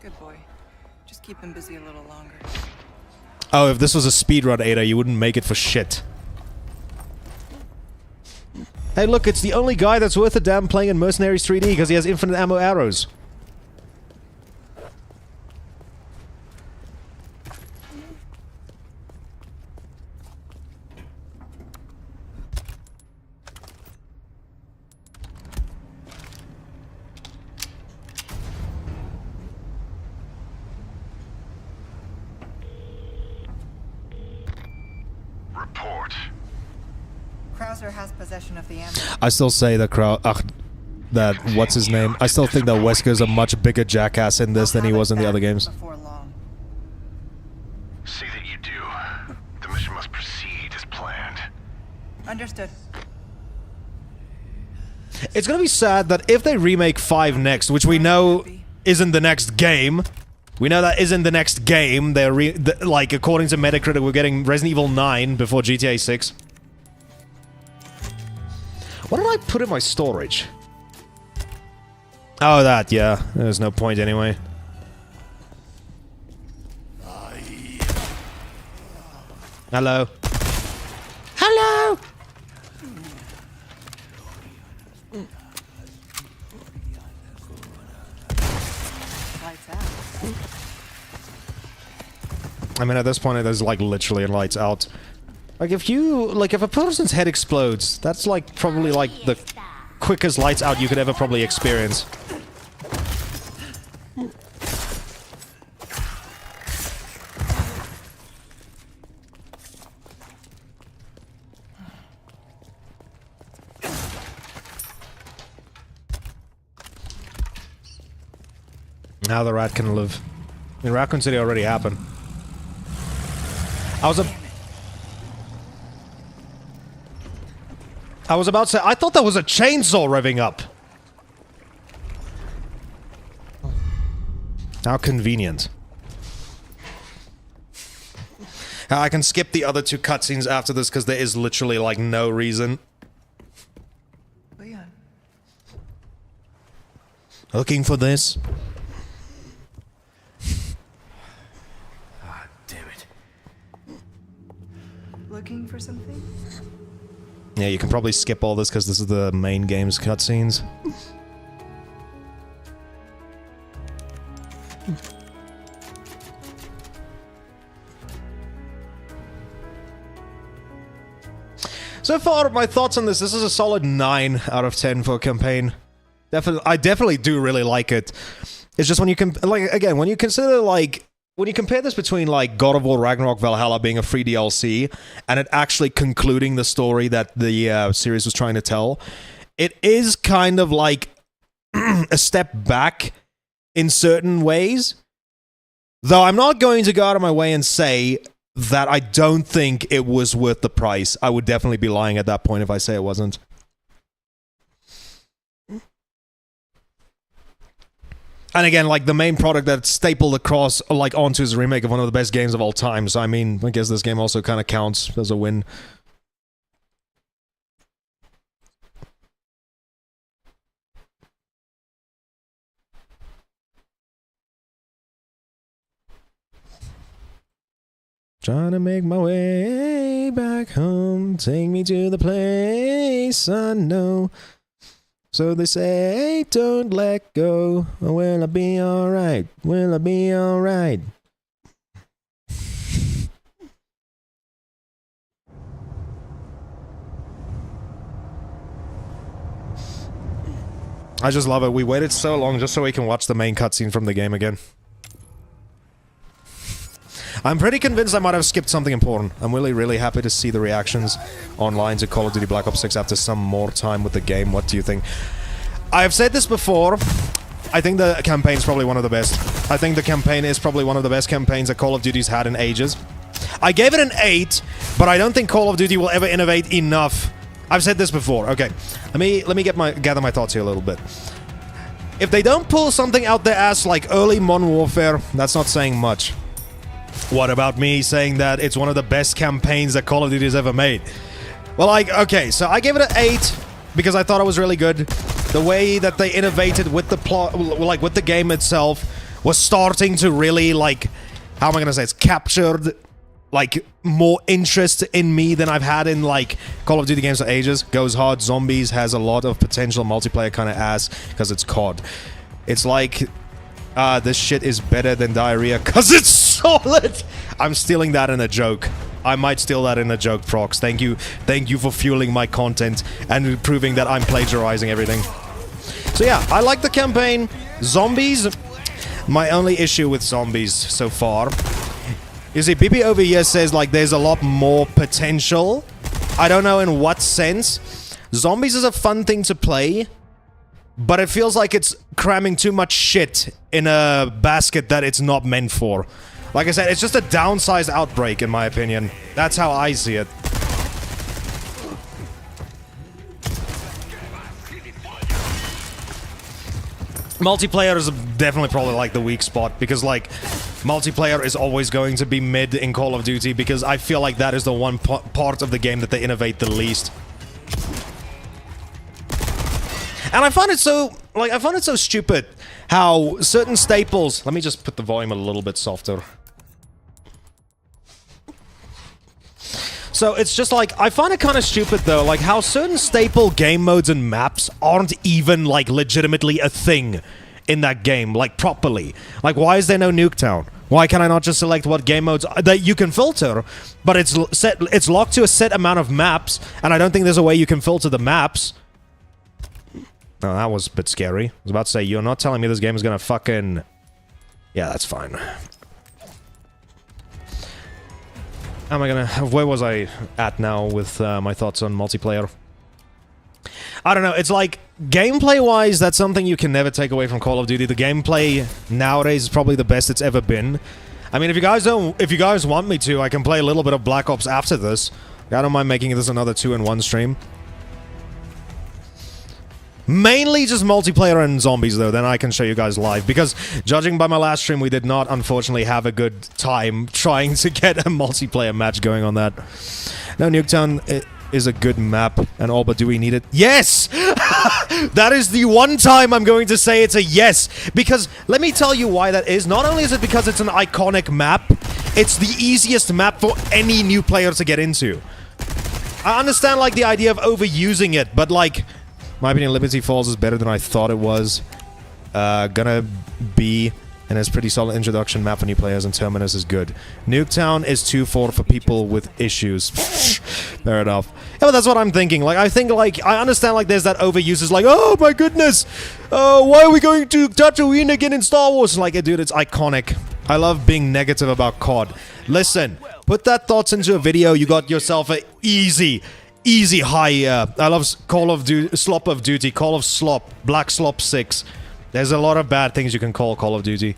Good boy. Just keep him busy a little longer. Oh, if this was a speedrun, Ada, you wouldn't make it for shit. Hey, look, it's the only guy that's worth a damn playing in Mercenaries 3D because he has infinite ammo arrows. Report. Krauser has possession of the ammo. I still say that what's his name? I still think that Wesker's a much bigger jackass in this than he was in the other games. Before long. See that you do. The mission must proceed as planned. Understood. It's gonna be sad that if they remake 5 next, which we know isn't the next game, we know that isn't the next game, like, according to Metacritic, we're getting Resident Evil 9 before GTA 6. What did I put in my storage? Oh, that, yeah. There's no point anyway. Hello. Hello! Lights out. I mean, at this point, there's, like, literally lights out. Like, if a person's head explodes, that's, like, probably, like, the quickest lights out you could ever probably experience. Now the rat can live. I mean, Raccoon City already happened. I was about to say, I thought that was a chainsaw revving up. How convenient. I can skip the other 2 cutscenes after this because there is literally like no reason. Leon. Looking for this. Ah, damn it. Looking for something? Yeah, you can probably skip all this because this is the main game's cutscenes. So far, my thoughts on this is a solid 9 out of 10 for a campaign. I definitely do really like it. It's just when you when you consider when you compare this between like God of War Ragnarok Valhalla being a free DLC and it actually concluding the story that the series was trying to tell, it is kind of like a step back in certain ways. Though I'm not going to go out of my way and say that I don't think it was worth the price. I would definitely be lying at that point if I say it wasn't. And again, like, the main product that stapled across, like, onto is a remake of one of the best games of all time. So, I mean, I guess this game also kind of counts as a win. Trying to make my way back home. Take me to the place I know. So they say, don't let go. Will I be alright? Will I be alright? I just love it. We waited so long just so we can watch the main cutscene from the game again. I'm pretty convinced I might have skipped something important. I'm really, really happy to see the reactions online to Call of Duty Black Ops 6 after some more time with the game. What do you think? I've said this before. I think the campaign is probably one of the best. I think the campaign is probably one of the best campaigns that Call of Duty's had in ages. I gave it an 8, but I don't think Call of Duty will ever innovate enough. I've said this before. Okay, let me gather my thoughts here a little bit. If they don't pull something out their ass like early Modern Warfare, that's not saying much. What about me saying that it's one of the best campaigns that Call of Duty has ever made? Well, like, okay, so I gave it an 8 because I thought it was really good. The way that they innovated with the plot, like with the game itself, was starting to really, like, how am I gonna say, it's captured, like, more interest in me than I've had in, like, Call of Duty games for ages. Goes hard, Zombies has a lot of potential multiplayer kind of ass, because it's COD. It's like, this shit is better than Diarrhea, because it's solid! I'm stealing that in a joke. I might steal that in a joke, Prox. Thank you for fueling my content and proving that I'm plagiarizing everything. So yeah, I like the campaign. Zombies, my only issue with Zombies so far. You see, PP over here says, like, there's a lot more potential. I don't know in what sense. Zombies is a fun thing to play, but it feels like it's cramming too much shit in a basket that it's not meant for. Like I said, it's just a downsized Outbreak, in my opinion. That's how I see it. Multiplayer is definitely probably like the weak spot, because like, multiplayer is always going to be mid in Call of Duty, because I feel like that is the one part of the game that they innovate the least. And I find it so, like, I find it so stupid how certain staples... Let me just put the volume a little bit softer. So it's just like, I find it kind of stupid though, like how certain staple game modes and maps aren't even like legitimately a thing in that game, like properly. Like, why is there no Nuketown? Why can I not just select what game modes that you can filter, but it's locked to a set amount of maps, and I don't think there's a way you can filter the maps. Oh, that was a bit scary. I was about to say, you're not telling me this game is gonna fucking... Yeah, that's fine. How am I gonna... Where was I at now with my thoughts on multiplayer? I don't know, it's like, gameplay-wise, that's something you can never take away from Call of Duty. The gameplay nowadays is probably the best it's ever been. I mean, if you guys want me to, I can play a little bit of Black Ops after this. I don't mind making this another 2-in-1 stream. Mainly just multiplayer and zombies, though. Then I can show you guys live. Because judging by my last stream, we did not, unfortunately, have a good time trying to get a multiplayer match going on that. No, Nuketown is a good map and all, but do we need it? Yes! That is the one time I'm going to say it's a yes. Because let me tell you why that is. Not only is it because it's an iconic map, it's the easiest map for any new player to get into. I understand, like, the idea of overusing it, but, like, my opinion, Liberty Falls is better than I thought it was. Gonna be, and it's a pretty solid introduction map for new players, and Terminus is good. Nuketown is too for people with issues. Fair enough. Yeah, but that's what I'm thinking. Like, I think, like, I understand, like, there's that overuse. It's like, oh my goodness, why are we going to Tatooine again in Star Wars? Like, dude, it's iconic. I love being negative about COD. Listen, put that thoughts into a video. You got yourself a easy high. I love Call of Duty, Slop of Duty, Call of Slop, Black Slop 6. There's a lot of bad things you can call Call of Duty.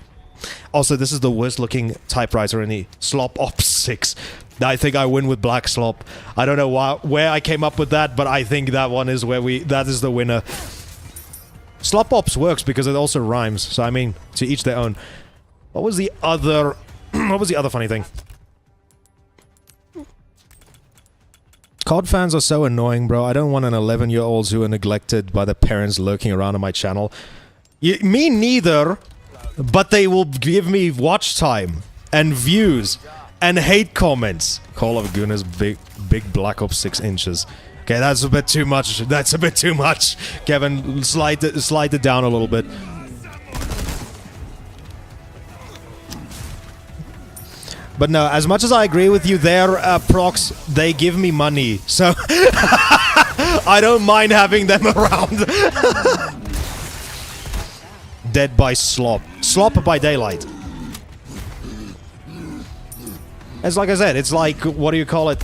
Also, this is the worst looking typewriter in the Slop Ops 6. I think I win with Black Slop. I don't know where I came up with that, but I think that one is where that is the winner. Slop Ops works because it also rhymes. So I mean, to each their own. What was the other funny thing? COD fans are so annoying, bro. I don't want an 11-year-olds who are neglected by their parents lurking around on my channel. Me neither, but they will give me watch time and views and hate comments. Call of Goodness, big Black Ops 6 inches. Okay, that's a bit too much. That's a bit too much. Kevin, slide it down a little bit. But no, as much as I agree with you there, Prox, they give me money, so I don't mind having them around. Dead by Slop. Slop by Daylight. It's like I said, it's like, what do you call it?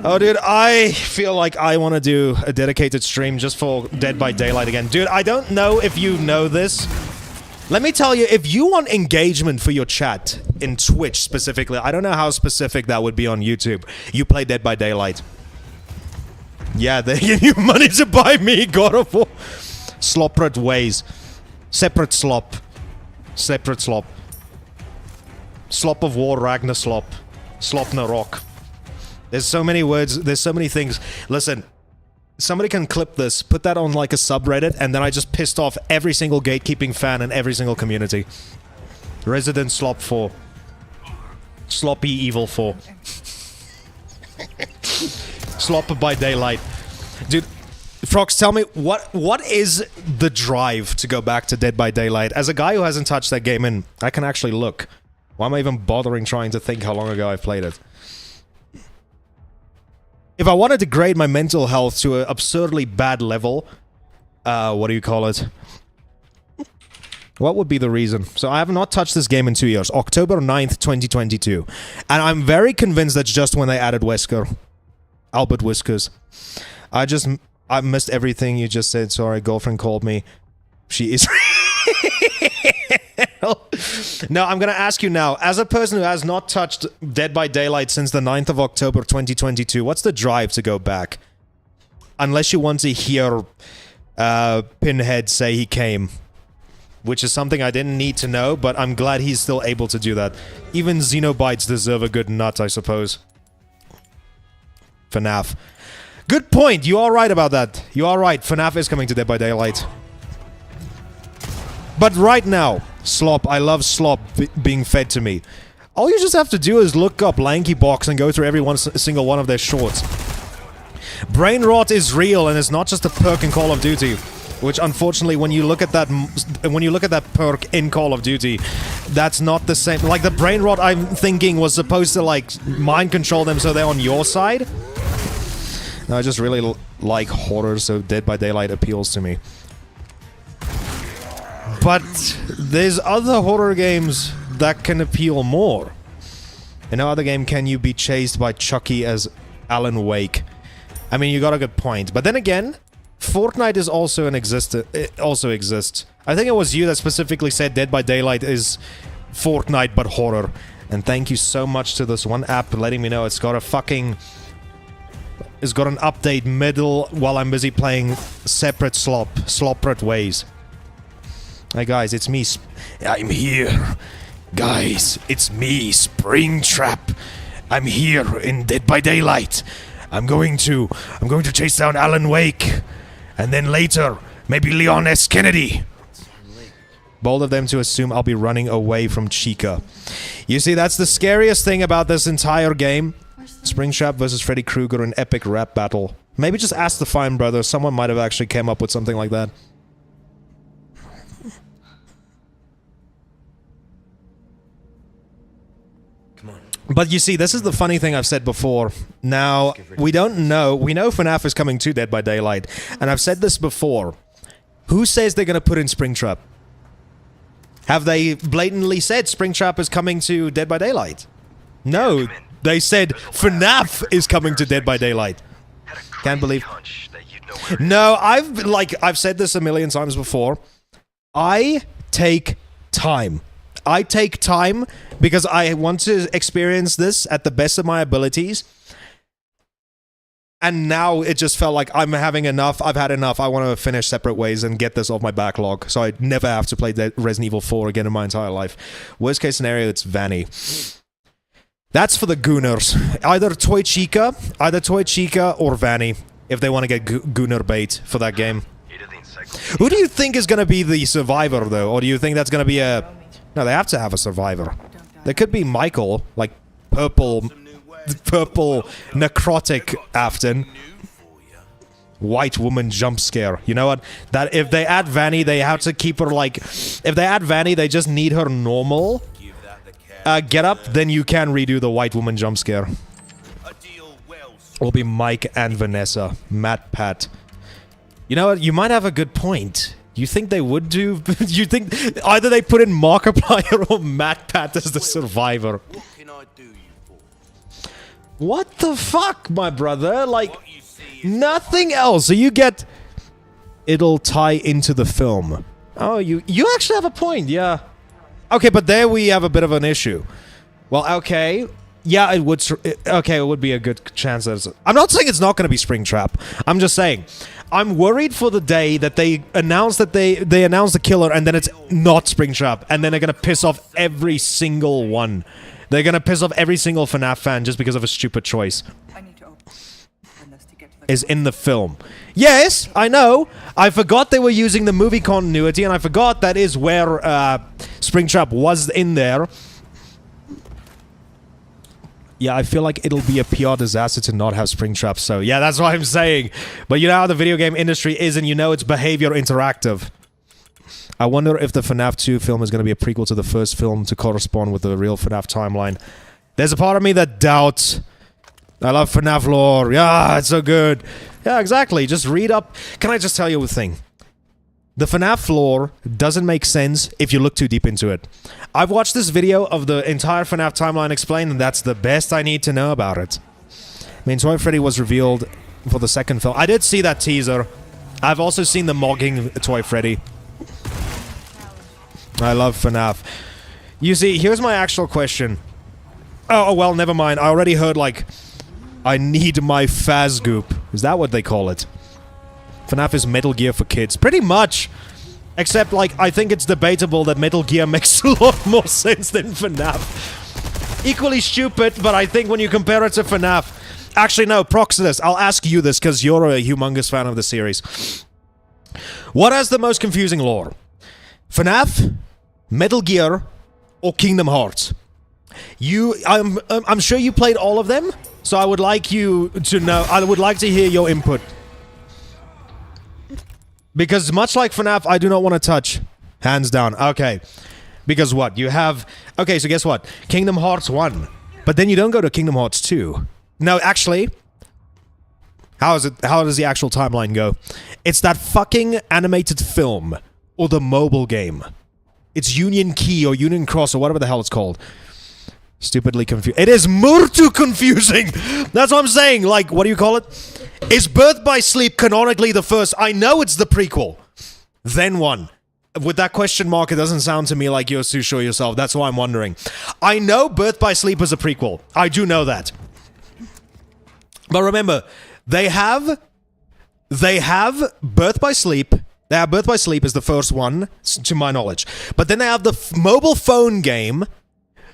Oh, dude, I feel like I want to do a dedicated stream just for Dead by Daylight again. Dude, I don't know if you know this. Let me tell you, if you want engagement for your chat in Twitch specifically, I don't know how specific that would be on YouTube. You play Dead by Daylight. Yeah, they give you money to buy me God of War. Slopperate ways. Separate slop. Separate slop. Slop of War, Ragnar Slop. Slopna Rock. There's so many words, there's so many things. Listen. Somebody can clip this, put that on like a subreddit, and then I just pissed off every single gatekeeping fan in every single community. Resident Slop 4. Sloppy Evil 4. Slopper by Daylight. Dude, Frox, tell me, what is the drive to go back to Dead by Daylight? As a guy who hasn't touched that game in, I can actually look. Why am I even bothering trying to think how long ago I played it? If I want to degrade my mental health to an absurdly bad level, what do you call it? What would be the reason? So I have not touched this game in 2 years. October 9th, 2022. And I'm very convinced that's just when they added Wesker. Albert Whiskers. I missed everything you just said. Sorry, girlfriend called me. She is... No, I'm gonna ask you now, as a person who has not touched Dead by Daylight since the 9th of October 2022, what's the drive to go back? Unless you want to hear Pinhead say he came. Which is something I didn't need to know, but I'm glad he's still able to do that. Even Xenobites deserve a good nut, I suppose. FNAF. Good point, you are right about that. You are right, FNAF is coming to Dead by Daylight. But right now, Slop, I love Slop being fed to me. All you just have to do is look up Lanky Box and go through every single one of their shorts. Brain rot is real, and it's not just a perk in Call of Duty. Which, unfortunately, when you look at that perk in Call of Duty, that's not the same. Like, the brain rot I'm thinking was supposed to, like, mind control them so they're on your side. No, I just really like horror, so Dead by Daylight appeals to me. But there's other horror games that can appeal more. In no other game can you be chased by Chucky as Alan Wake. I mean, you got a good point. But then again, Fortnite is also it also exists. I think it was you that specifically said Dead by Daylight is Fortnite but horror. And thank you so much to this one app letting me know it's got a fucking... has got an update middle while I'm busy playing separate slopperate ways. Hey guys, it's me. I'm here. Guys, it's me, Springtrap. I'm here in Dead by Daylight. I'm going to chase down Alan Wake. And then later, maybe Leon S. Kennedy. Bold of them to assume I'll be running away from Chica. You see, that's the scariest thing about this entire game. Springtrap versus Freddy Krueger, an epic rap battle. Maybe just ask the Fine Brothers. Someone might have actually came up with something like that. Come on. But you see, this is the funny thing I've said before. Now, we don't know. We know FNAF is coming to Dead by Daylight. And I've said this before. Who says they're going to put in Springtrap? Have they blatantly said Springtrap is coming to Dead by Daylight? No. They said FNAF is coming to Dead by Daylight. Can't believe... No, I've said this a million times before. I take time. I take time because I want to experience this at the best of my abilities. And now it just felt like I'm having enough. I've had enough. I want to finish Separate Ways and get this off my backlog so I never have to play Resident Evil 4 again in my entire life. Worst case scenario, it's Vanny. That's for the gooners. Either Toy Chica or Vanny if they want to get gooner bait for that game. Who do you think is going to be the survivor, though? Or do you think that's going to be a... No, they have to have a survivor. There could be Michael, like purple necrotic Afton. White woman jump scare. You know what? That if they add Vanny, they have to keep her like... If they add Vanny, they just need her normal. Get up, then you can redo the white woman jump scare. Will be Mike and Vanessa. Matt Pat. You know what? You might have a good point. You think they would do... You think either they put in Markiplier or Matt Pat as the survivor. What can I do you for? What the fuck, my brother? Like, nothing else. So you get... It'll tie into the film. Oh, you actually have a point, yeah. Okay, but there we have a bit of an issue. Well, okay. Yeah, it would... Okay, it would be a good chance that it's... I'm not saying it's not going to be Springtrap. I'm just saying... I'm worried for the day that they announce that they announce the killer and then it's not Springtrap. And then they're going to piss off every single one. They're going to piss off every single FNAF fan just because of a stupid choice. I need to open this to get to the... Is in the film. Yes, I know. I forgot they were using the movie continuity, and I forgot that is where Springtrap was in there. Yeah, I feel like it'll be a PR disaster to not have Springtrap, so yeah, that's what I'm saying. But you know how the video game industry is, and you know it's behavior interactive. I wonder if the FNAF 2 film is going to be a prequel to the first film to correspond with the real FNAF timeline. There's a part of me that doubts. I love FNAF lore. Yeah, it's so good. Yeah, exactly. Just read up. Can I just tell you a thing? The FNAF lore doesn't make sense if you look too deep into it. I've watched this video of the entire FNAF timeline explained, and that's the best I need to know about it. I mean, Toy Freddy was revealed for the second film. I did see that teaser. I've also seen the mogging Toy Freddy. I love FNAF. You see, here's my actual question. Oh, well, never mind. I already heard, like, I need my Fazgoop. Is that what they call it? FNAF is Metal Gear for kids. Pretty much. Except, like, I think it's debatable that Metal Gear makes a lot more sense than FNAF. Equally stupid, but I think when you compare it to FNAF... Actually, no, Proxidus, I'll ask you this, because you're a humongous fan of the series. What has the most confusing lore? FNAF, Metal Gear, or Kingdom Hearts? I'm sure you played all of them, so I would like you to know... I would like to hear your input. Because much like FNAF, I do not want to touch. Hands down. Okay. Because what? You have... Okay, so guess what? Kingdom Hearts 1. But then you don't go to Kingdom Hearts 2. No, actually... How is it? How does the actual timeline go? It's that fucking animated film. Or the mobile game. It's Union Key or Union Cross or whatever the hell it's called. Stupidly confused. It is too confusing! That's what I'm saying. Like, what do you call it? Is Birth by Sleep canonically the first? I know it's the prequel. Then one. With that question mark, it doesn't sound to me like you're too sure yourself. That's why I'm wondering. I know Birth by Sleep is a prequel. I do know that. But remember, They have Birth by Sleep. They have Birth by Sleep is the first one, to my knowledge. But then they have the mobile phone game.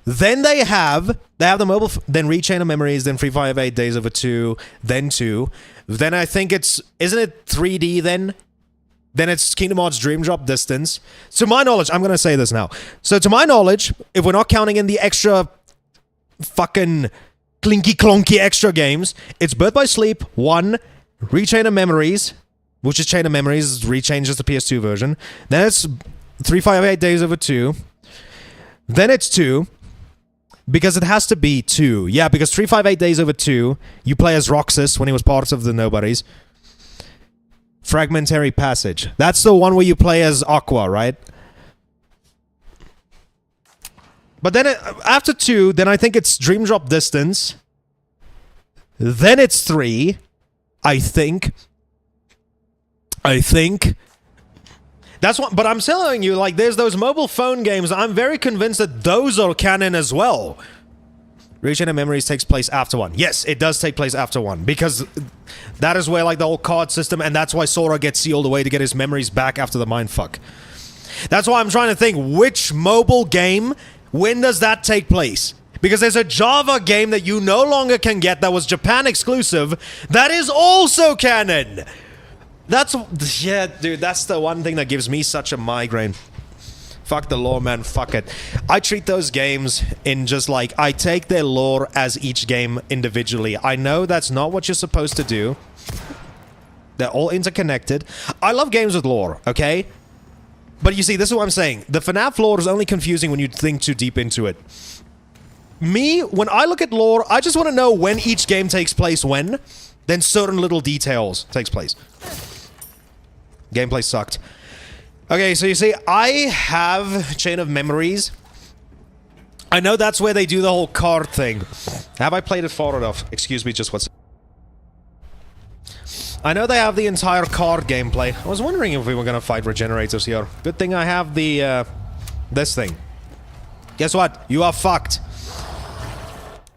Then they have the mobile, then Rechain of Memories, then Free Fire 8 Days Over 2, then 2. Then I think isn't it 3D then? Then it's Kingdom Hearts Dream Drop Distance. To my knowledge, I'm going to say this now. So to my knowledge, if we're not counting in the extra fucking clinky clonky extra games, it's Birth by Sleep 1, Rechain of Memories, which is Chain of Memories, Rechain just the PS2 version. Then it's 358 Days Over 2. Then it's 2. Because it has to be 2. Yeah, because 358 Days Over 2, you play as Roxas when he was part of the Nobodies. Fragmentary Passage. That's the one where you play as Aqua, right? But then after 2, then I think it's Dream Drop Distance. Then it's 3. I think. That's what, but I'm telling you, like, there's those mobile phone games. I'm very convinced that those are canon as well. Rechain of Memories takes place after 1. Yes, it does take place after 1, because that is where, like, the whole card system, and that's why Sora gets sealed away to get his memories back after the mindfuck. That's why I'm trying to think, which mobile game, when does that take place? Because there's a Java game that you no longer can get that was Japan exclusive that is also canon. Yeah, dude, that's the one thing that gives me such a migraine. Fuck the lore, man, fuck it. I treat those games in just like, I take their lore as each game individually. I know that's not what you're supposed to do. They're all interconnected. I love games with lore, okay? But you see, this is what I'm saying. The FNAF lore is only confusing when you think too deep into it. Me, when I look at lore, I just want to know when each game takes place when, then certain little details takes place. Gameplay sucked. Okay, so you see, I have Chain of Memories. I know that's where they do the whole card thing. Have I played it far enough? Excuse me, just what's... I know they have the entire card gameplay. I was wondering if we were gonna fight regenerators here. Good thing I have the, this thing. Guess what? You are fucked.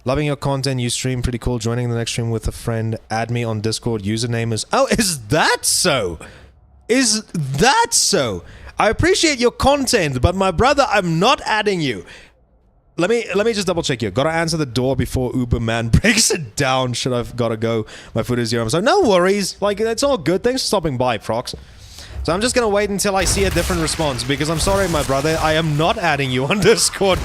Loving your content, you stream pretty cool. Joining the next stream with a friend. Add me on Discord. Username is... Oh, is that so? Is that so? I appreciate your content, but my brother, I'm not adding you. Let me just double check here. Gotta answer the door before Uberman breaks it down. Should I've gotta go? My foot is here. So no worries. Like, it's all good. Thanks for stopping by, Prox. So I'm just gonna wait until I see a different response, because I'm sorry, my brother, I am not adding you on Discord.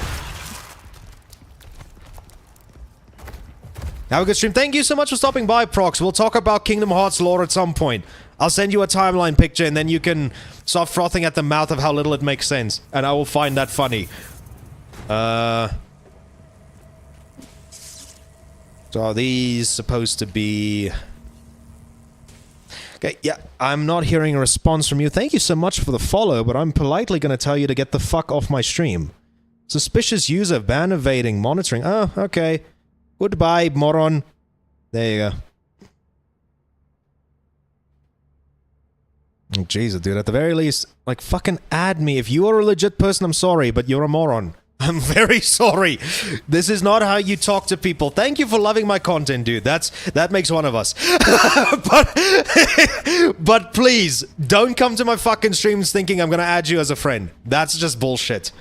Have a good stream. Thank you so much for stopping by, Prox. We'll talk about Kingdom Hearts lore at some point. I'll send you a timeline picture, and then you can start frothing at the mouth of how little it makes sense. And I will find that funny. So are these supposed to be... Okay, yeah, I'm not hearing a response from you. Thank you so much for the follow, but I'm politely gonna tell you to get the fuck off my stream. Suspicious user, ban evading, monitoring. Oh, okay. Goodbye, moron. There you go. Oh, Jesus, dude, at the very least, like, fucking add me. If you are a legit person, I'm sorry, but you're a moron. I'm very sorry. This is not how you talk to people. Thank you for loving my content, dude. That makes one of us. but please, don't come to my fucking streams thinking I'm gonna add you as a friend. That's just bullshit.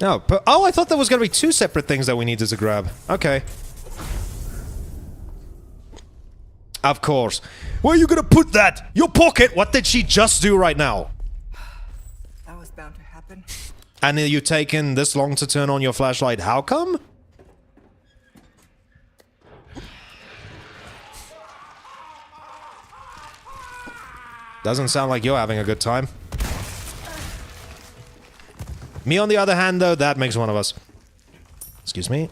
No, but oh, I thought there was gonna be two separate things that we needed to grab. Okay. Of course. Where are you gonna put that? Your pocket? What did she just do right now? That was bound to happen. And you taken this long to turn on your flashlight. How come? Doesn't sound like you're having a good time. Me, on the other hand, though, that makes one of us. Excuse me.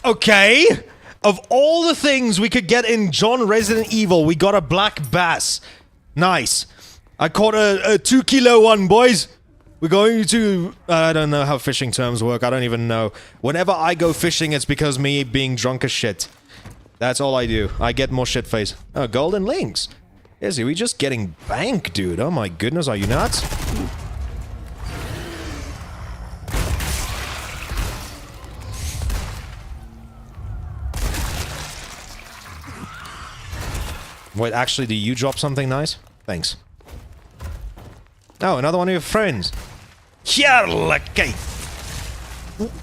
Okay. Of all the things we could get in John Resident Evil, we got a black bass. Nice. I caught a 2-kilo one, boys. We're going to... I don't know how fishing terms work. I don't even know. Whenever I go fishing, it's because me being drunk as shit. That's all I do. I get more shit face. Oh, golden links. Is he? We just getting bank, dude. Oh my goodness, are you nuts? Wait, actually, do you drop something nice? Thanks. Oh, another one of your friends. Hjerleke.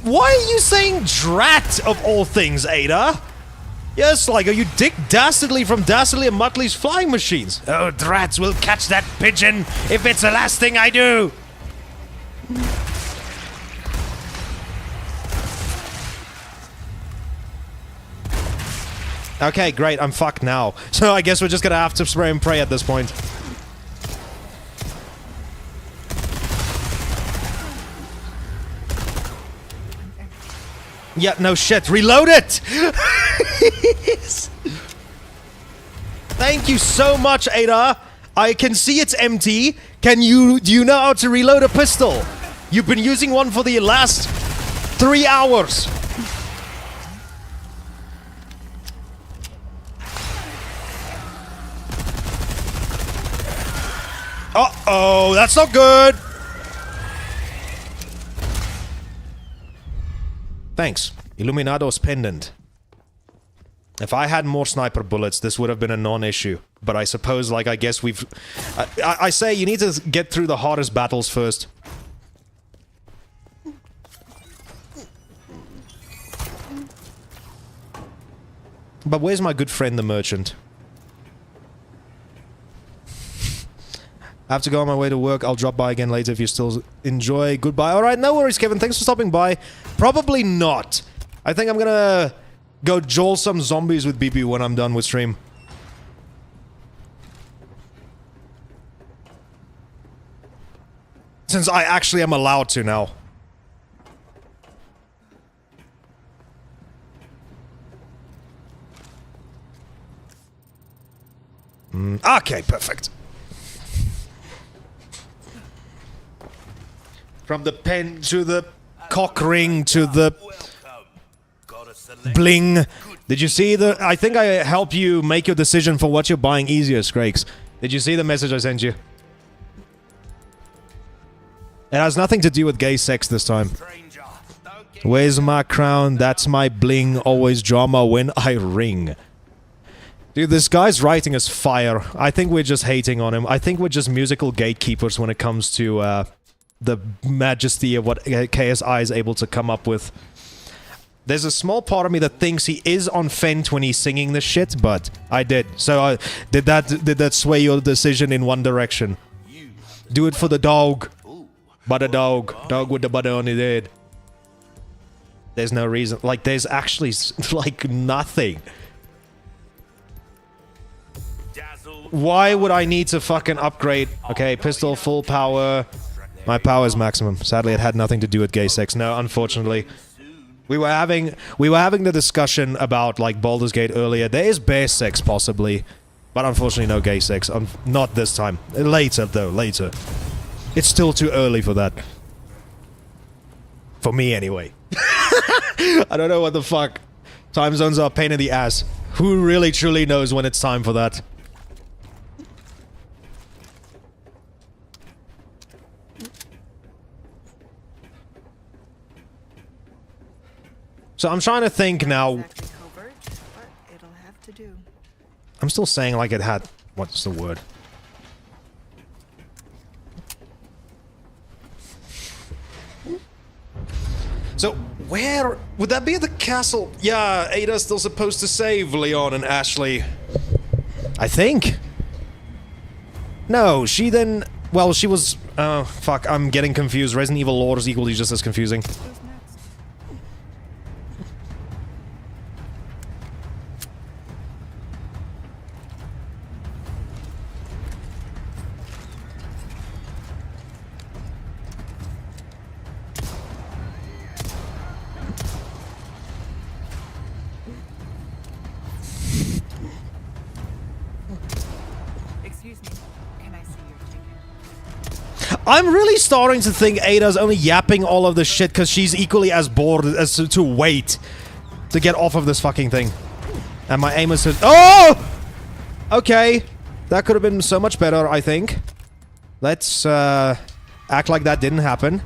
Why are you saying drat of all things, Ada? Yes, like, are you Dick Dastardly from Dastardly and Muttley's Flying Machines? Oh, drats will catch that pigeon if it's the last thing I do. Okay, great, I'm fucked now. So I guess we're just gonna have to spray and pray at this point. Yeah, no shit. Reload it! Thank you so much, Ada. I can see it's empty. Do you know how to reload a pistol? You've been using one for the last 3 hours. Uh-oh, that's not good. Thanks. Illuminado's pendant. If I had more sniper bullets, this would have been a non-issue. But I suppose, like, I guess we've... I say you need to get through the hardest battles first. But where's my good friend the merchant? I have to go on my way to work. I'll drop by again later if you still enjoy. Goodbye. Alright, no worries, Kevin. Thanks for stopping by. Probably not. I think I'm gonna go joel some zombies with BB when I'm done with stream. Since I actually am allowed to now. Okay, perfect. From the pen to the cock ring to the bling. Did you see the... I think I helped you make your decision for what you're buying easier, Scrakes. Did you see the message I sent you? It has nothing to do with gay sex this time. Where's my crown? That's my bling. Always drama when I ring. Dude, this guy's writing is fire. I think we're just hating on him. I think we're just musical gatekeepers when it comes to, the majesty of what KSI is able to come up with. There's a small part of me that thinks he is on Fent when he's singing this shit, but I did. So did that sway your decision in one direction? Do it for the dog. Butter dog. Dog with the butter on his head. There's no reason. Like, there's actually, like, nothing. Why would I need to fucking upgrade? Okay, pistol, full power. My power is maximum. Sadly, it had nothing to do with gay sex. No, unfortunately. We were having the discussion about, like, Baldur's Gate earlier. There is bear sex, possibly. But unfortunately, no gay sex. Not this time. Later, though. Later. It's still too early for that. For me, anyway. I don't know what the fuck. Time zones are a pain in the ass. Who really, truly knows when it's time for that? So I'm trying to think now. Exactly covert, but it'll have to do. I'm still saying like it had... What's the word? So, where... Would that be at the castle? Yeah, Ada's still supposed to save Leon and Ashley. I think. No, she then... Well, she was... Oh, fuck, I'm getting confused. Resident Evil lore is equally just as confusing. Who's next? I'm really starting to think Ada's only yapping all of this shit because she's equally as bored as to wait to get off of this fucking thing. And my aim is to— Oh! Okay. That could have been so much better, I think. Let's, act like that didn't happen.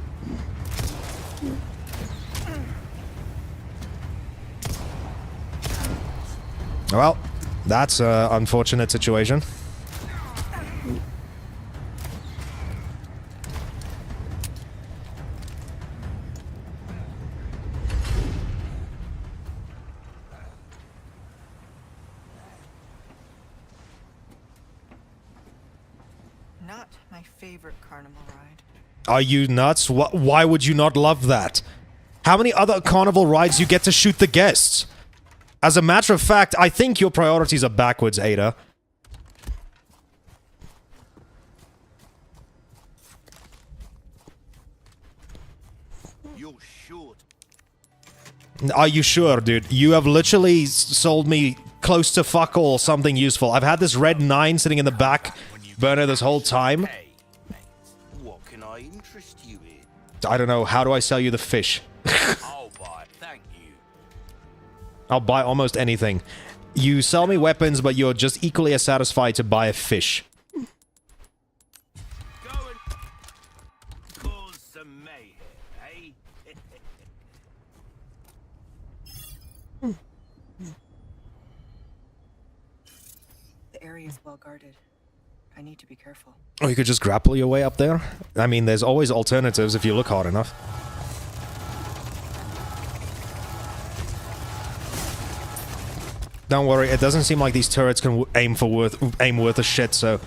Well, that's an unfortunate situation. Not my favorite carnival ride. Are you nuts? Why would you not love that? How many other carnival rides you get to shoot the guests? As a matter of fact, I think your priorities are backwards, Ada. You're short. Are you sure, dude? You have literally sold me close to fuck all something useful. I've had this red 9 sitting in the back burner this whole time. Hey, mate, what can I interest you in? I don't know. How do I sell you the fish? I'll buy it, thank you. I'll buy almost anything. You sell me weapons, but you're just equally as satisfied to buy a fish. Go and cause some mayhem, eh? The area is well guarded. I need to be careful. Or you could just grapple your way up there. I mean, there's always alternatives if you look hard enough. Don't worry, it doesn't seem like these turrets can aim worth a shit, so...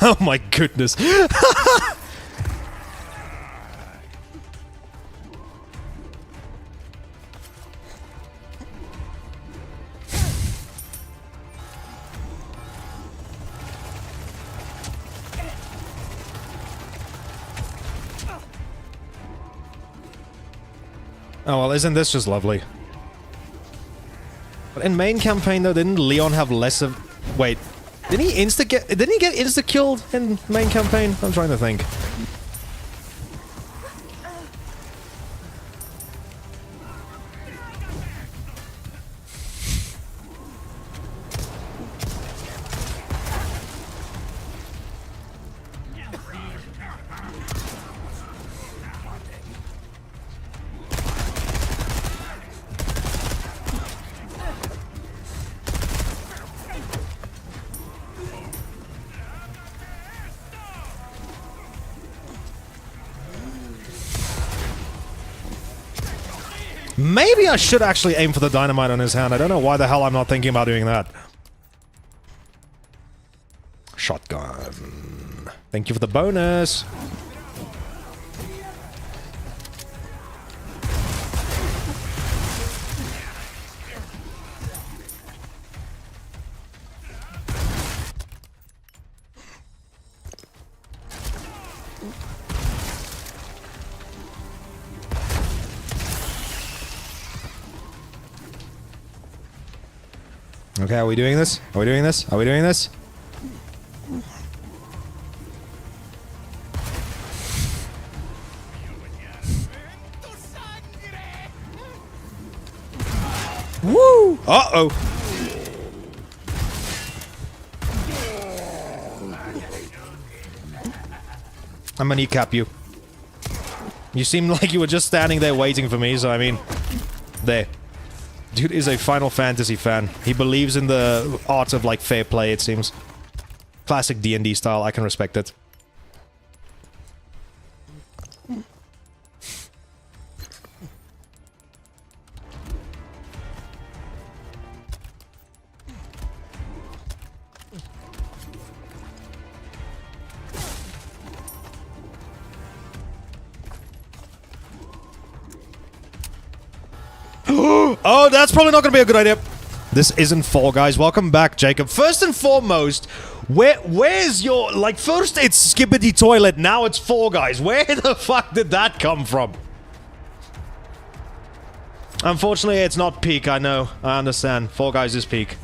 Oh my goodness. Oh well, isn't this just lovely? But in main campaign though, didn't Leon have less of... Wait. Didn't he get insta-killed in main campaign? I'm trying to think. Maybe I should actually aim for the dynamite on his hand. I don't know why the hell I'm not thinking about doing that. Shotgun. Thank you for the bonus. Okay, are we doing this? Are we doing this? Are we doing this? Woo! Uh-oh! I'm gonna kneecap you. You seem like you were just standing there waiting for me, so I mean... There. Dude is a Final Fantasy fan. He believes in the art of, like, fair play, it seems. Classic D&D style, I can respect it. Oh, that's probably not going to be a good idea. This isn't Fall Guys. Welcome back, Jacob. First and foremost, where's your... Like, first it's Skibbity Toilet, now it's Fall Guys. Where the fuck did that come from? Unfortunately, it's not peak, I know. I understand. Fall Guys is peak.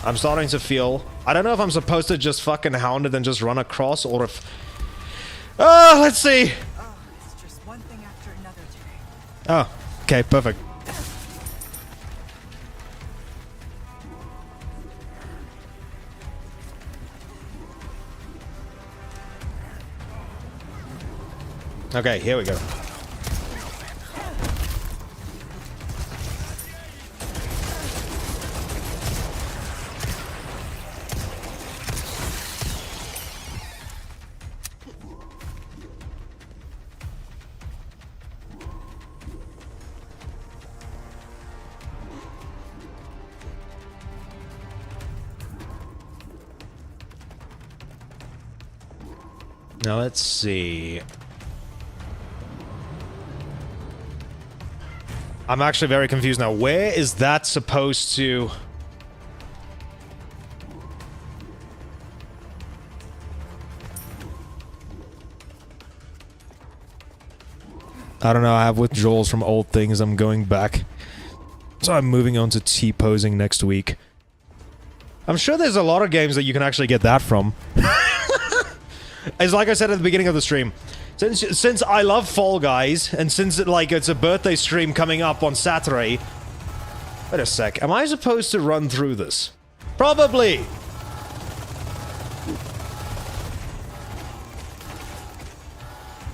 I'm starting to feel... I don't know if I'm supposed to just fucking hound it and just run across, or if... let's see. Oh, it's just one thing after another today. Oh, okay, perfect. Okay, here we go. Now let's see. I'm actually very confused now. Where is that supposed to... I don't know, I have withdrawals from old things. I'm going back. So I'm moving on to T-posing next week. I'm sure there's a lot of games that you can actually get that from. As like I said at the beginning of the stream, since I love Fall Guys, and since it's a birthday stream coming up on Saturday... Wait a sec, am I supposed to run through this? Probably!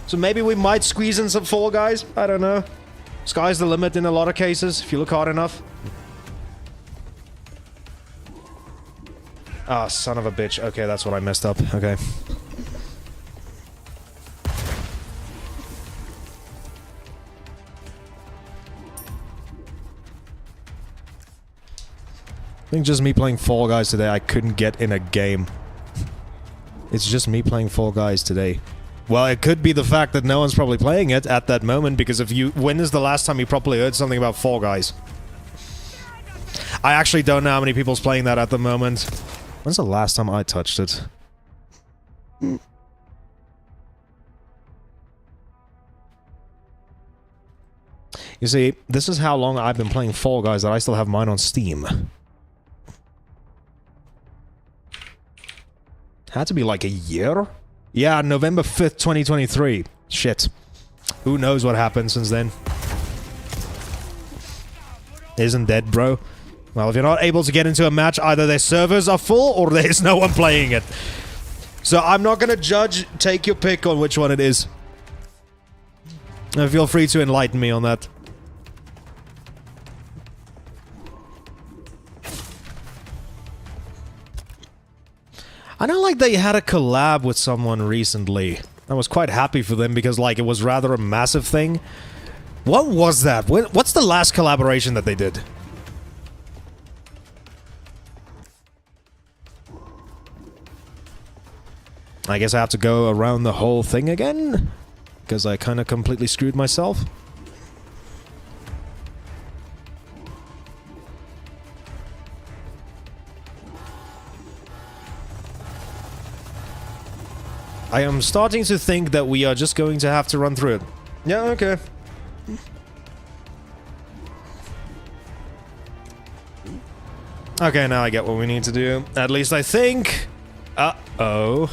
So maybe we might squeeze in some Fall Guys? I don't know. Sky's the limit in a lot of cases, if you look hard enough. Ah, son of a bitch. Okay, that's what I messed up. Okay. I think just me playing Fall Guys today, I couldn't get in a game. It's just me playing Fall Guys today. Well, it could be the fact that no one's probably playing it at that moment, because if you... When is the last time you probably heard something about Fall Guys? I actually don't know how many people's playing that at the moment. When's the last time I touched it? You see, this is how long I've been playing Fall Guys that I still have mine on Steam. Had to be like a year? Yeah, November 5th, 2023. Shit. Who knows what happened since then? Isn't dead, bro. Well, if you're not able to get into a match, either their servers are full or there's no one playing it. So I'm not gonna judge. Take your pick on which one it is. Feel free to enlighten me on that. I know, like, they had a collab with someone recently. I was quite happy for them because, like, it was rather a massive thing. What was that? What's the last collaboration that they did? I guess I have to go around the whole thing again? Because I kind of completely screwed myself. I am starting to think that we are just going to have to run through it. Yeah, okay. Okay, now I get what we need to do. At least I think. Uh-oh.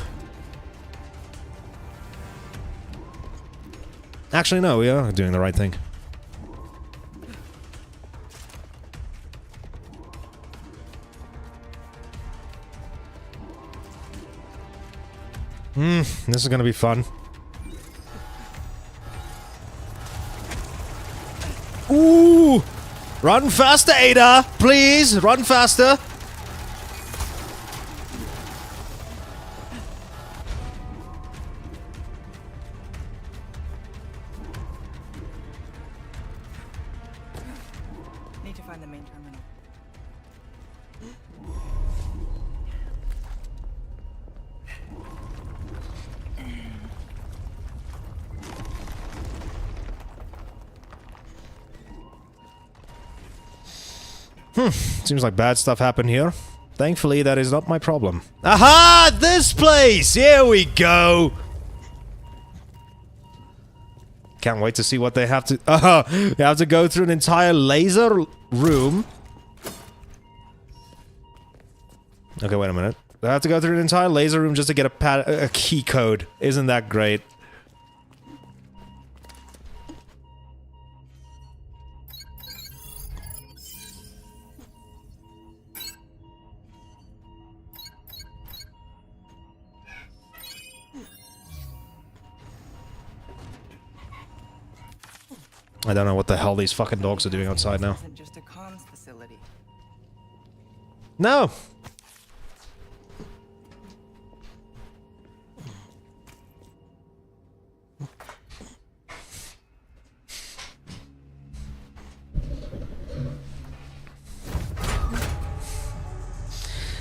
Actually, no, we are doing the right thing. This is gonna be fun. Ooh! Run faster, Ada! Please, run faster! Need to find the main terminal. Seems like bad stuff happened here. Thankfully, that is not my problem. Aha! This place! Here we go! Can't wait to see what they have to... you have to go through an entire laser room. Okay, wait a minute. I have to go through an entire laser room just to get a key code. Isn't that great? I don't know what the hell these fucking dogs are doing outside now. Isn't just a comms facility. No!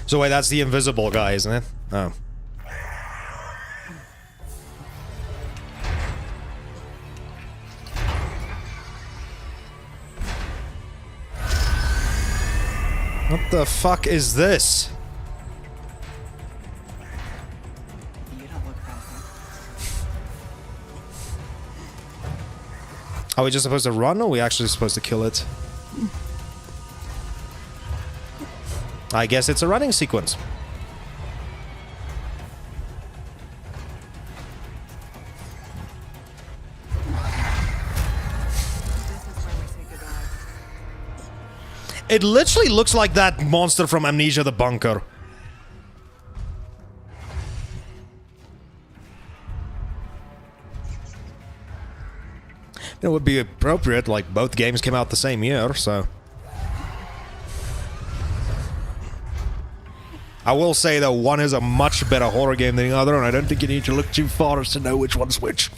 So wait, that's the invisible guy, isn't it? Oh. What the fuck is this? You don't look friendly. Are we just supposed to run, or are we actually supposed to kill it? I guess it's a running sequence. This is where we say goodbye. It literally looks like that monster from Amnesia the Bunker. It would be appropriate, like both games came out the same year, so... I will say that one is a much better horror game than the other, and I don't think you need to look too far as to know which one's which.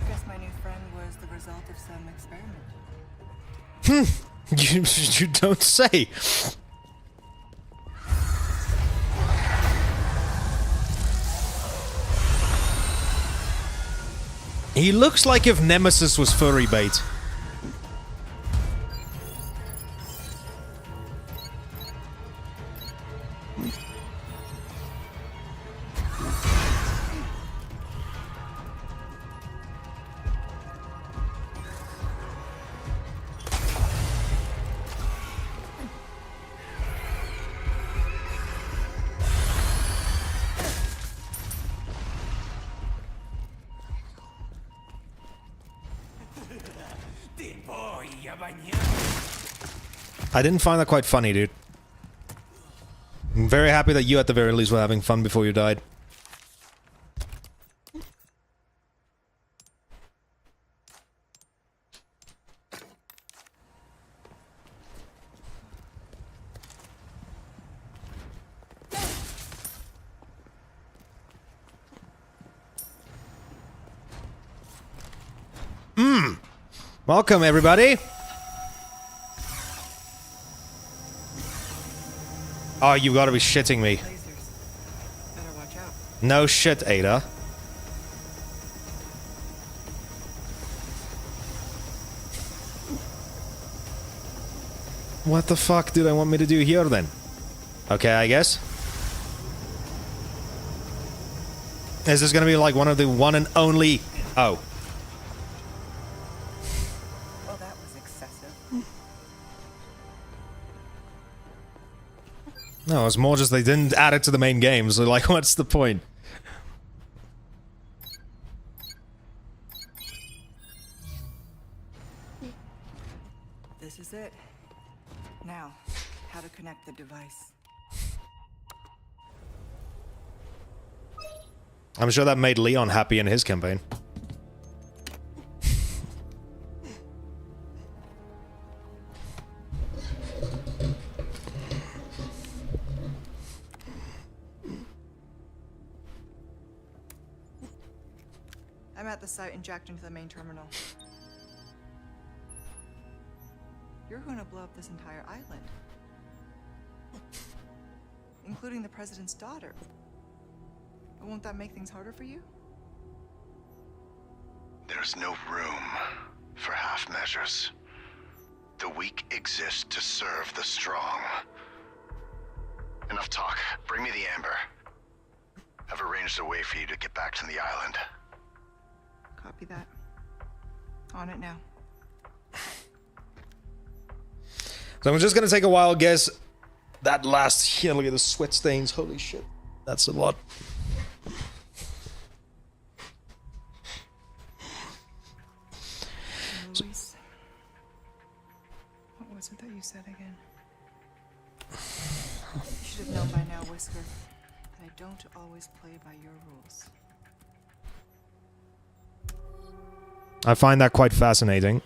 I guess my new friend was the result of some experiment. You don't say. He looks like if Nemesis was furry bait. I didn't find that quite funny, dude. I'm very happy that you at the very least were having fun before you died. Welcome, everybody. Oh, you gotta be shitting me. Lasers. Better watch out. No shit, Ada. What the fuck do they want me to do here, then? Okay, I guess. Is this gonna be like one of the one and only... Oh. Well, that was excessive. No, it's more just they didn't add it to the main game, so like, what's the point? This is it. Now, how to connect the device. I'm sure that made Leon happy in his campaign. I'm at the site and jacked into the main terminal. You're going to blow up this entire island. Including the president's daughter. Won't that make things harder for you? There's no room for half measures. The weak exist to serve the strong. Enough talk. Bring me the amber. I've arranged a way for you to get back to the island. Copy that. On it now. So I'm just gonna take a wild guess. That last here, look at the sweat stains. Holy shit. That's a lot. Luis. What was it that you said again? You should have known by now, Whisker, that I don't always play by your rules. I find that quite fascinating.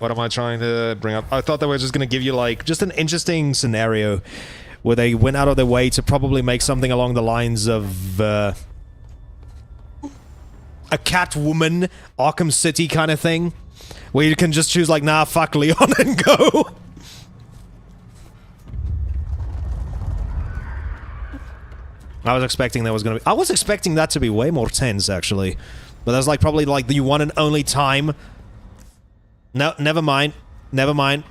What am I trying to bring up? I thought they were just going to give you, like, just an interesting scenario where they went out of their way to probably make something along the lines of a Catwoman, Arkham City kind of thing, where you can just choose, like, nah, fuck Leon and go. I was expecting there was going to be... I was expecting that to be way more tense, actually. But that's, like, probably, like, the one and only time... No, never mind. Never mind.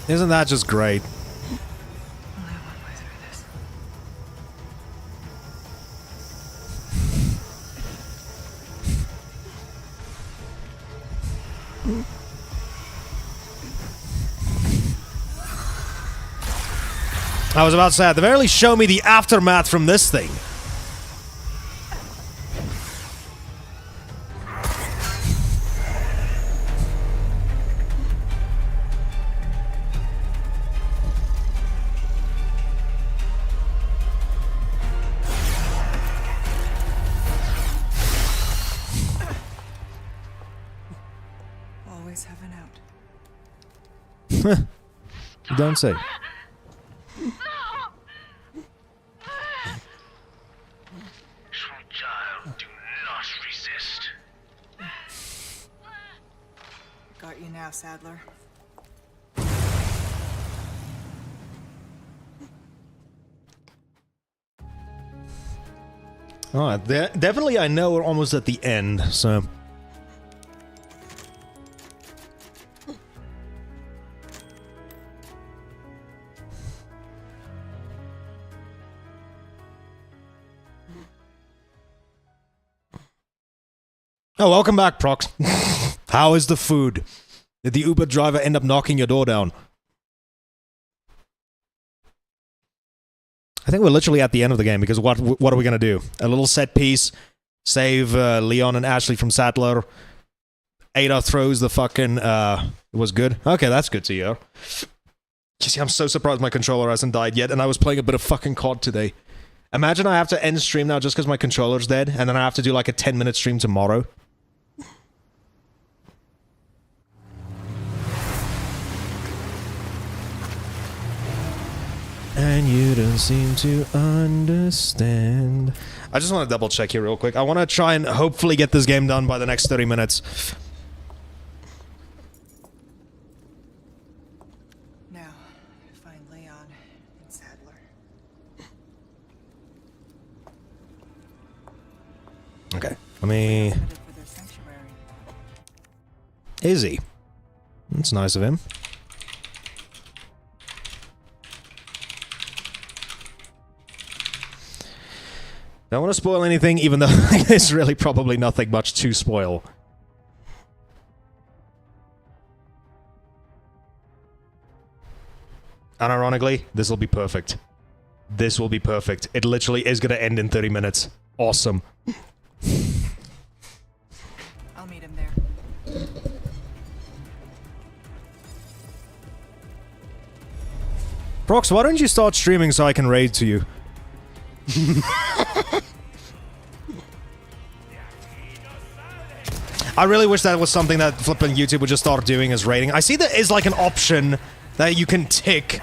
Isn't that just great? Only one way through this. I was about to say, at the very least, show me the aftermath from this thing. Always have an out. Don't say. Sweet child, do not resist. Got you now, Sadler. Oh, definitely I know we're almost at the end, so... Oh, welcome back, Prox. How is the food? Did the Uber driver end up knocking your door down? I think we're literally at the end of the game, because what are we gonna do? A little set piece, save Leon and Ashley from Sattler. Ada throws the fucking, it was good? Okay, that's good to hear. You see, I'm so surprised my controller hasn't died yet, and I was playing a bit of fucking COD today. Imagine I have to end stream now just because my controller's dead, and then I have to do like a 10-minute stream tomorrow. And you don't seem to understand. I just want to double check here real quick. I want to try and hopefully get this game done by the next 30 minutes. Now, find Leon and Sadler. Okay, let me... Headed for their sanctuary. Is he? That's nice of him. Don't want to spoil anything, even though there's really probably nothing much to spoil. Unironically, this will be perfect. This will be perfect. It literally is going to end in 30 minutes. Awesome. I'll meet him there. Prox, why don't you start streaming so I can raid to you? I really wish that was something that flipping YouTube would just start doing as rating. I see there is like an option that you can tick.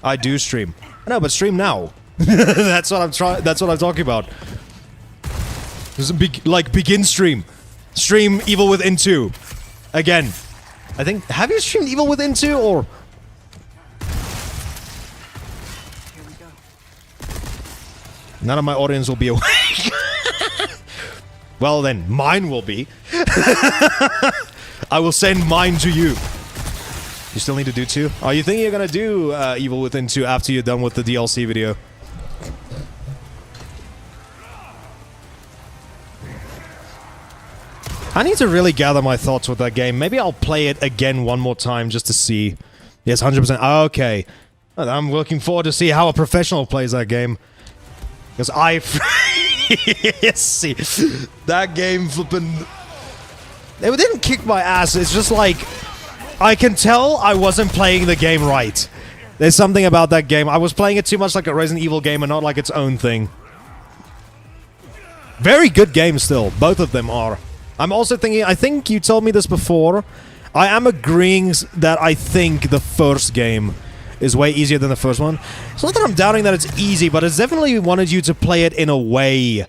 I do stream. No, but stream now. That's what I'm trying. That's what I'm talking about. There's a begin stream. Stream Evil Within 2. Again. I think, have you streamed Evil Within 2 or? Here we go. None of my audience will be awake. Well then, mine will be. I will send mine to you. You still need to do 2? Oh, you think you're gonna do Evil Within 2 after you're done with the DLC video? I need to really gather my thoughts with that game. Maybe I'll play it again one more time just to see. Yes, 100%. Okay. I'm looking forward to see how a professional plays that game. Because I... see, that game flipping... It didn't kick my ass. It's just like... I can tell I wasn't playing the game right. There's something about that game. I was playing it too much like a Resident Evil game and not like its own thing. Very good game still. Both of them are. I'm also thinking... I think you told me this before. I am agreeing that I think the first game is way easier than the first one. It's not that I'm doubting that it's easy, but it's definitely wanted you to play it in a way...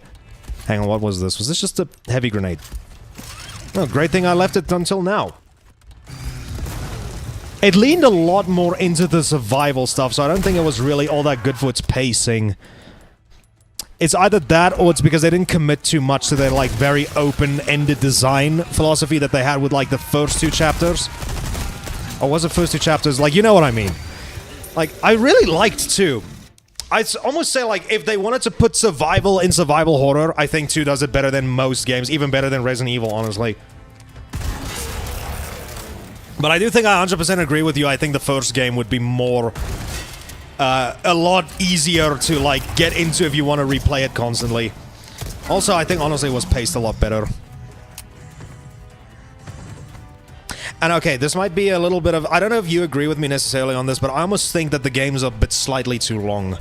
Hang on, what was this? Was this just a heavy grenade? Oh, great thing I left it until now. It leaned a lot more into the survival stuff, so I don't think it was really all that good for its pacing. It's either that, or it's because they didn't commit too much to their, like, very open-ended design philosophy that they had with, like, the first 2 chapters. Or was it first 2 chapters? Like, you know what I mean. Like, I really liked 2. I'd almost say, like, if they wanted to put survival in survival horror, I think 2 does it better than most games. Even better than Resident Evil, honestly. But I do think I 100% agree with you. I think the first game would be more... a lot easier to, like, get into if you want to replay it constantly. Also, I think, honestly, it was paced a lot better. And okay, this might be a little bit of... I don't know if you agree with me necessarily on this, but I almost think that the games are a bit slightly too long.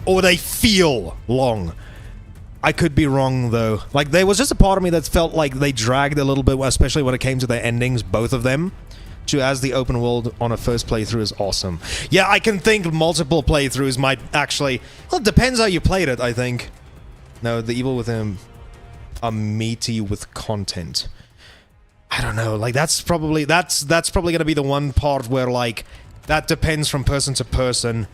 Or they feel long. I could be wrong, though. Like, there was just a part of me that felt like they dragged a little bit, especially when it came to their endings, both of them. As the open world on a first playthrough is awesome. Yeah, I can think multiple playthroughs might actually... Well, it depends how you played it, I think. No, the Evil Within are meaty with content. I don't know, like, that's probably gonna be the one part where, like, that depends from person to person.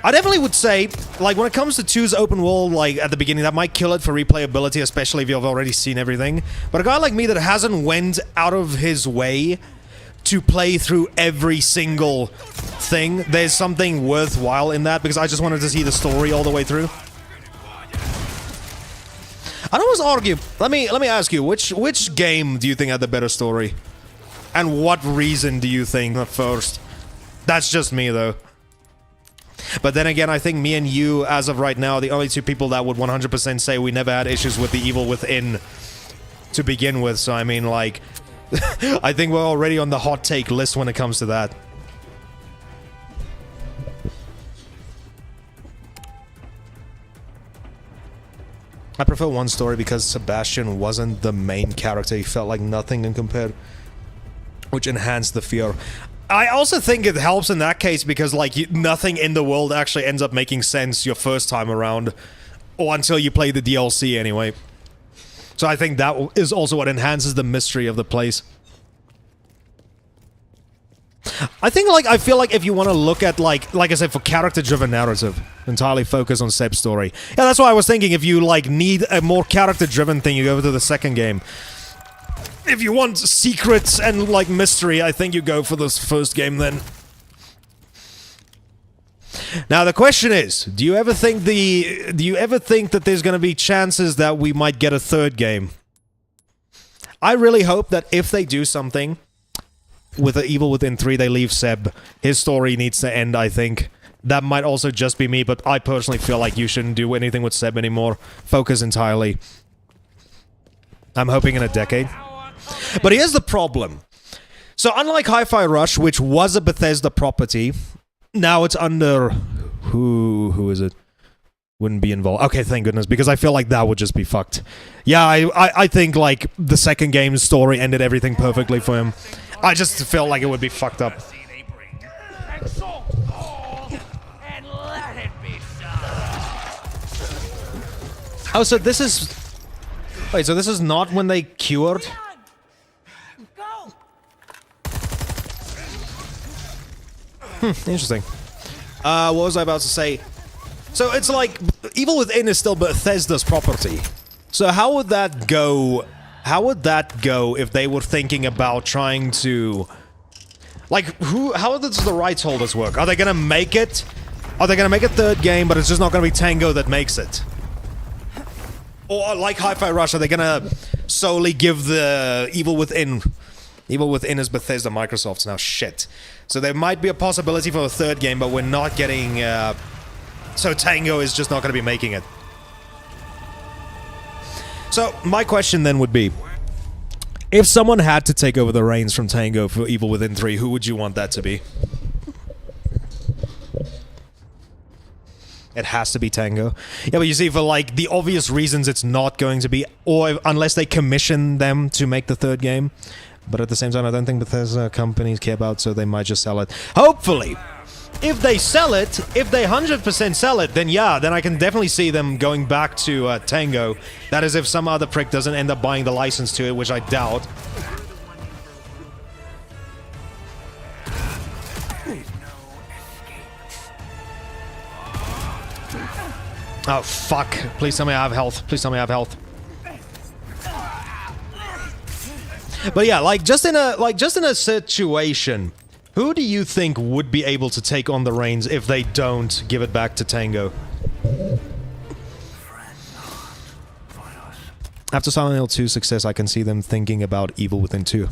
I definitely would say, like, when it comes to 2's open world, like, at the beginning, that might kill it for replayability, especially if you've already seen everything. But a guy like me that hasn't went out of his way to play through every single thing, there's something worthwhile in that, because I just wanted to see the story all the way through. I'd almost argue, let me ask you, which game do you think had the better story? And what reason do you think the first? That's just me, though. But then again, I think me and you, as of right now, are the only 2 people that would 100% say we never had issues with the Evil Within to begin with, so I mean, like... I think we're already on the hot take list when it comes to that. I prefer one story because Sebastian wasn't the main character. He felt like nothing in compared, which enhanced the fear. I also think it helps in that case because, like, nothing in the world actually ends up making sense your first time around, or until you play the DLC anyway. So I think that is also what enhances the mystery of the place. I think, like, I feel like if you want to look at, like I said, for character-driven narrative, entirely focus on Seb's story. Yeah, that's why I was thinking if you, like, need a more character-driven thing, you go to the second game. If you want secrets and, like, mystery, I think you go for this first game then. Now the question is, do you ever think that there's going to be chances that we might get a third game? I really hope that if they do something with the Evil Within 3, they leave Seb. His story needs to end, I think. That might also just be me, but I personally feel like you shouldn't do anything with Seb anymore. Focus entirely. I'm hoping in a decade. But here's the problem. So unlike Hi-Fi Rush, which was a Bethesda property, now it's under... Who is it? Wouldn't be involved. Okay, thank goodness, because I feel like that would just be fucked. Yeah, I think, like, the second game's story ended everything perfectly for him. I just felt like it would be fucked up. Oh, so this is... Wait, so this is not when they cured? Interesting. What was I about to say? So it's like, Evil Within is still Bethesda's property. So how would that go? How would that go if they were thinking about trying to... Like, how does the rights holders work? Are they gonna make it? Are they gonna make a third game, but it's just not gonna be Tango that makes it? Or, like Hi-Fi Rush, are they gonna solely give the Evil Within... Evil Within is Bethesda Microsoft's now. Shit. So there might be a possibility for a third game, but we're not getting... So Tango is just not gonna be making it. So, my question then would be, if someone had to take over the reins from Tango for Evil Within 3, who would you want that to be? It has to be Tango. Yeah, but you see, for like the obvious reasons it's not going to be, or unless they commission them to make the third game. But at the same time, I don't think Bethesda companies care about, so they might just sell it. Hopefully! If they sell it, if they 100% sell it, then yeah, then I can definitely see them going back to Tango. That is if some other prick doesn't end up buying the license to it, which I doubt. Oh, fuck. Please tell me I have health. Please tell me I have health. But yeah, like just in a situation, who do you think would be able to take on the reins if they don't give it back to Tango? After Silent Hill 2's success, I can see them thinking about Evil Within 2.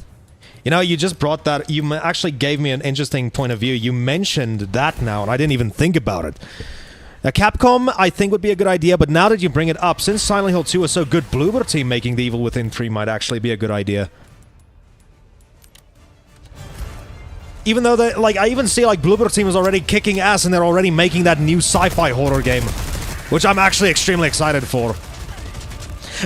You know, you just brought that, you actually gave me an interesting point of view. You mentioned that now, and I didn't even think about it. Now, Capcom, I think, would be a good idea, but now that you bring it up, since Silent Hill 2 was so good, Bloober Team making the Evil Within 3 might actually be a good idea. Even though they, like, I even see, like, Bloober Team is already kicking ass and they're already making that new sci-fi horror game, which I'm actually extremely excited for.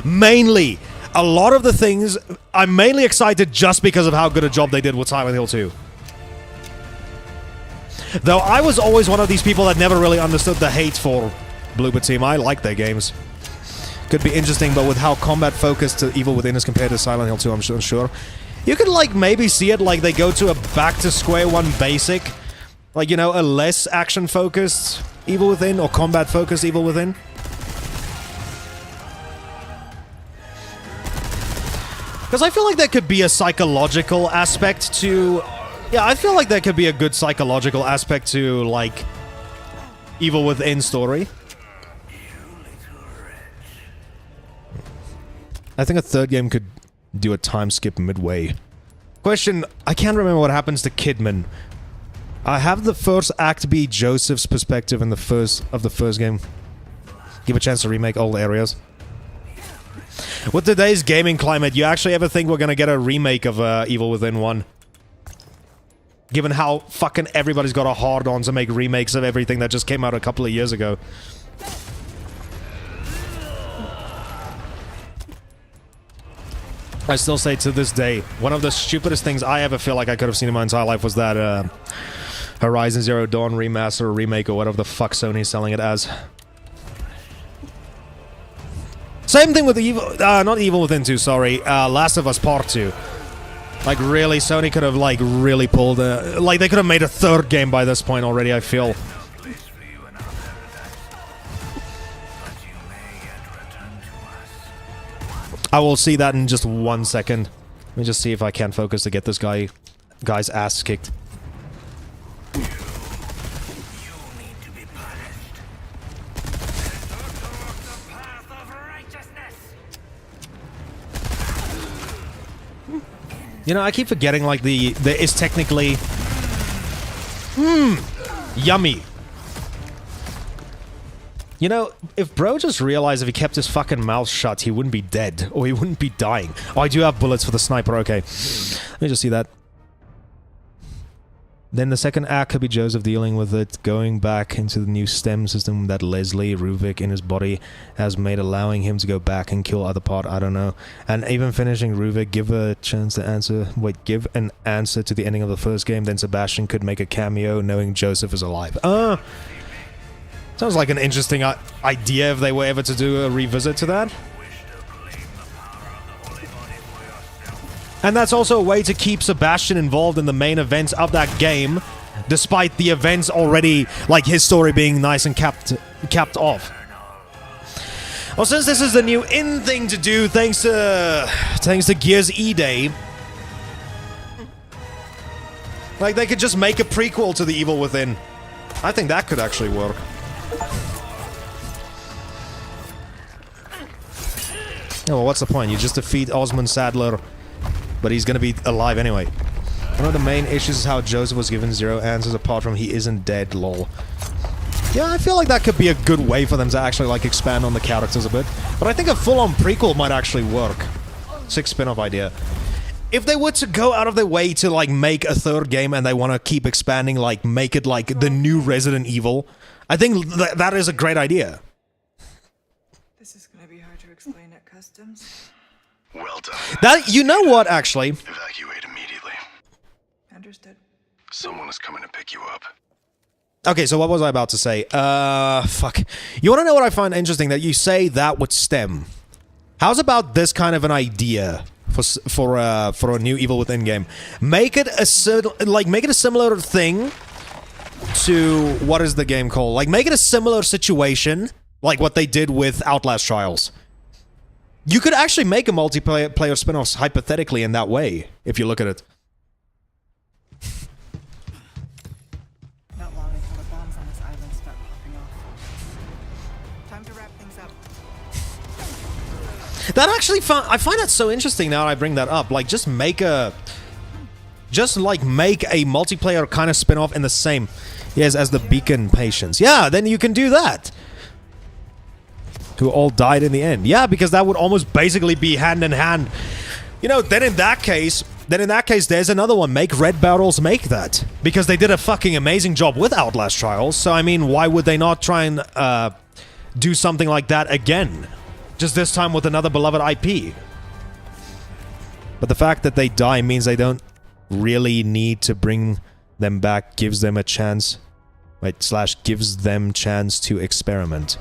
Mainly, a lot of the things, I'm mainly excited just because of how good a job they did with Silent Hill 2. Though I was always one of these people that never really understood the hate for Bloober Team. I like their games. Could be interesting, but with how combat-focused Evil Within is compared to Silent Hill 2, I'm unsure. You could, like, maybe see it like they go to a back-to-square-one basic. Like, you know, a less action-focused Evil Within, or combat-focused Evil Within. Because I feel like there could be a psychological aspect to... Yeah, I feel like there could be a good psychological aspect to, like, Evil Within story. I think a third game could do a time skip midway. Question, I can't remember what happens to Kidman. I have the first act be Joseph's perspective in the first game. Give a chance to remake old areas. With today's gaming climate, you actually ever think we're gonna get a remake of Evil Within 1? Given how fucking everybody's got a hard-on to make remakes of everything that just came out a couple of years ago. I still say to this day, one of the stupidest things I ever feel like I could have seen in my entire life was that Horizon Zero Dawn remaster or remake or whatever the fuck Sony's selling it as. Same thing with Evil, not Evil Within 2, sorry, Last of Us Part 2. Like, really, Sony could have, like, really pulled a... Like, they could have made a third game by this point already, I feel. I will see that in just 1 second. Let me just see if I can focus to get this guy's ass kicked. You know, I keep forgetting, like, there is technically... Yummy. You know, if bro just realized if he kept his fucking mouth shut, he wouldn't be dead. Or he wouldn't be dying. Oh, I do have bullets for the sniper, okay. Let me just see that. Then the second act could be Joseph dealing with it, going back into the new STEM system that Leslie Ruvik in his body has made, allowing him to go back and kill other part, I don't know. And even finishing Ruvik, give a chance to answer, wait, give an answer to the ending of the first game, then Sebastian could make a cameo knowing Joseph is alive. Sounds like an interesting idea if they were ever to do a revisit to that. And that's also a way to keep Sebastian involved in the main events of that game, despite the events already, like his story being nice and capped off. Well, since this is the new in thing to do, thanks to Gears E-Day, like they could just make a prequel to The Evil Within. I think that could actually work. Oh, well, what's the point? You just defeat Osmond Sadler, but he's gonna be alive anyway. One of the main issues is how Joseph was given 0 answers apart from he isn't dead, lol. Yeah, I feel like that could be a good way for them to actually, like, expand on the characters a bit. But I think a full-on prequel might actually work. Sick spin-off idea. If they were to go out of their way to, like, make a third game and they want to keep expanding, like, make it, like, the new Resident Evil, I think that is a great idea. This is gonna be hard to explain at customs. Well done. That, you know what, actually? Evacuate immediately. Understood. Someone is coming to pick you up. Okay, so what was I about to say? Fuck. You want to know what I find interesting? That you say that with STEM. How's about this kind of an idea for a new Evil Within game? Make it a similar thing to what is the game called? Like, make it a similar situation, like what they did with Outlast Trials. You could actually make a multiplayer spin-off hypothetically in that way, if you look at it. Not long until the bombs on this island start popping off. Time to wrap things up. That actually, I find that so interesting now that I bring that up. Like, just make a multiplayer kind of spin-off in the same, yes, as the Beacon Patients. Yeah, then you can do that. Who all died in the end. Yeah, because that would almost basically be hand in hand. You know, then in that case, there's another one. Make Red Barrels make that. Because they did a fucking amazing job with Outlast Trials. So, I mean, why would they not try and do something like that again? Just this time with another beloved IP. But the fact that they die means they don't really need to bring them back. Gives them a chance. / gives them chance to experiment.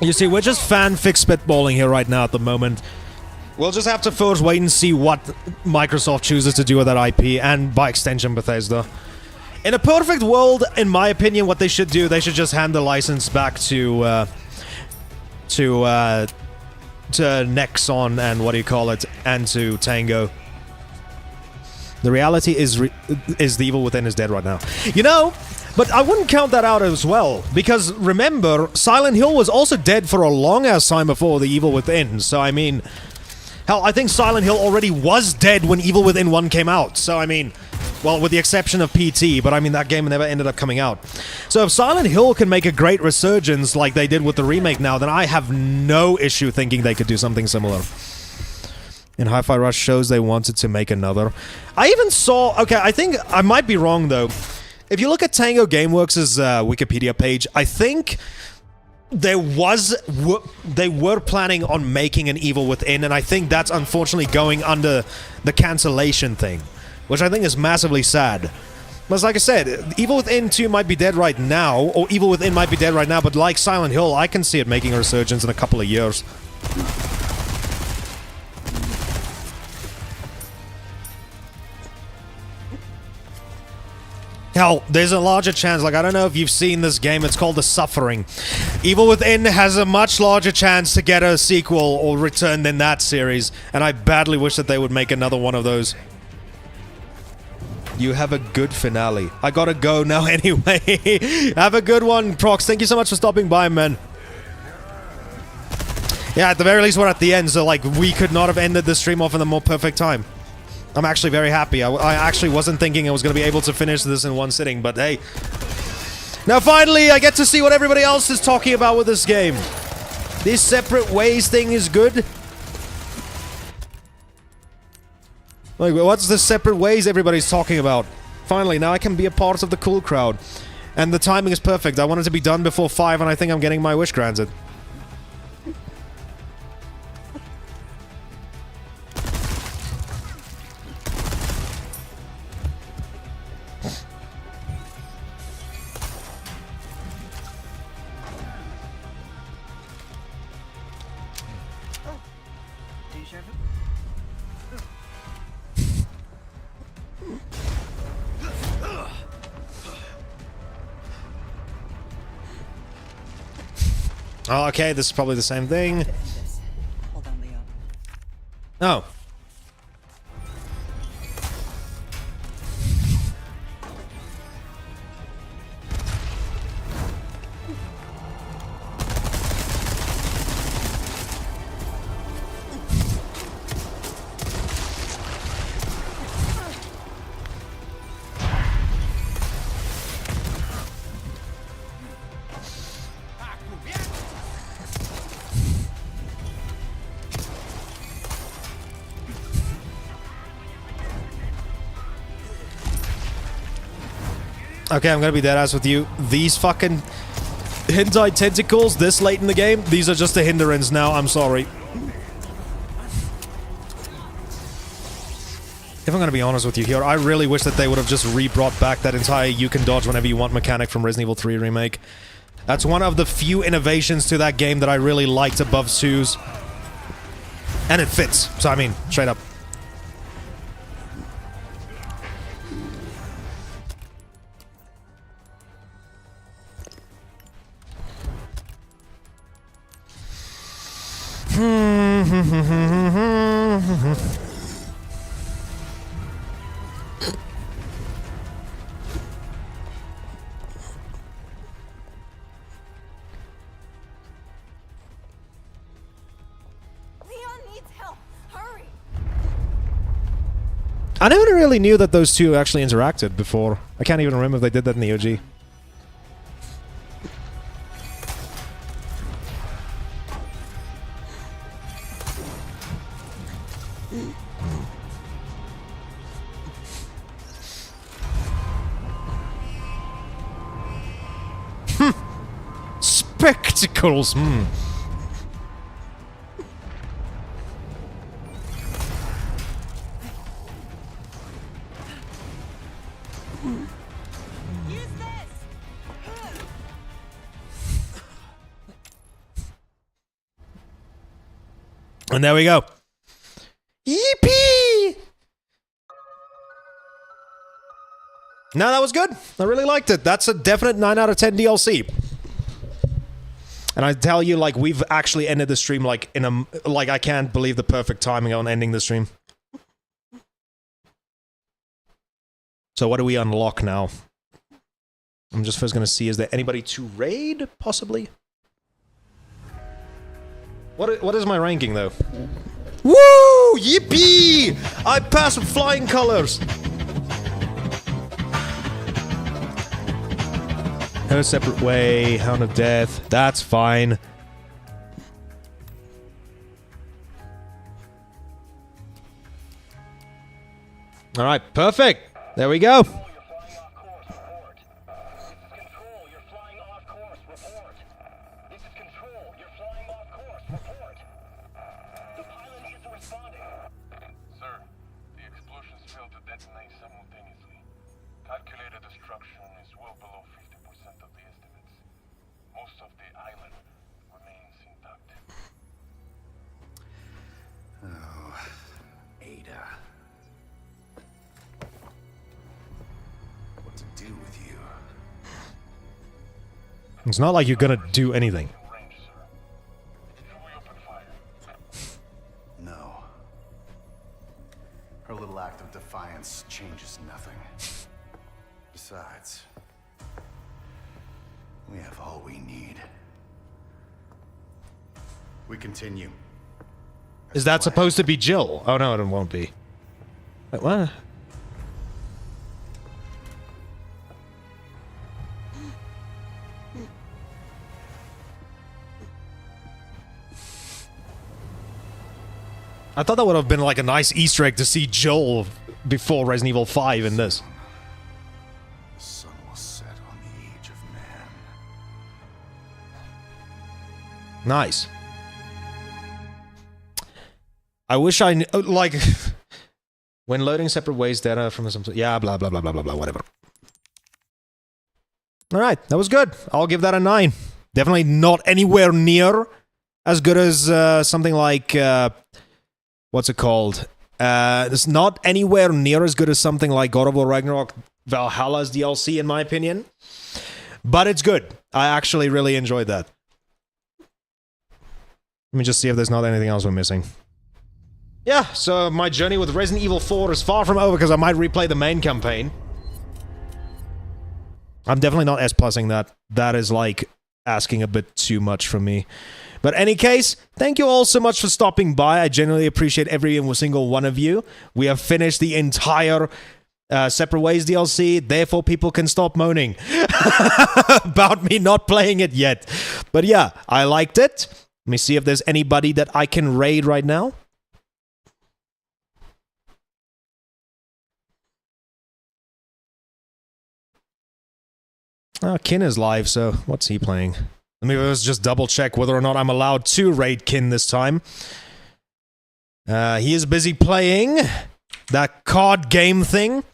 You see, we're just fanfic spitballing here right now at the moment. We'll just have to first wait and see what Microsoft chooses to do with that IP, and by extension Bethesda. In a perfect world, in my opinion, what they should do, they should just hand the license back to Nexon and what do you call it, and to Tango. The reality is the Evil Within is dead right now. You know, but I wouldn't count that out as well, because remember, Silent Hill was also dead for a long-ass time before the Evil Within, so I mean... Hell, I think Silent Hill already was dead when Evil Within 1 came out, so I mean... Well, with the exception of PT, but I mean, that game never ended up coming out. So if Silent Hill can make a great resurgence like they did with the remake now, then I have no issue thinking they could do something similar. In Hi-Fi Rush shows they wanted to make another. I even saw... Okay, I think... I might be wrong, though. If you look at Tango Gameworks' Wikipedia page, I think they were planning on making an Evil Within, and I think that's unfortunately going under the cancellation thing, which I think is massively sad. But like I said, Evil Within 2 might be dead right now, or Evil Within might be dead right now, but like Silent Hill, I can see it making a resurgence in a couple of years. Hell, there's a larger chance, like, I don't know if you've seen this game, it's called The Suffering. Evil Within has a much larger chance to get a sequel or return than that series, and I badly wish that they would make another one of those. You have a good finale. I gotta go now anyway. Have a good one, Prox. Thank you so much for stopping by, man. Yeah, at the very least we're at the end, so, like, we could not have ended the stream off in a more perfect time. I'm actually very happy. I actually wasn't thinking I was going to be able to finish this in one sitting, but hey. Now finally, I get to see what everybody else is talking about with this game. This separate ways thing is good. Like, what's the separate ways everybody's talking about? Finally, now I can be a part of the cool crowd. And the timing is perfect. I wanted to be done before 5, and I think I'm getting my wish granted. Oh, okay, this is probably the same thing. Hold on, Leon. Oh. Okay, I'm gonna be dead ass with you. These fucking hentai tentacles this late in the game, these are just a hindrance now, I'm sorry. If I'm gonna be honest with you here, I really wish that they would have just re-brought back that entire you can dodge whenever you want mechanic from Resident Evil 3 Remake. That's one of the few innovations to that game that I really liked above Sue's. And it fits, so I mean, straight up. I never really knew that those two actually interacted before. I can't even remember if they did that in the OG. Spectacles! And there we go. Yippee! No, that was good. I really liked it. That's a definite 9 out of 10 DLC. And I tell you, like, we've actually ended the stream, like, in a... Like, I can't believe the perfect timing on ending the stream. So what do we unlock now? I'm just first gonna see, is there anybody to raid, possibly? What is my ranking, though? Woo! Yippee! I passed with flying colors! No separate way, Hound of Death. That's fine. Alright, perfect! There we go! It's not like you're gonna do anything. No. Her little act of defiance changes nothing. Besides, we have all we need. We continue. Is that supposed to be Jill? Oh no, it won't be. Wait, what? I thought that would have been like a nice Easter egg to see Joel before Resident Evil 5 in this. The sun will set on the age of man. Nice. I wish I knew, like, when loading separate ways data from some, yeah, blah, blah, blah, blah, blah, blah, whatever. Alright, that was good. I'll give that a 9. Definitely not anywhere near as good as something like, what's it called? It's not anywhere near as good as something like God of War Ragnarok Valhalla's DLC, in my opinion. But it's good. I actually really enjoyed that. Let me just see if there's not anything else we're missing. Yeah, so my journey with Resident Evil 4 is far from over because I might replay the main campaign. I'm definitely not S-plussing that. That is like asking a bit too much from me. But any case, thank you all so much for stopping by. I genuinely appreciate every single one of you. We have finished the entire Separate Ways DLC, therefore people can stop moaning about me not playing it yet. But yeah, I liked it. Let me see if there's anybody that I can raid right now. Kin is live, so what's he playing? Let me just double check whether or not I'm allowed to raid Kin this time. He is busy playing that card game thing.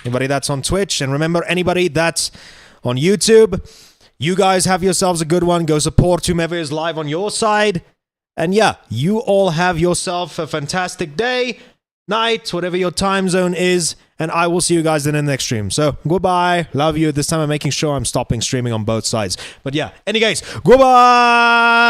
Anybody that's on Twitch, and remember, anybody that's on YouTube, you guys have yourselves a good one. Go support whomever is live on your side. And yeah, you all have yourself a fantastic day, night, whatever your time zone is. And I will see you guys in the next stream. So, goodbye. Love you. This time I'm making sure I'm stopping streaming on both sides. But yeah, any case, goodbye!